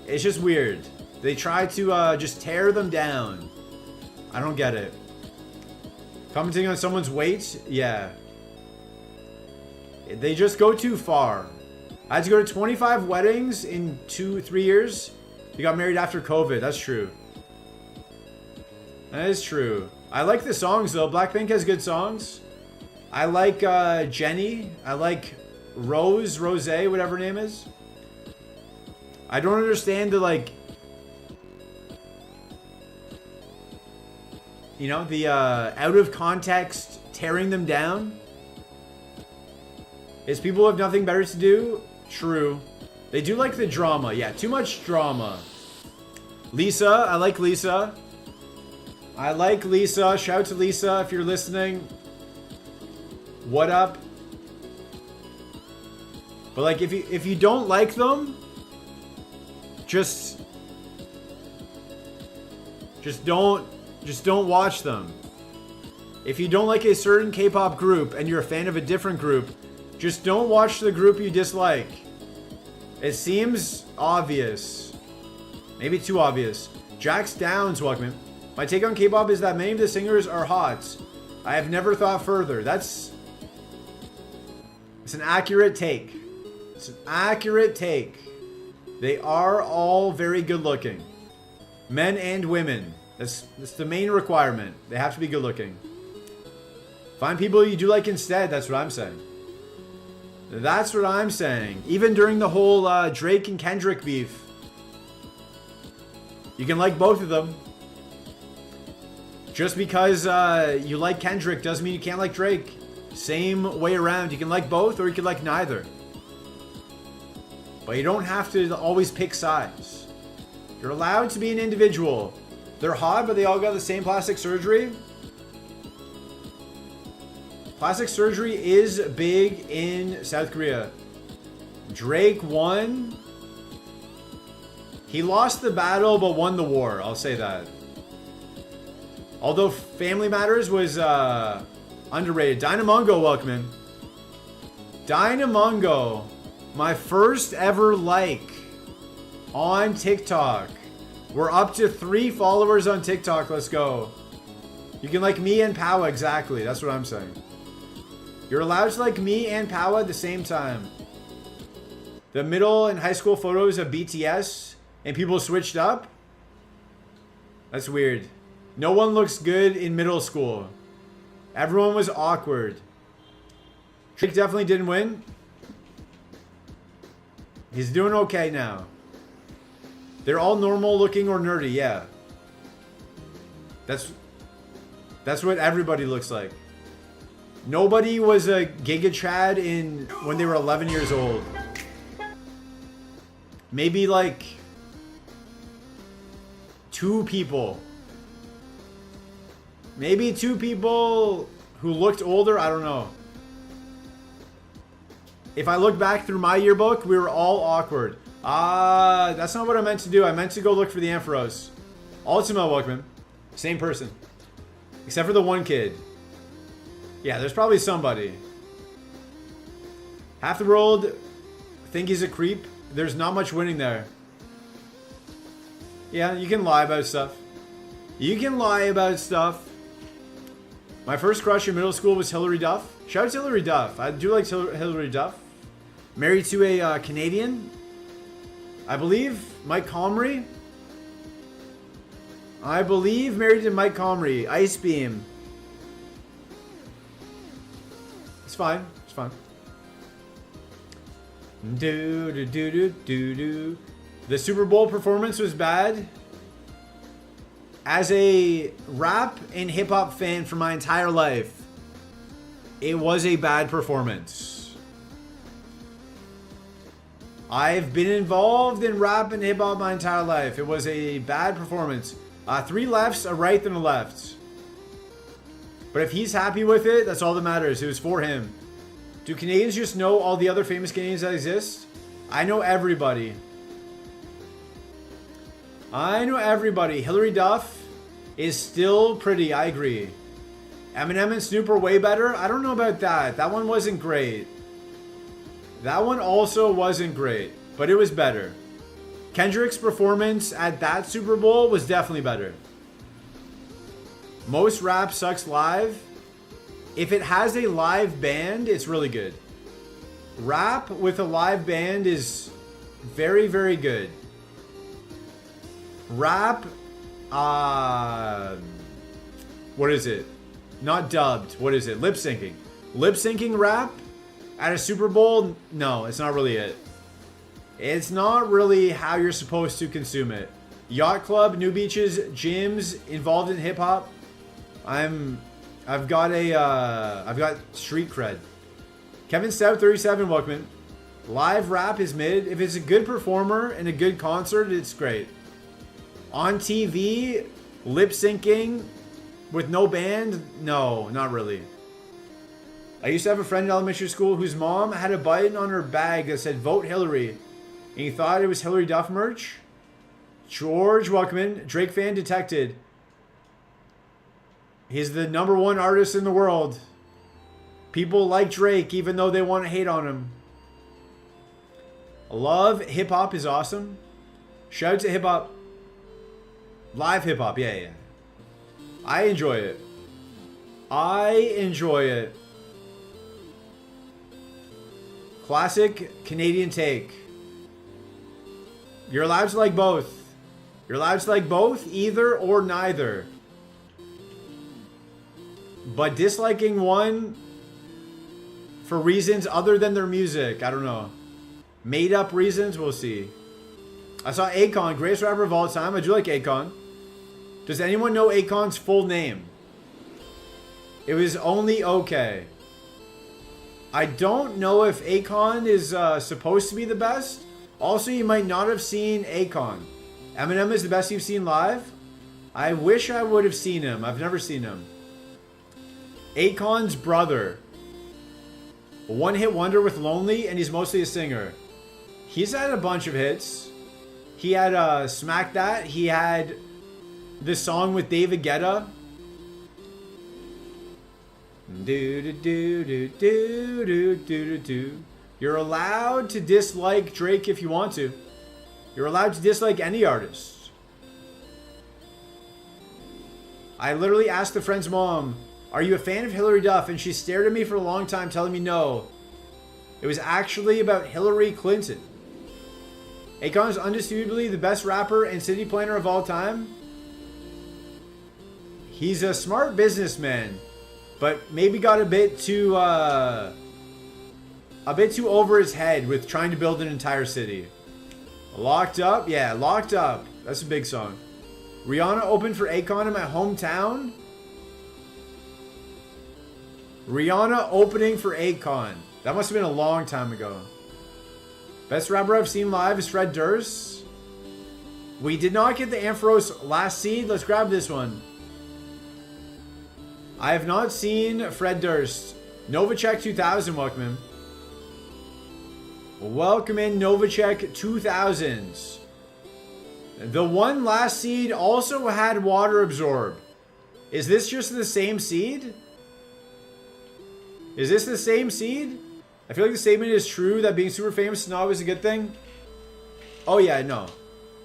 It's just weird. They try to just tear them down. I don't get it. Commenting on someone's weight? Yeah. They just go too far. I had to go to 25 weddings in 2-3 years. You got married after COVID. That's true. That is true. I like the songs though. Blackpink has good songs. I like Jennie. I like Rose, whatever her name is. I don't understand the like, you know, the out of context tearing them down. Is people have nothing better to do? True. They do like the drama. Yeah, too much drama. Lisa, I like Lisa. I like Lisa. Shout out to Lisa if you're listening. What up? But like if you don't like them, just don't watch them. If you don't like a certain K-pop group and you're a fan of a different group, just don't watch the group you dislike. It seems obvious. Maybe too obvious. Jax Downs, welcome. My take on K-pop is that many of the singers are hot. I have never thought further. It's an accurate take. It's an accurate take. They are all very good looking. Men and women. That's the main requirement. They have to be good looking. Find people you do like instead. That's what I'm saying. That's what I'm saying. Even during the whole Drake and Kendrick beef. You can like both of them. Just because you like Kendrick doesn't mean you can't like Drake. Same way around. You can like both or you can like neither. But you don't have to always pick sides. You're allowed to be an individual. They're hot, but they all got the same plastic surgery. Plastic surgery is big in South Korea. Drake won. He lost the battle, but won the war. I'll say that. Although Family Matters was underrated. Dynamongo, welcome in. Dynamongo, my first ever like on TikTok. We're up to 3 followers on TikTok. Let's go. You can like me and Powa, exactly. That's what I'm saying. You're allowed to like me and Powa at the same time. The middle and high school photos of BTS and people switched up? That's weird. No one looks good in middle school. Everyone was awkward. Drake definitely didn't win. He's doing okay now. They're all normal looking or nerdy, yeah. That's what everybody looks like. Nobody was a Giga Chad when they were 11 years old. Maybe like 2 people. Maybe 2 people who looked older, I don't know. If I look back through my yearbook, we were all awkward. That's not what I meant to do. I meant to go look for the Ampharos. Ultima, welcome. Same person. Except for the one kid. Yeah, there's probably somebody. Half the world think he's a creep. There's not much winning there. Yeah, you can lie about stuff. You can lie about stuff. My first crush in middle school was Hilary Duff. Shout out to Hilary Duff. I do like Hilary Duff. Married to a Canadian. I believe Mike Comrie. I believe married to Mike Comrie. Ice Beam. It's fine. It's fine. Do. The Super Bowl performance was bad. As a rap and hip hop fan for my entire life, it was a bad performance. I've been involved in rap and hip hop my entire life. It was a bad performance. 3 lefts, a right, and a left. But if he's happy with it, that's all that matters. It was for him. Do Canadians just know all the other famous Canadians that exist? I know everybody. I know everybody. Hilary Duff is still pretty, I agree. Eminem and Snoop are way better. I don't know about that. That one wasn't great. That one also wasn't great, but it was better. Kendrick's performance at that Super Bowl was definitely better. Most rap sucks live. If it has a live band, it's really good. Rap with a live band is very, very good. Rap, what is it? Not dubbed. What is it? Lip syncing. Lip syncing rap at a Super Bowl? No, it's not really it. It's not really how you're supposed to consume it. Yacht Club, New Beaches, gyms involved in hip hop. I'm I've got street cred. Kevin Stout 37, welcome in. Live rap is mid. If it's a good performer and a good concert, it's great. On TV, lip syncing with no band, no, not really. I used to have a friend in elementary school whose mom had a button on her bag that said "Vote Hillary," and he thought it was Hillary Duff merch. George, welcome in. Drake fan detected. He's the #1 artist in the world. People like Drake even though they want to hate on him. Love hip hop is awesome. Shout out to hip hop. Live hip hop, yeah. I enjoy it. Classic Canadian take. You're allowed to like both. You're allowed to like both, either or neither. But disliking one for reasons other than their music, I don't know. Made up reasons, we'll see. I saw Akon, greatest rapper of all time. I do like Akon. Does anyone know Akon's full name? It was only okay. I don't know if Akon is supposed to be the best. Also, you might not have seen Akon. Eminem is the best you've seen live? I wish I would have seen him. I've never seen him. Akon's brother. A one-hit wonder with Lonely, and he's mostly a singer. He's had a bunch of hits. He had Smack That. He had this song with David Guetta. Do. You're allowed to dislike Drake if you want to. You're allowed to dislike any artist. I literally asked a friend's mom, "Are you a fan of Hillary Duff?" And she stared at me for a long time telling me no. It was actually about Hillary Clinton. Akon is undisputably the best rapper and city planner of all time. He's a smart businessman, but maybe got a bit too over his head with trying to build an entire city. Locked Up? Yeah, Locked Up. That's a big song. Rihanna opened for Akon in my hometown. Rihanna opening for Akon. That must have been a long time ago. Best rapper I've seen live is Fred Durst. We did not get the Ampharos last seed. Let's grab this one. I have not seen Fred Durst. Novacek 2000, welcome in. Welcome in, Novacek 2000s. The one last seed also had water absorb. Is this just the same seed? Is this the same seed? I feel like the statement is true that being super famous is not always a good thing. Oh yeah, no.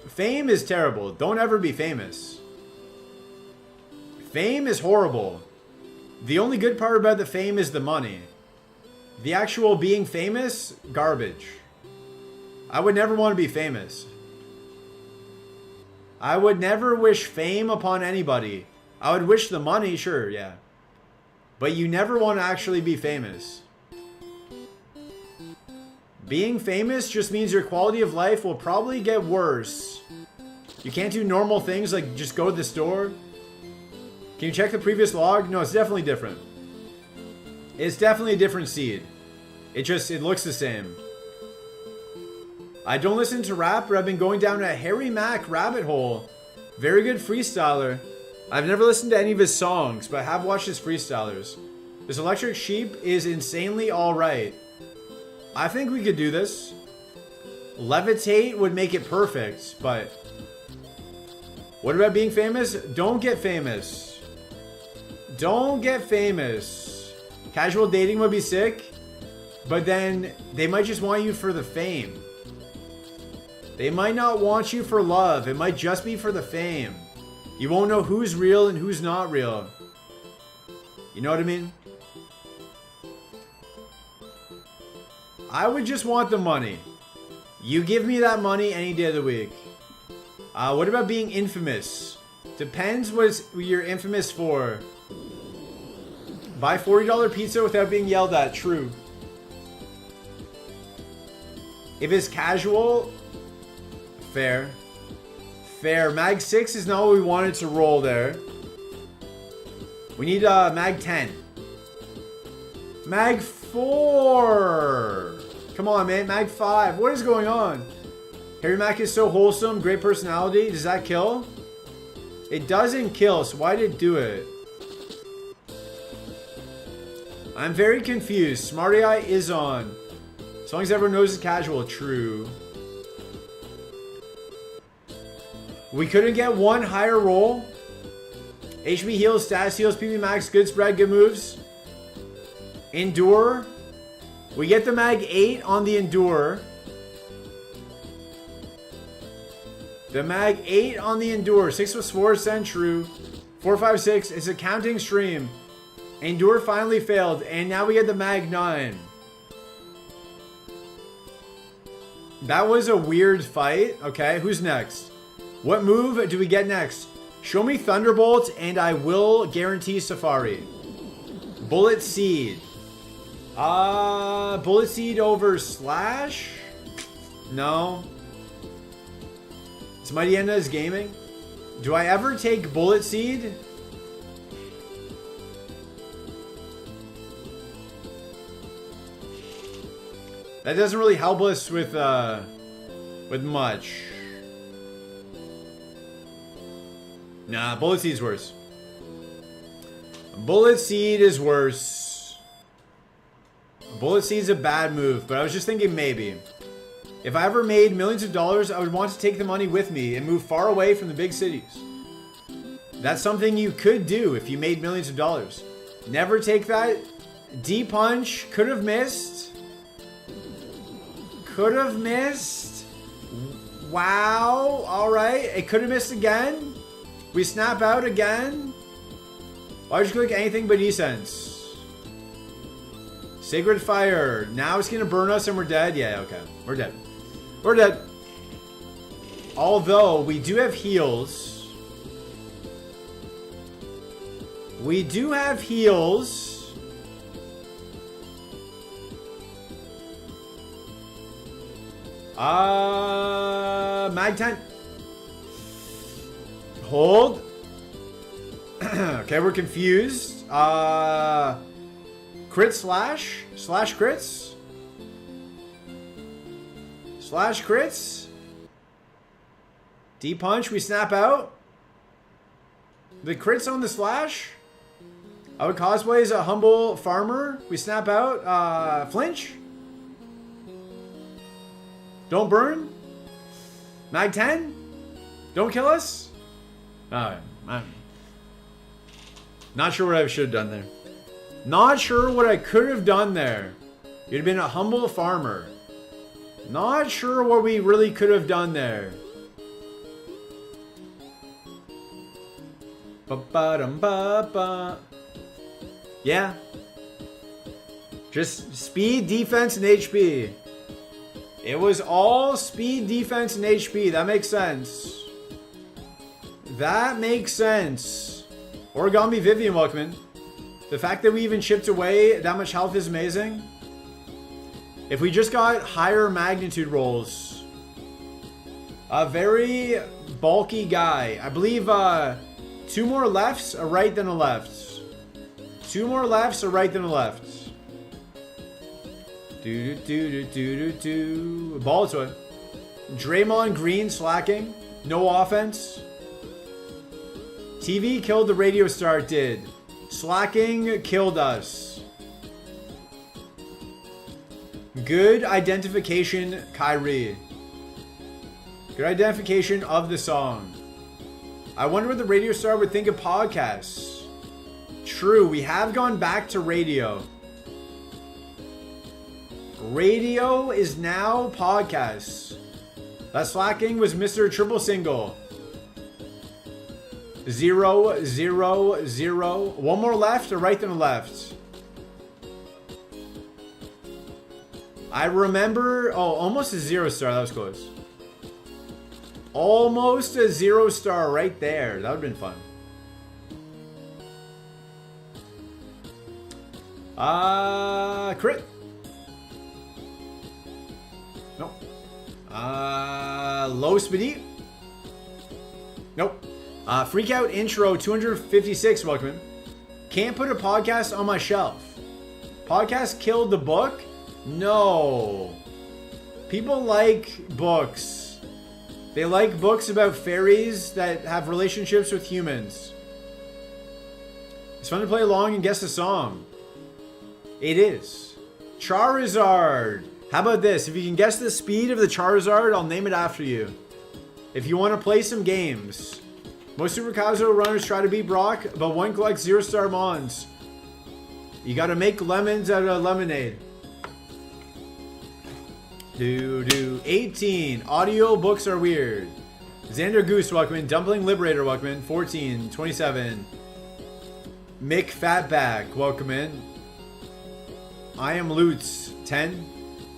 Fame is terrible. Don't ever be famous. Fame is horrible. The only good part about the fame is the money. The actual being famous, garbage. I would never want to be famous. I would never wish fame upon anybody. I would wish the money, sure, yeah. But you never want to actually be famous. Being famous just means your quality of life will probably get worse. You can't do normal things like just go to the store. Can you check the previous log? No, it's definitely different. It's definitely a different seed. It looks the same. I don't listen to rap, but I've been going down a Harry Mack rabbit hole. Very good freestyler. I've never listened to any of his songs, but I have watched his freestylers. This Electric Sheep is insanely alright. I think we could do this. Levitate would make it perfect, but... What about being famous? Don't get famous. Don't get famous. Casual dating would be sick, but then they might just want you for the fame. They might not want you for love. It might just be for the fame. You won't know who's real and who's not real. You know what I mean? I would just want the money. You give me that money any day of the week. What about being infamous? Depends what you're infamous for. Buy $40 pizza without being yelled at. True. If it's casual, fair. Fair. Mag 6 is not what we wanted to roll there. We need mag 10. Mag 4. Come on, man. Mag 5. What is going on? Harry Mack is so wholesome. Great personality. Does that kill? It doesn't kill, so why did it do it? I'm very confused. Smarty Eye is on. As long as everyone knows it's casual. True. We couldn't get one higher roll. HB heals, status heals, PB max, good spread, good moves. Endure. We get the mag 8 on the Endure. The mag 8 on the Endure. 6 was 4, send true. 4, 5, 6. It's a counting stream. Endure finally failed. And now we get the mag 9. That was a weird fight. Okay, who's next? What move do we get next? Show me Thunderbolt and I will guarantee Safari. Bullet Seed. Bullet Seed over Slash? No. It's Mighty Enna's gaming. Do I ever take Bullet Seed? That doesn't really help us with much. Nah, Bullet Seed's worse. Bullet Seed is worse. Bullet Seed's a bad move, but I was just thinking maybe. If I ever made millions of dollars, I would want to take the money with me and move far away from the big cities. That's something you could do if you made millions of dollars. Never take that. D-Punch could have missed. Could have missed. Wow. All right. It could have missed again. We snap out again. Why would you click anything but E-Sense? Sacred Fire. Now it's going to burn us and we're dead? Yeah, okay. We're dead. We're dead. Although, we do have heals. We do have heals. Mag 10. Hold. Okay, we're confused. Crit slash? Slash crits? Slash crits? D-Punch, we snap out. The crits on the slash? I would cosplay as a humble farmer. We snap out. Flinch? Don't burn? Mag 10? Don't kill us? Alright. I'm not sure what I should have done there. Not sure what I could have done there. You'd have been a humble farmer. Not sure what we really could have done there. Ba-ba-dum-ba-ba. Yeah. Just speed, defense, and HP. It was all speed, defense, and HP. That makes sense. That makes sense. Origami Vivian, welcome in. The fact that we even chipped away that much health is amazing. If we just got higher magnitude rolls. A very bulky guy. I believe 2 more lefts, a right, then a left. 2 more lefts, a right, then a left. Do. Ball to it. Draymond Green slacking. No offense. TV killed the radio star, it did. Slacking killed us. Good identification, Kyrie. Good identification of the song. I wonder what the radio star would think of podcasts. True, we have gone back to radio. Radio is now podcasts. That slacking was Mr. Triple Single. 0, 0, 0. 1 more left or right than a left? I remember... Oh, almost a 0 star. That was close. Almost a 0 star right there. That would have been fun. Crit. Nope. Low speedy. Nope. Freak out intro 256. Welcome in. Can't put a podcast on my shelf. Podcast killed the book? No. People like books. They like books about fairies that have relationships with humans. It's fun to play along and guess the song. It is. Charizard. How about this? If you can guess the speed of the Charizard, I'll name it after you. If you want to play some games. Most Super Kaizo runners try to beat Brock, but one collects 0-star Mons. You gotta make lemons out of lemonade. 18. Audio books are weird. Xander Goose, welcome in. Dumpling Liberator, welcome in. 14. 27. Mick Fatback, welcome in. I am Lutz, 10.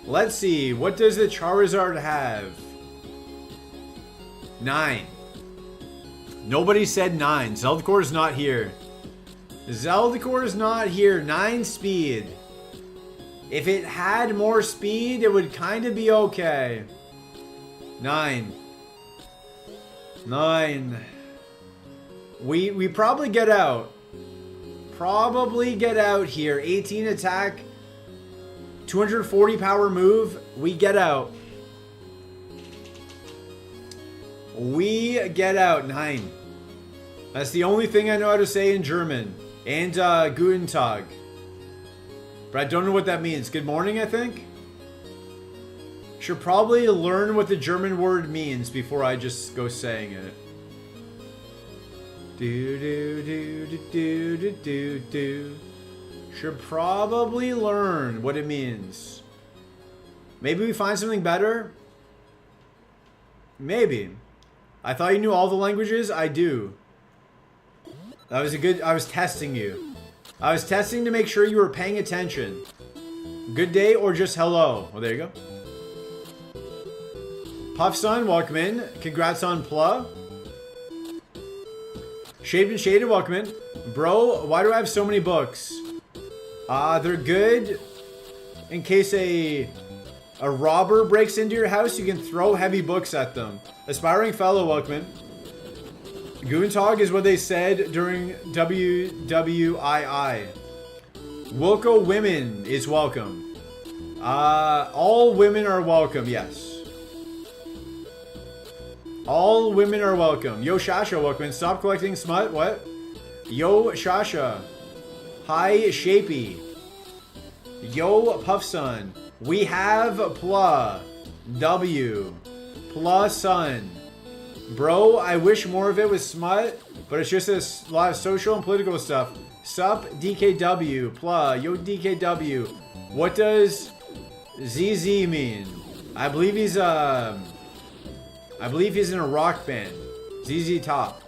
Let's see, what does the Charizard have? 9. Nobody said 9. Zeldcore is not here. Zeldcore is not here. 9 speed. If it had more speed, it would kind of be okay. 9. 9. We probably get out. Probably get out here. 18 attack. 240 power move. We get out. We get out. 9. That's the only thing I know how to say in German. And Guten Tag. But I don't know what that means. Good morning, I think? Should probably learn what the German word means before I just go saying it. Do. Should probably learn what it means. Maybe we find something better? Maybe. I thought you knew all the languages? I do. That was a good... I was testing you. I was testing to make sure you were paying attention. Good day or just hello. Well, there you go. Puffson, welcome in. Congrats on Pla. Shaved and Shaded, welcome in. Bro, why do I have so many books? They're good in case a robber breaks into your house. You can throw heavy books at them. Aspiring Fellow, welcome in. Goontog is what they said during WWII. Wilco women is welcome. All women are welcome, yes. All women are welcome. Yo Shasha, welcome in. Stop collecting smut, what? Yo Shasha. Hi Shapey. Yo Puffson. We have Pla. W. Pla Sun. Bro, I wish more of it was smut, but it's just a lot of social and political stuff. Sup, DKW, Pla, yo DKW. What does ZZ mean? I believe he's in a rock band. ZZ Top.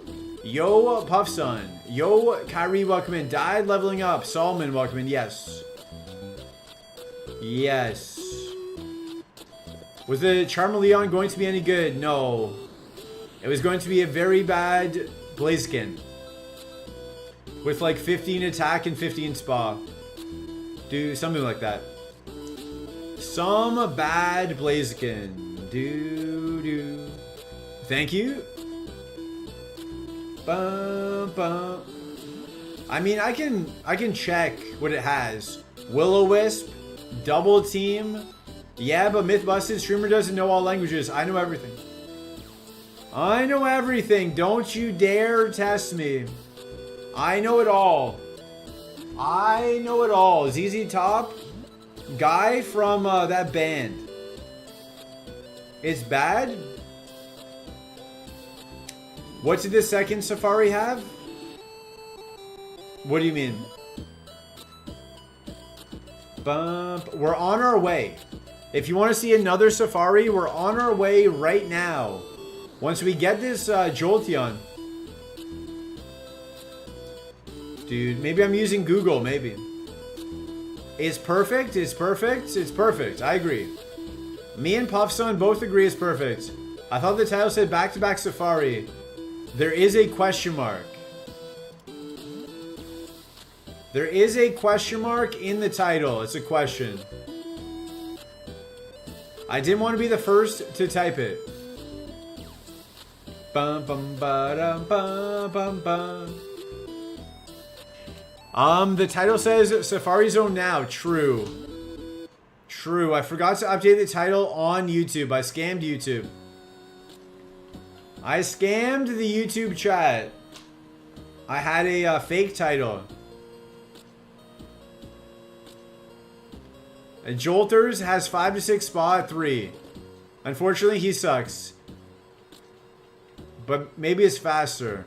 Yo Puffson. Yo Kyrie, welcome in. Died leveling up. Solomon, welcome in. Yes. Yes. Was the Charmeleon going to be any good? No. It was going to be a very bad Blaziken. With like 15 attack and 15 spa. Do something like that. Some bad Blaziken. Do. Thank you. Bum, bum. I mean, I can check what it has. Will-O-Wisp. Double Team. Yeah, but Myth-Busted streamer doesn't know all languages. I know everything. I know everything. Don't you dare test me. I know it all. I know it all. ZZ Top. Guy from that band. It's bad? What did the second Safari have? What do you mean? Bump. We're on our way. If you want to see another Safari, we're on our way right now. Once we get this Jolteon. Dude, maybe I'm using Google, maybe. It's perfect, it's perfect, it's perfect. I agree. Me and Puffson both agree it's perfect. I thought the title said back-to-back Safari. There is a question mark. There is a question mark in the title. It's a question. I didn't want to be the first to type it. Bum, bum, ba, dum, bum, bum, bum. The title says Safari Zone now. True. True. I forgot to update the title on YouTube. I scammed YouTube. I scammed the YouTube chat. I had a fake title. And Jolters has 5 to 6 spa at 3. Unfortunately, he sucks. But maybe it's faster.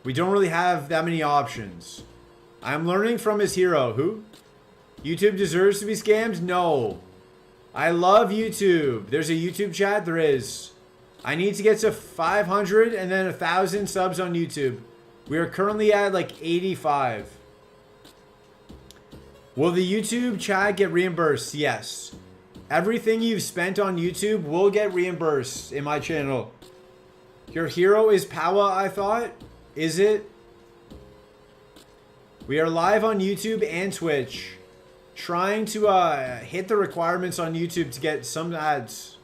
We don't really have that many options. I'm learning from his hero. Who? YouTube deserves to be scammed? No. I love YouTube. There's a YouTube chat? There is. I need to get to 500 and then 1,000 subs on YouTube. We are currently at like 85. Will the YouTube chat get reimbursed? Yes. Everything you've spent on YouTube will get reimbursed in my channel. Your hero is Powa, I thought. Is it? We are live on YouTube and Twitch. Trying to hit the requirements on YouTube to get some ads.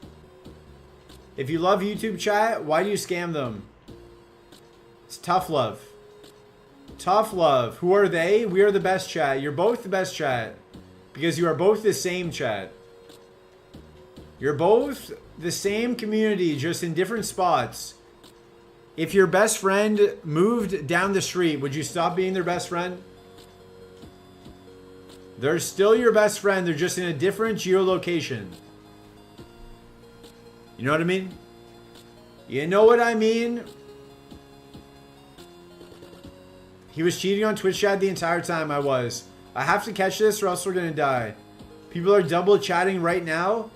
If you love YouTube chat, why do you scam them? It's tough love. Tough love. Who are they? We are the best chat. You're both the best chat. Because you are both the same chat. You're both the same community, just in different spots. If your best friend moved down the street, would you stop being their best friend? They're still your best friend. They're just in a different geolocation. You know what I mean? You know what I mean? He was cheating on Twitch chat the entire time. I was. I have to catch this or else we're going to die. People are double chatting right now.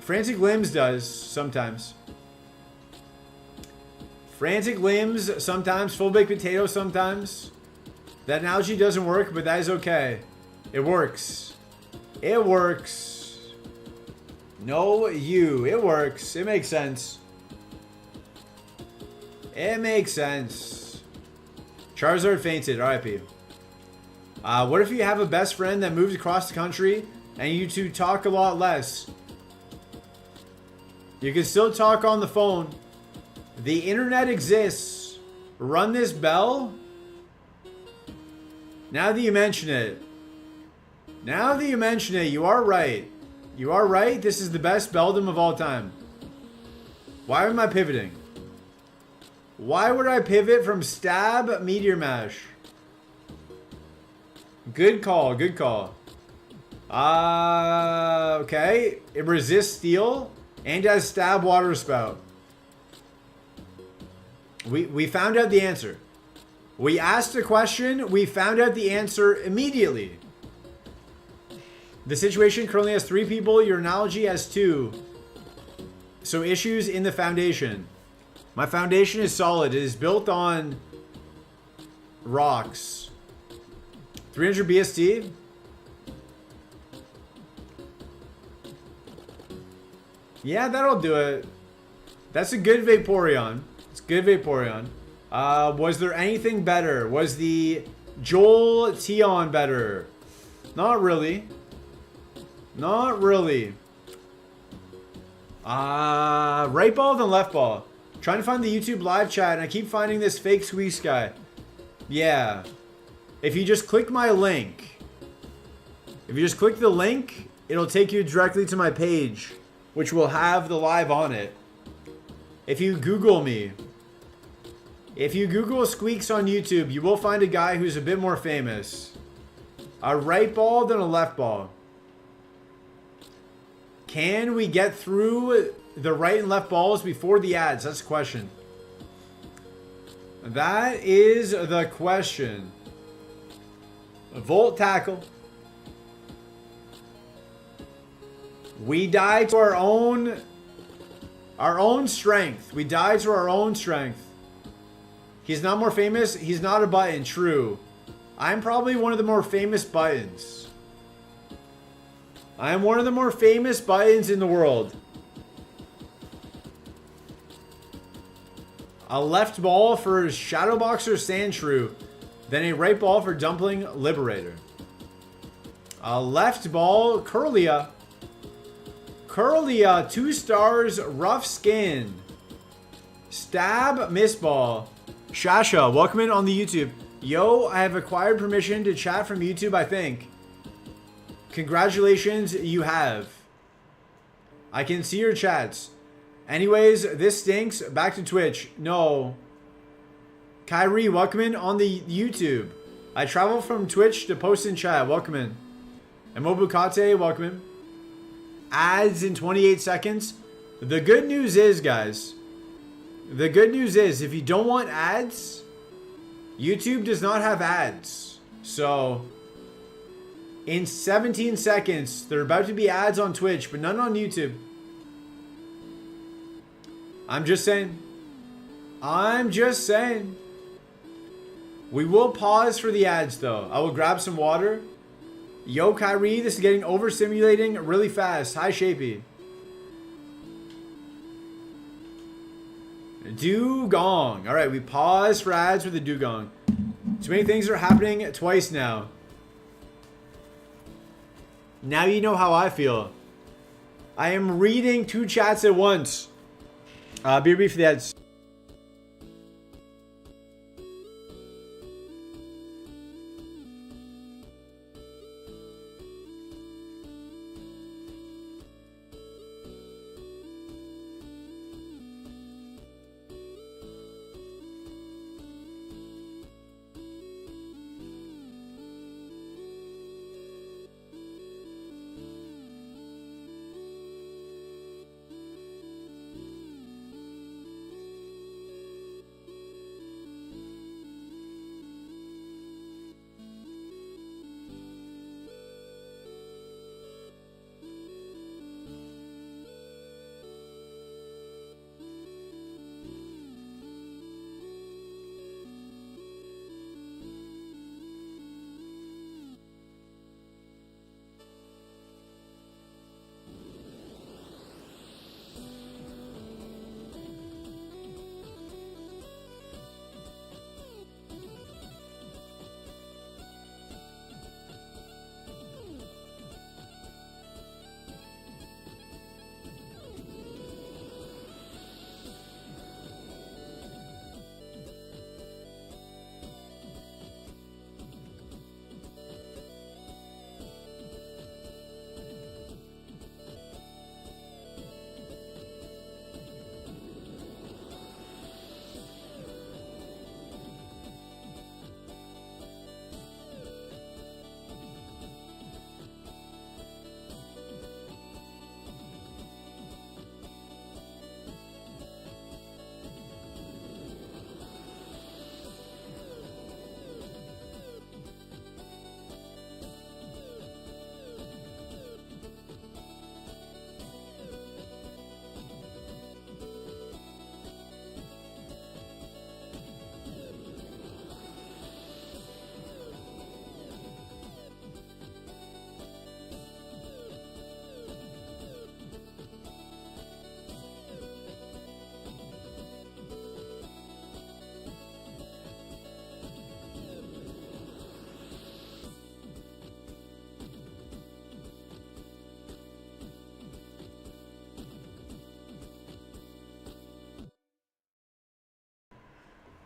Frantic Limbs does sometimes. Frantic Limbs sometimes. Full Baked Potato sometimes. That analogy doesn't work, but that is okay. It works. It works. No, you. It works. It makes sense. It makes sense. Charizard fainted. RIP. What if you have a best friend that moves across the country and you two talk a lot less? You can still talk on the phone. The internet exists. Run this bell. Now that you mention it. Now that you mention it, you are right. You are right. This is the best Beldum of all time. Why am I pivoting? Why would I pivot from Stab Meteor Mash? Good call. Good call. Okay. It resists steel and has Stab Water Spout. We found out the answer. We asked a question. We found out the answer immediately. The situation currently has 3 people. Your analogy has 2. So issues in the foundation. My foundation is solid. It is built on rocks. 300 BST. Yeah, that'll do it. That's a good Vaporeon. It's good Vaporeon. Was there anything better? Was the Jolteon better? Not really. Not really. Right ball then left ball. Trying to find the YouTube live chat and I keep finding this fake Squeaks guy. Yeah. If you just click my link. If you just click the link, it'll take you directly to my page, which will have the live on it. If you Google me. If you Google Squeaks on YouTube, you will find a guy who's a bit more famous. A right ball then a left ball. Can we get through the right and left balls before the ads? That's the question. That is the question. Volt tackle. We die to our own strength. We die to our own strength. He's not more famous. He's not a button. True. I'm probably one of the more famous buttons. I am one of the more famous buttons in the world. A left ball for Shadowboxer Sandshrew. Then a right ball for Dumpling Liberator. A left ball, Curlia. Curlia, 2 stars, rough skin. Stab, miss ball. Shasha, welcome in on the YouTube. Yo, I have acquired permission to chat from YouTube, I think. Congratulations, you have. I can see your chats. Anyways, this stinks. Back to Twitch. No. Kyrie, welcome in on the YouTube. I travel from Twitch to post in chat. Welcome in. And Mobukate, welcome in. Ads in 28 seconds. The good news is, guys. The good news is, if you don't want ads, YouTube does not have ads. So, in 17 seconds, there are about to be ads on Twitch, but none on YouTube. I'm just saying. I'm just saying. We will pause for the ads, though. I will grab some water. Yo, Kyrie, this is getting overstimulating really fast. Hi, Shapey. Dugong. All right, we pause for ads for the Dugong. Too many things are happening twice now. Now you know how I feel. I am reading 2 chats at once. BRB for the ads.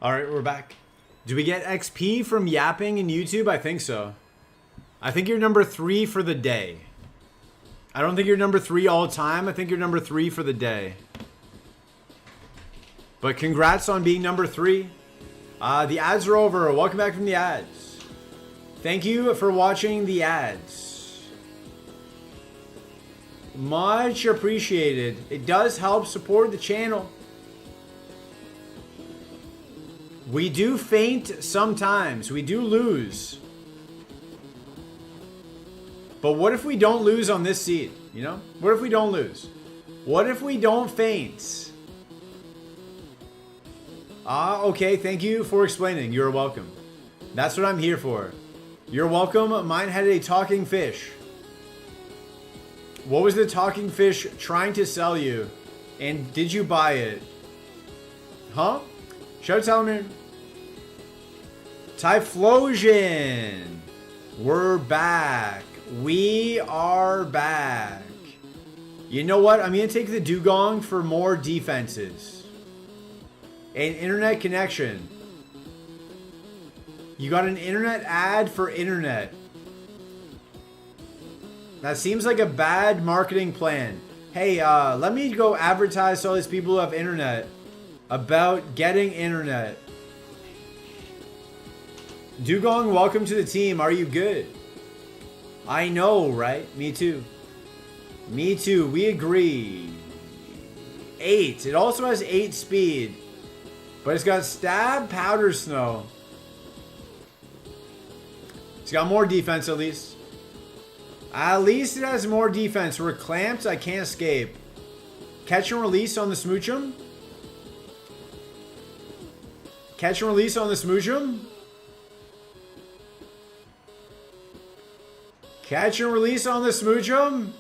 All right, we're back. Do we get XP from yapping in YouTube? I think so. I think you're number 3 for the day. I don't think you're number 3 all time. I think you're number 3 for the day. But congrats on being number 3. The ads are over. Welcome back from the ads. Thank you for watching the ads. Much appreciated. It does help support the channel. We do faint sometimes. We do lose. But what if we don't lose on this seed? You know? What if we don't lose? What if we don't faint? Okay. Thank you for explaining. You're welcome. That's what I'm here for. You're welcome. Mine had a talking fish. What was the talking fish trying to sell you? And did you buy it? Huh? Shout out to Talamir. Typhlosion. We're back. We are back. You know what? I'm going to take the Dugong for more defenses. An internet connection. You got an internet ad for internet. That seems like a bad marketing plan. Hey, let me go advertise to all these people who have internet about getting internet. Dugong, welcome to the team. Are you good? I know, right? Me too. Me too. We agree. 8. It also has 8 speed. But it's got stab, powder snow. It's got more defense at least. At least it has more defense. We're clamped. I can't escape. Catch and release on the smoochum. Catch and release on the smoochum. Catch and release on the smoochum.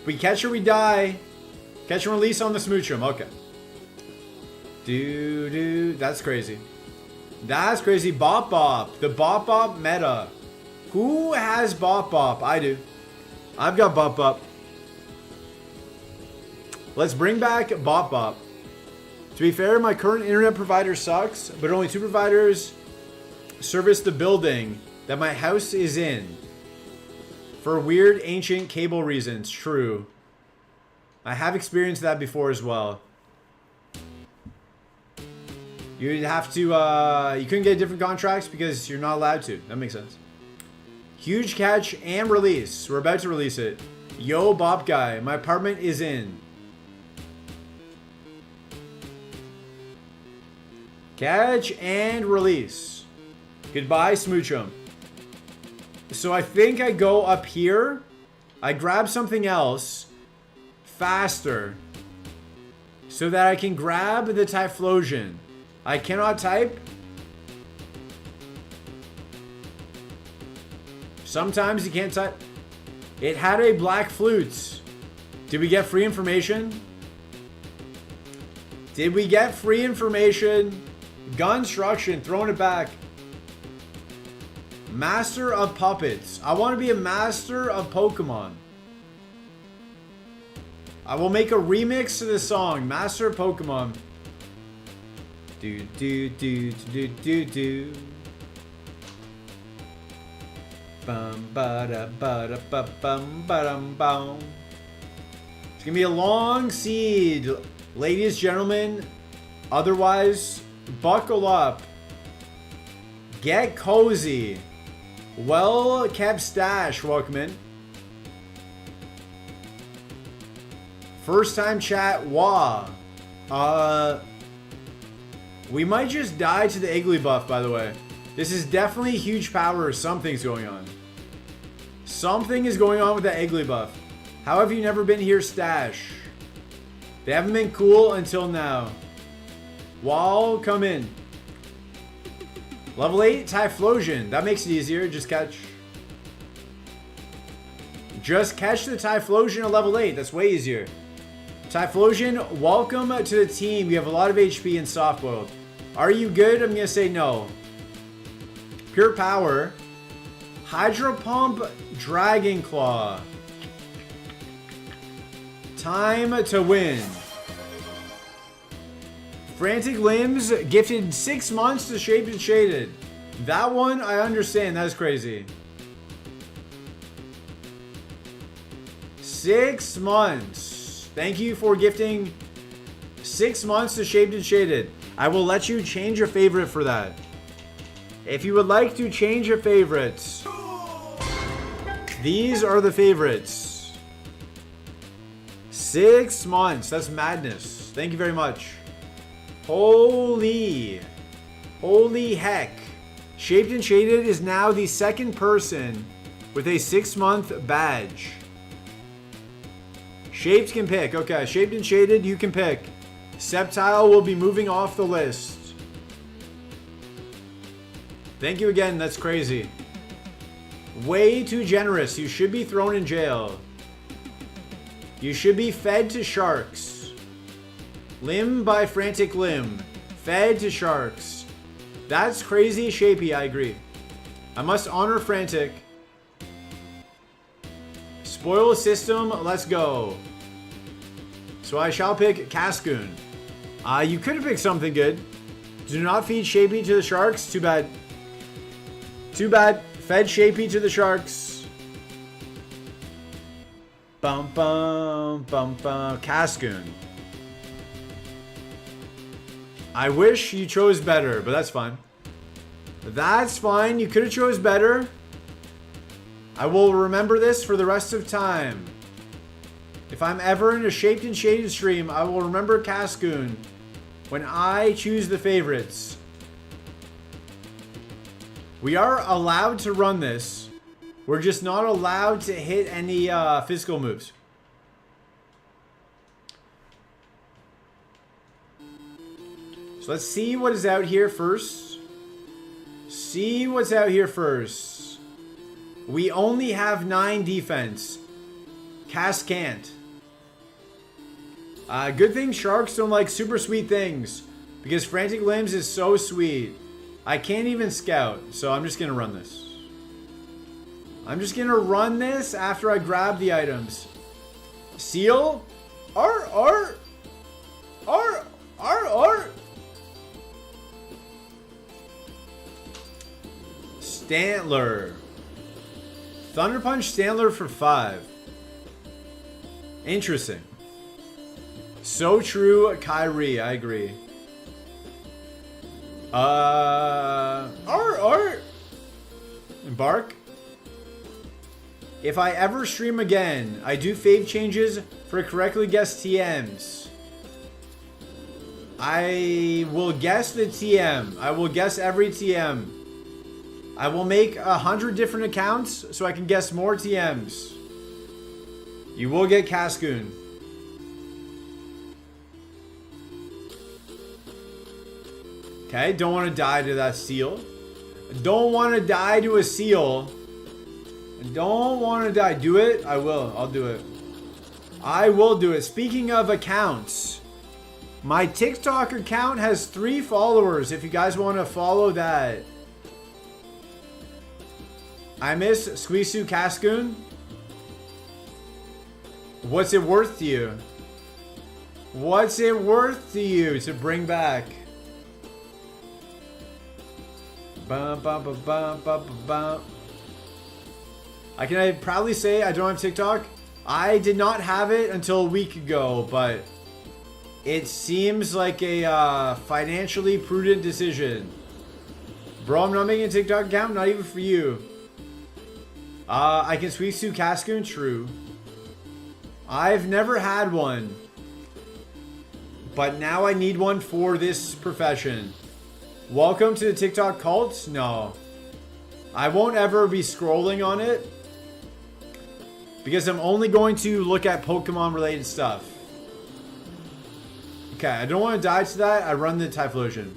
We catch or we die. Catch and release on the smoochum. Okay. That's crazy. That's crazy. Bop Bop. The Bop Bop meta. Who has Bop Bop? I do. I've got Bop Bop. Let's bring back Bop Bop. To be fair, my current internet provider sucks, but only 2 providers service the building that my house is in. For weird ancient cable reasons. True. I have experienced that before as well. You'd have to, you couldn't get different contracts because you're not allowed to. That makes sense. Huge catch and release. We're about to release it. Yo, Bop Guy. My apartment is in. Catch and release. Goodbye, Smoochum. So I think I go up here. I grab something else faster so that I can grab the Typhlosion. I cannot type. Sometimes you can't type. It had a black flute. Did we get free information? Did we get free information? Gunstruction, throwing it back. Master of Puppets. I want to be a master of Pokemon. I will make a remix to the song, Master of Pokemon. Do do do do do do. Bum ba da ba da ba bum ba dum bum. It's gonna be a long seed, ladies, gentlemen. Otherwise, buckle up. Get cozy. Well kept stash, welcome in. First time chat, wah. We might just die to the Igglybuff, by the way. This is definitely huge power. Something's going on. Something is going on with that Igglybuff. How have you never been here, Stash? They haven't been cool until now. Wall, come in. Level 8, Typhlosion. That makes it easier. Just catch. Just catch the Typhlosion at level 8. That's way easier. Typhlosion, welcome to the team. You have a lot of HP in Soft Boiled. Are you good? I'm going to say no. Pure Power. Hydro Pump, Dragon Claw. Time to win. Frantic Limbs, gifted 6 months to Shaped and Shaded. That one, I understand. That is crazy. 6 months. Thank you for gifting 6 months to Shaped and Shaded. I will let you change your favorite for that. If you would like to change your favorites, these are the favorites. 6 months. That's madness. Thank you very much. Holy heck. Shaped and Shaded is now the second person with a 6-month badge. Shaped can pick. Okay, Shaped and Shaded, you can pick. Sceptile will be moving off the list. Thank you again, that's crazy. Way too generous. You should be thrown in jail. You should be fed to sharks. Limb by Frantic Limb. Fed to sharks. That's crazy shapy, I agree. I must honor Frantic. Spoil the system, let's go. So I shall pick Cascoon. You could have picked something good. Do not feed Shapey to the sharks. Too bad. Too bad. Fed Shapey to the sharks. Bum bum bum bum. Cascoon. I wish you chose better, but that's fine. That's fine. You could have chose better. I will remember this for the rest of time. If I'm ever in a Shaped and Shaded stream, I will remember Cascoon when I choose the favorites. We are allowed to run this. We're just not allowed to hit any physical moves. So let's see what is out here first. See what's out here first. We only have 9 defense. Cass can't. Good thing sharks don't like super sweet things, because Frantic Limbs is so sweet. I can't even scout, so I'm just gonna run this. I'm just gonna run this after I grab the items. Seal? R. Stantler. Thunder Punch Stantler for 5. Interesting. So true, Kyrie. I agree. Embark. If I ever stream again, I do fave changes for correctly guessed TMs. I will guess the TM. I will guess every TM. I will make 100 different accounts so I can guess more TMs. You will get Cascoon. Okay, don't want to die to that seal. Don't want to die to a seal. Don't want to die. Do it? I will. I'll do it. I will do it. Speaking of accounts, my TikTok account has 3 followers if you guys want to follow that. I miss Squeezu Cascoon. What's it worth to you? What's it worth to you to bring back? Bum, bum, bum, bum, bum, bum. I can proudly say I don't have TikTok. I did not have it until a week ago, but it seems like a financially prudent decision. Bro, I'm not making a TikTok account, not even for you. I can Squeezu Cascoon, true. I've never had one, but now I need one for this profession. Welcome to the TikTok cult? No. I won't ever be scrolling on it, because I'm only going to look at Pokemon related stuff. Okay, I don't want to die to that. I run the Typhlosion.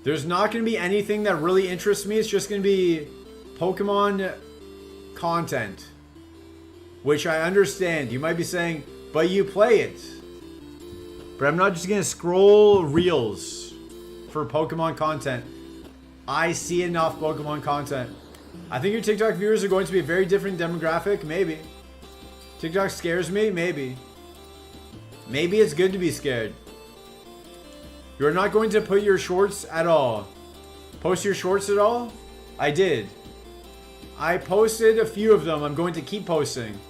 There's not going to be anything that really interests me. It's just going to be Pokemon content, which I understand. You might be saying, but you play it. But I'm not just going to scroll reels for Pokemon content. I see enough Pokemon content. I think your TikTok viewers are going to be a very different demographic. Maybe. TikTok scares me. Maybe. Maybe it's good to be scared. You're not going to put your shorts at all. Post your shorts at all? I did. I posted a few of them. I'm going to keep posting.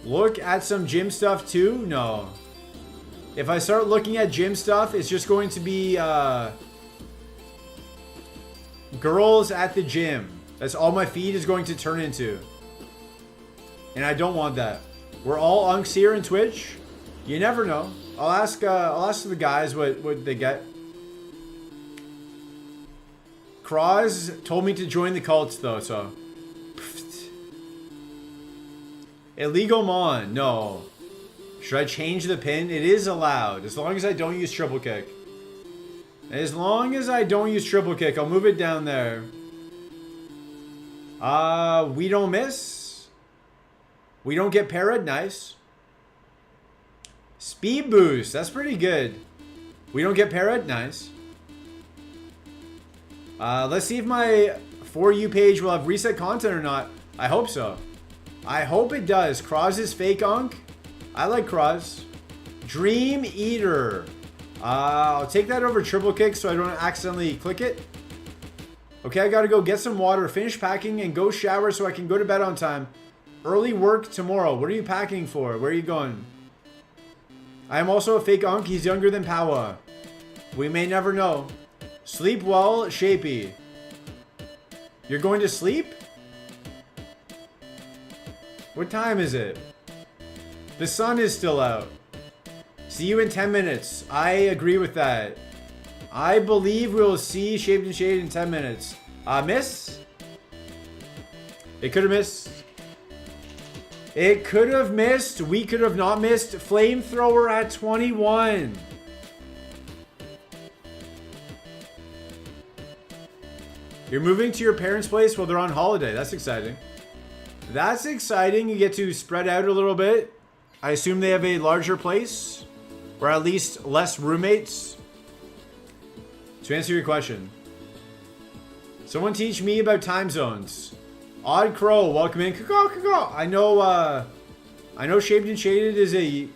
Look at some gym stuff too? No. If I start looking at gym stuff, it's just going to be girls at the gym. That's all my feed is going to turn into. And I don't want that. We're all unks here in Twitch. You never know. I'll ask the guys what they get. Croz told me to join the cults though, so. Illegal Mon, no. Should I change the pin? It is allowed, as long as I don't use triple kick. As long as I don't use triple kick, I'll move it down there. We don't miss. We don't get parried, nice. Speed boost, that's pretty good. We don't get parried, nice. Let's see if my For You page will have reset content or not. I hope so. I hope it does. Croz is fake Unk. I like Croz. Dream Eater. I'll take that over triple kick so I don't accidentally click it. Okay, I gotta go get some water, finish packing, and go shower so I can go to bed on time. Early work tomorrow. What are you packing for? Where are you going? I am also a fake unk. He's younger than Powa. We may never know. Sleep well, Shapey. You're going to sleep? What time is it? The sun is still out. See you in 10 minutes. I agree with that. I believe we'll see Shaped and Shaded in 10 minutes. Miss? It could have missed. It could have missed. We could have not missed. Flamethrower at 21. You're moving to your parents' place while they're on holiday. That's exciting. That's exciting. You get to spread out a little bit. I assume they have a larger place, or at least less roommates. To answer your question, someone teach me about time zones. Odd Crow, welcome in. I know Shaped and Shaded is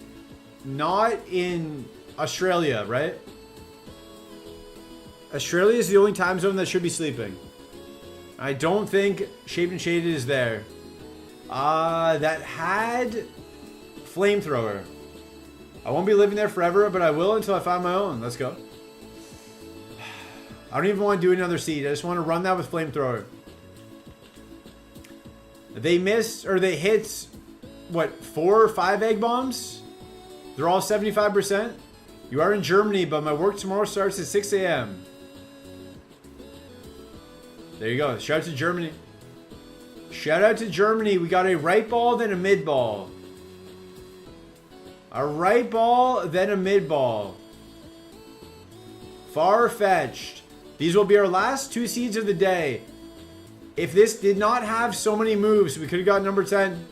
not in Australia, right? Australia is the only time zone that should be sleeping. I don't think Shaped and Shaded is there. That had Flamethrower. I won't be living there forever, but I will until I find my own. Let's go. I don't even want to do another seed. I just want to run that with Flamethrower. They missed, or they hit, what, 4 or 5 egg bombs? They're all 75%? You are in Germany, but my work tomorrow starts at 6 a.m. There you go. Shout out to Germany. Shout out to Germany. We got a right ball, then a mid ball. A right ball, then a mid ball. Far-fetched. These will be our last 2 seeds of the day. If this did not have so many moves, we could have got number 10.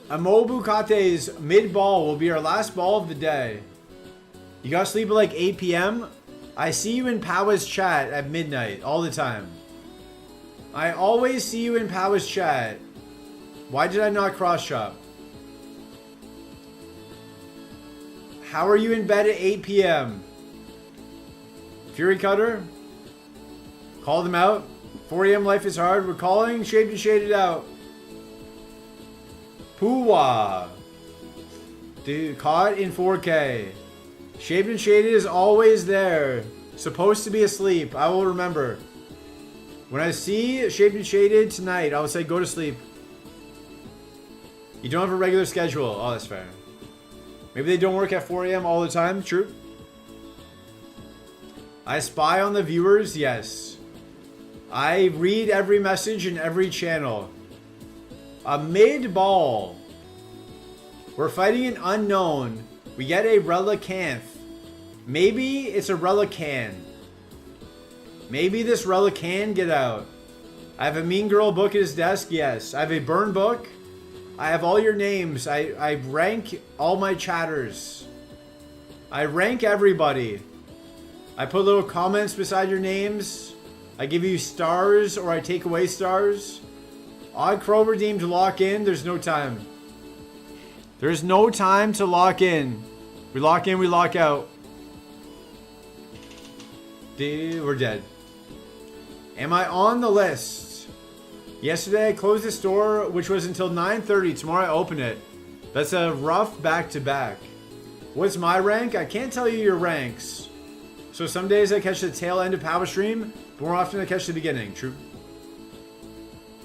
Amobukate's mid ball will be our last ball of the day. You gotta sleep at like 8 p.m. I see you in Powa's chat at midnight all the time. I always see you in Powa's chat. Why did I not cross chop? How are you in bed at 8 p.m.? Fury Cutter? Call them out. 4 a.m. life is hard. We're calling Shaped and Shaded out. Poowa. Dude, caught in 4K. Shaped and Shaded is always there. Supposed to be asleep. I will remember. When I see Shaped and Shaded tonight, I will say go to sleep. You don't have a regular schedule. Oh, that's fair. Maybe they don't work at 4 a.m. all the time. True. I spy on the viewers. Yes. I read every message in every channel. A mid ball. We're fighting an unknown. We get a Relicanth. Maybe it's a Relican. Maybe this Relican get out. I have a Mean Girl book at his desk. Yes. I have a burn book. I have all your names. I rank all my chatters. I rank everybody. I put little comments beside your names. I give you stars or I take away stars. Odd Crow redeemed lock in. There's no time. There's no time to lock in. We lock in, we lock out. Dude, we're dead. Am I on the list? Yesterday I closed the store, which was until 9:30. Tomorrow I open it. That's a rough back-to-back. What's my rank? I can't tell you your ranks. So some days I catch the tail end of Power Stream, but more often I catch the beginning. True.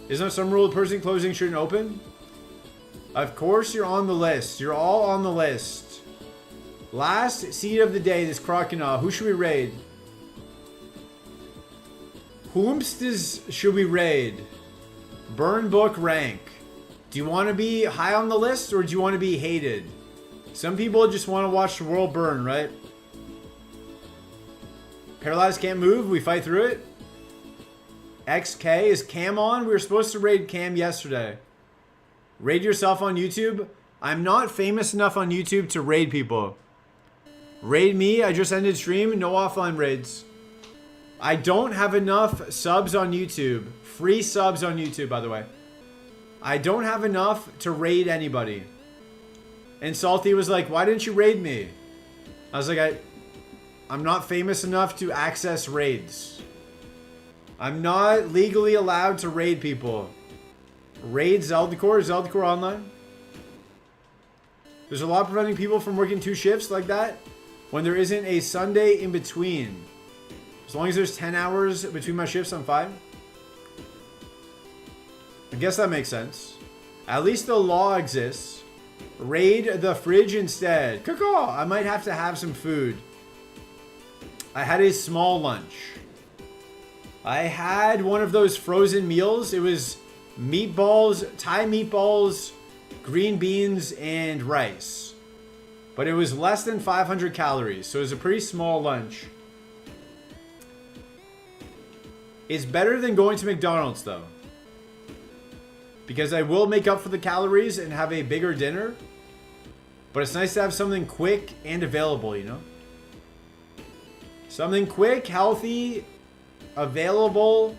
Isn't there some rule the person closing shouldn't open? Of course you're on the list. You're all on the list. Last seed of the day, this crocodile. Who should we raid? Whomst should we raid? Burn book rank. Do you want to be high on the list or do you want to be hated? Some people just want to watch the world burn, right? Paralyzed can't move. We fight through it. XK, is Cam on? We were supposed to raid Cam yesterday. Raid yourself on YouTube. I'm not famous enough on YouTube to raid people. Raid me. I just ended stream. No offline raids. I don't have enough subs on YouTube. Free subs on YouTube, by the way. I don't have enough to raid anybody. And Salty was like, why didn't you raid me? I was like, I'm not famous enough to access raids. I'm not legally allowed to raid people. Raid Zeldicor? Is Zeldicor online? There's a lot preventing people from working 2 shifts like that when there isn't a Sunday in between. As long as there's 10 hours between my shifts, I'm fine. I guess that makes sense. At least the law exists. Raid the fridge instead. Caw-caw! I might have to have some food. I had a small lunch. I had one of those frozen meals. It was meatballs, Thai meatballs, green beans, and rice. But it was less than 500 calories, so it was a pretty small lunch. It's better than going to McDonald's, though. Because I will make up for the calories and have a bigger dinner. But it's nice to have something quick and available, you know? Something quick, healthy, available,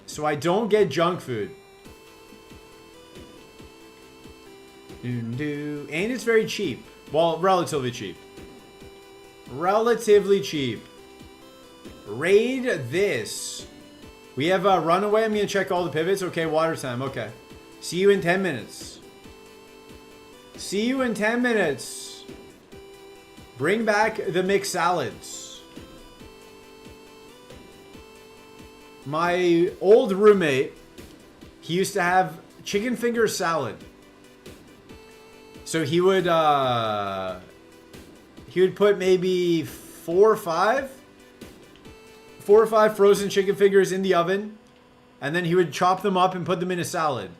so I don't get junk food. And it's very cheap. Well, relatively cheap. Relatively cheap. Raid this. We have a runaway. I'm going to check all the pivots. Okay, water time. Okay. See you in 10 minutes. See you in 10 minutes. Bring back the mixed salads. My old roommate, he used to have chicken finger salad. So he would put maybe 4 or 5 frozen chicken fingers in the oven, and then he would chop them up and put them in a salad.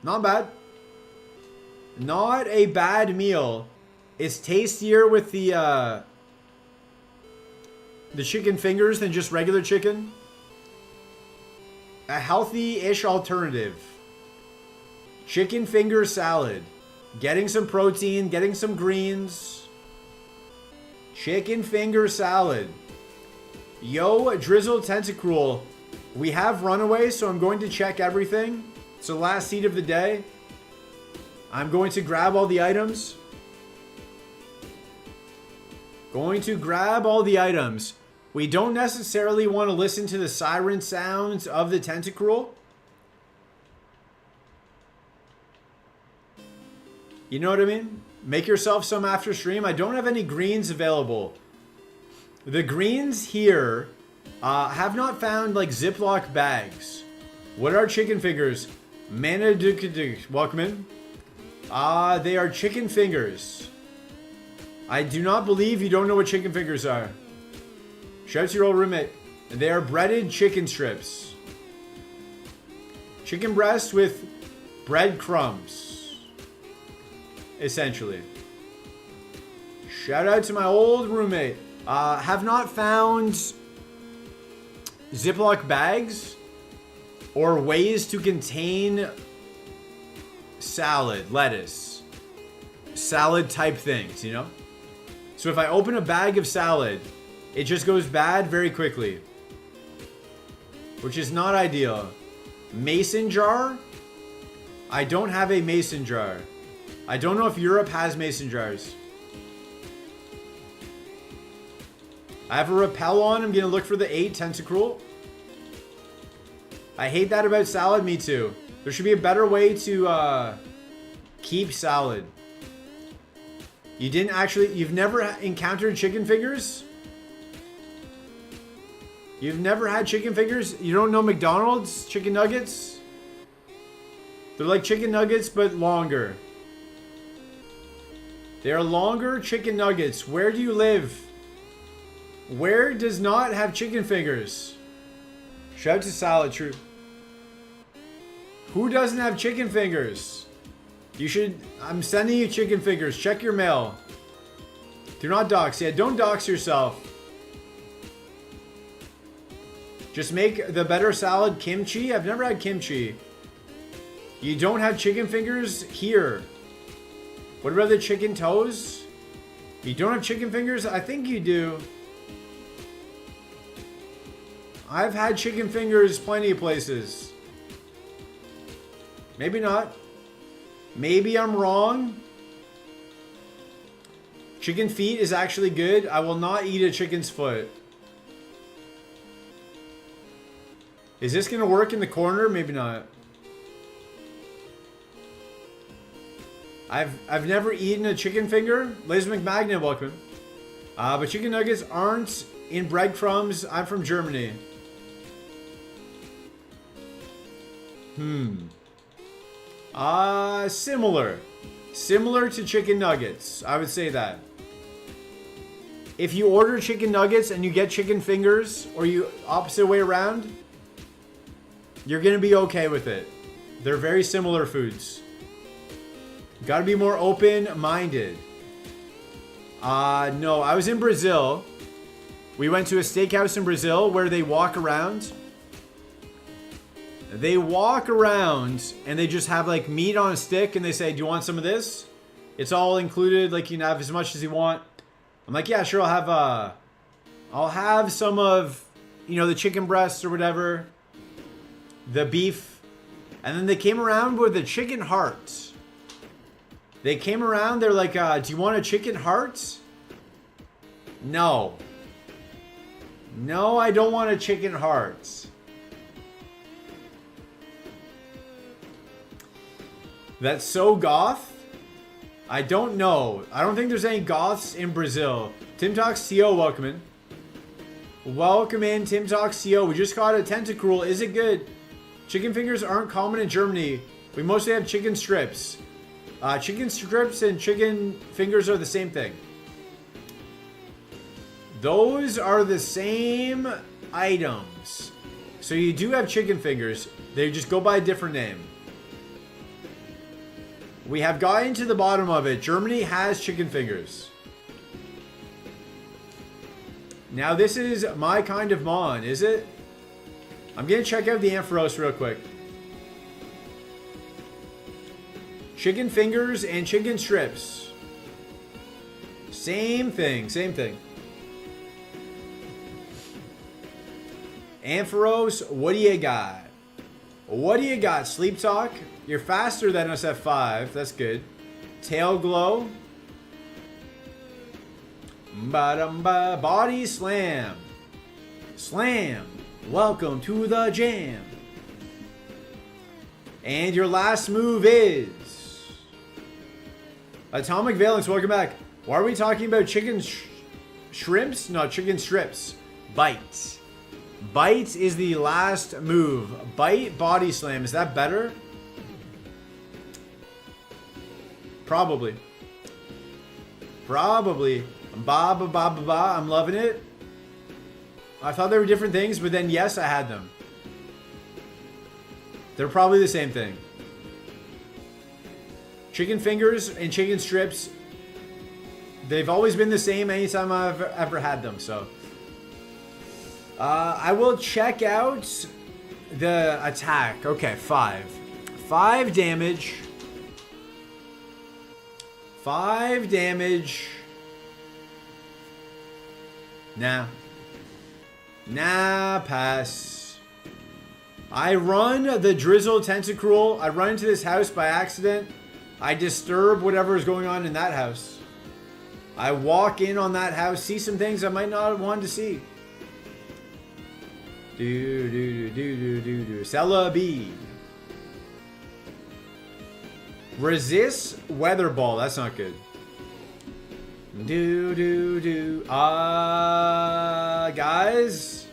Not bad. Not a bad meal. It's tastier with the chicken fingers than just regular chicken. A healthy-ish alternative. Chicken finger salad. Getting some protein, getting some greens. Chicken finger salad. Yo, Drizzle Tentacruel. We have runaway, so I'm going to check everything. It's the last seed of the day. I'm going to grab all the items. Going to grab all the items. We don't necessarily want to listen to the siren sounds of the Tentacruel. You know what I mean? Make yourself some after stream. I don't have any greens available. The greens here have not found like Ziploc bags. What are chicken fingers? Manadukaduk. Welcome in. They are chicken fingers. I do not believe you don't know what chicken fingers are. Shout out to your old roommate. They are breaded chicken strips. Chicken breast with breadcrumbs. Essentially. Shout out to my old roommate. Have not found Ziploc bags or ways to contain salad, lettuce, salad type things, you know? So if I open a bag of salad, it just goes bad very quickly, which is not ideal. Mason jar? I don't have a mason jar. I don't know if Europe has mason jars. I have a rappel on. I'm going to look for the 8 Tentacruel. I hate that about salad. Me too. There should be a better way to keep salad. You've never encountered chicken fingers? You've never had chicken fingers? You don't know McDonald's chicken nuggets? They're like chicken nuggets, but longer. They are longer chicken nuggets. Where do you live? Where does not have chicken fingers? Shout out to Salad Troop. Who doesn't have chicken fingers? You should... I'm sending you chicken fingers. Check your mail. Do not dox. Yeah, don't dox yourself. Just make the better salad kimchi. I've never had kimchi. You don't have chicken fingers here. What about the chicken toes? You don't have chicken fingers? I think you do. I've had chicken fingers plenty of places. Maybe not. Maybe I'm wrong. Chicken feet is actually good. I will not eat a chicken's foot. Is this going to work in the corner? Maybe not. I've never eaten a chicken finger. Liz McMagnet, welcome. But chicken nuggets aren't in breadcrumbs. I'm from Germany. Similar. Similar to chicken nuggets. I would say that. If you order chicken nuggets and you get chicken fingers, or you opposite way around, you're going to be okay with it. They're very similar foods. Got to be more open-minded. No, I was in Brazil. We went to a steakhouse in Brazil where they walk around. They walk around and they just have like meat on a stick and they say, do you want some of this? It's all included. Like you can have as much as you want. I'm like, yeah, sure. I'll have some of, you know, the chicken breasts or whatever. The beef. And then they came around with the chicken heart. They came around. They're like, do you want a chicken heart? No. No, I don't want a chicken heart. That's so goth? I don't know. I don't think there's any goths in Brazil. Tim Talks TO, welcome in. Welcome in, Tim Talks TO. We just got a tentacruel. Is it good? Chicken fingers aren't common in Germany. We mostly have chicken strips. Chicken strips and chicken fingers are the same thing. Those are the same items. So you do have chicken fingers. They just go by a different name. We have gotten to the bottom of it. Germany has chicken fingers. Now this is my kind of mon, is it? I'm going to check out the Ampharos real quick. Chicken fingers and chicken strips. Same thing, same thing. Ampharos, what do you got? What do you got? Sleep Talk? You're faster than us at 5. That's good. Tail Glow. Ba-dum-ba. Body Slam. Slam. Welcome to the jam. And your last move is... Atomic Valence, welcome back. Why are we talking about chicken shrimps? No, chicken strips. Bite. Bite is the last move. Bite, body slam. Is that better? Probably. Probably. Ba ba ba ba ba. I'm loving it. I thought they were different things, but then yes, I had them. They're probably the same thing. Chicken fingers and chicken strips, they've always been the same anytime I've ever had them, so. I will check out the attack. Okay, 5. 5 damage. 5 damage. Nah. Nah, pass. I run the Drizzle Tentacruel. I run into this house by accident. I disturb whatever is going on in that house. I walk in on that house, see some things I might not have wanted to see. Celebi. Resist Weather Ball. That's not good. Guys.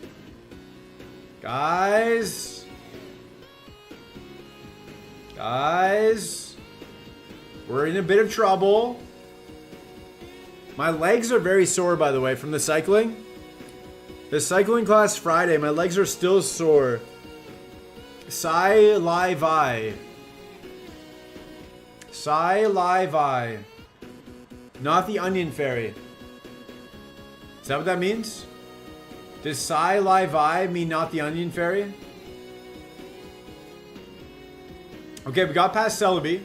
Guys. We're in a bit of trouble. My legs are very sore, by the way, from the cycling. The cycling class Friday, my legs are still sore. Sai Lai Vai. Sai Lai Vai. Not the Onion Fairy. Is that what that means? Does Sai Lai Vai mean not the Onion Fairy? Okay, we got past Celebi.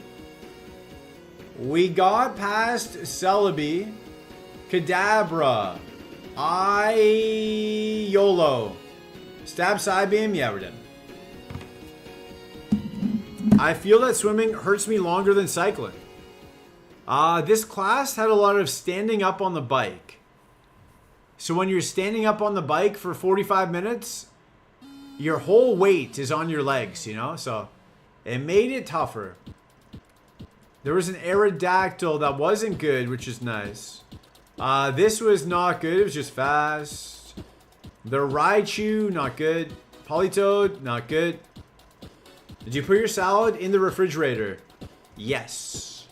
We got past Celebi. Kadabra. YOLO. Stab side beam. Yeah, we're done. I feel that swimming hurts me longer than cycling. This class had a lot of standing up on the bike. So when you're standing up on the bike for 45 minutes, your whole weight is on your legs, you know? So it made it tougher. There was an Aerodactyl that wasn't good, which is nice. This was not good. It was just fast. The Raichu, not good. Politoed, not good. Did you put your salad in the refrigerator? Yes.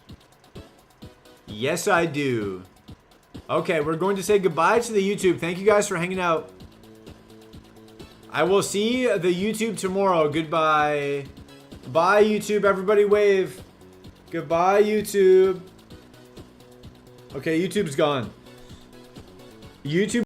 Yes, I do. Okay, we're going to say goodbye to the YouTube. Thank you guys for hanging out. I will see the YouTube tomorrow. Goodbye. Bye, YouTube. Everybody wave. Goodbye, YouTube. Okay, YouTube's gone. YouTube.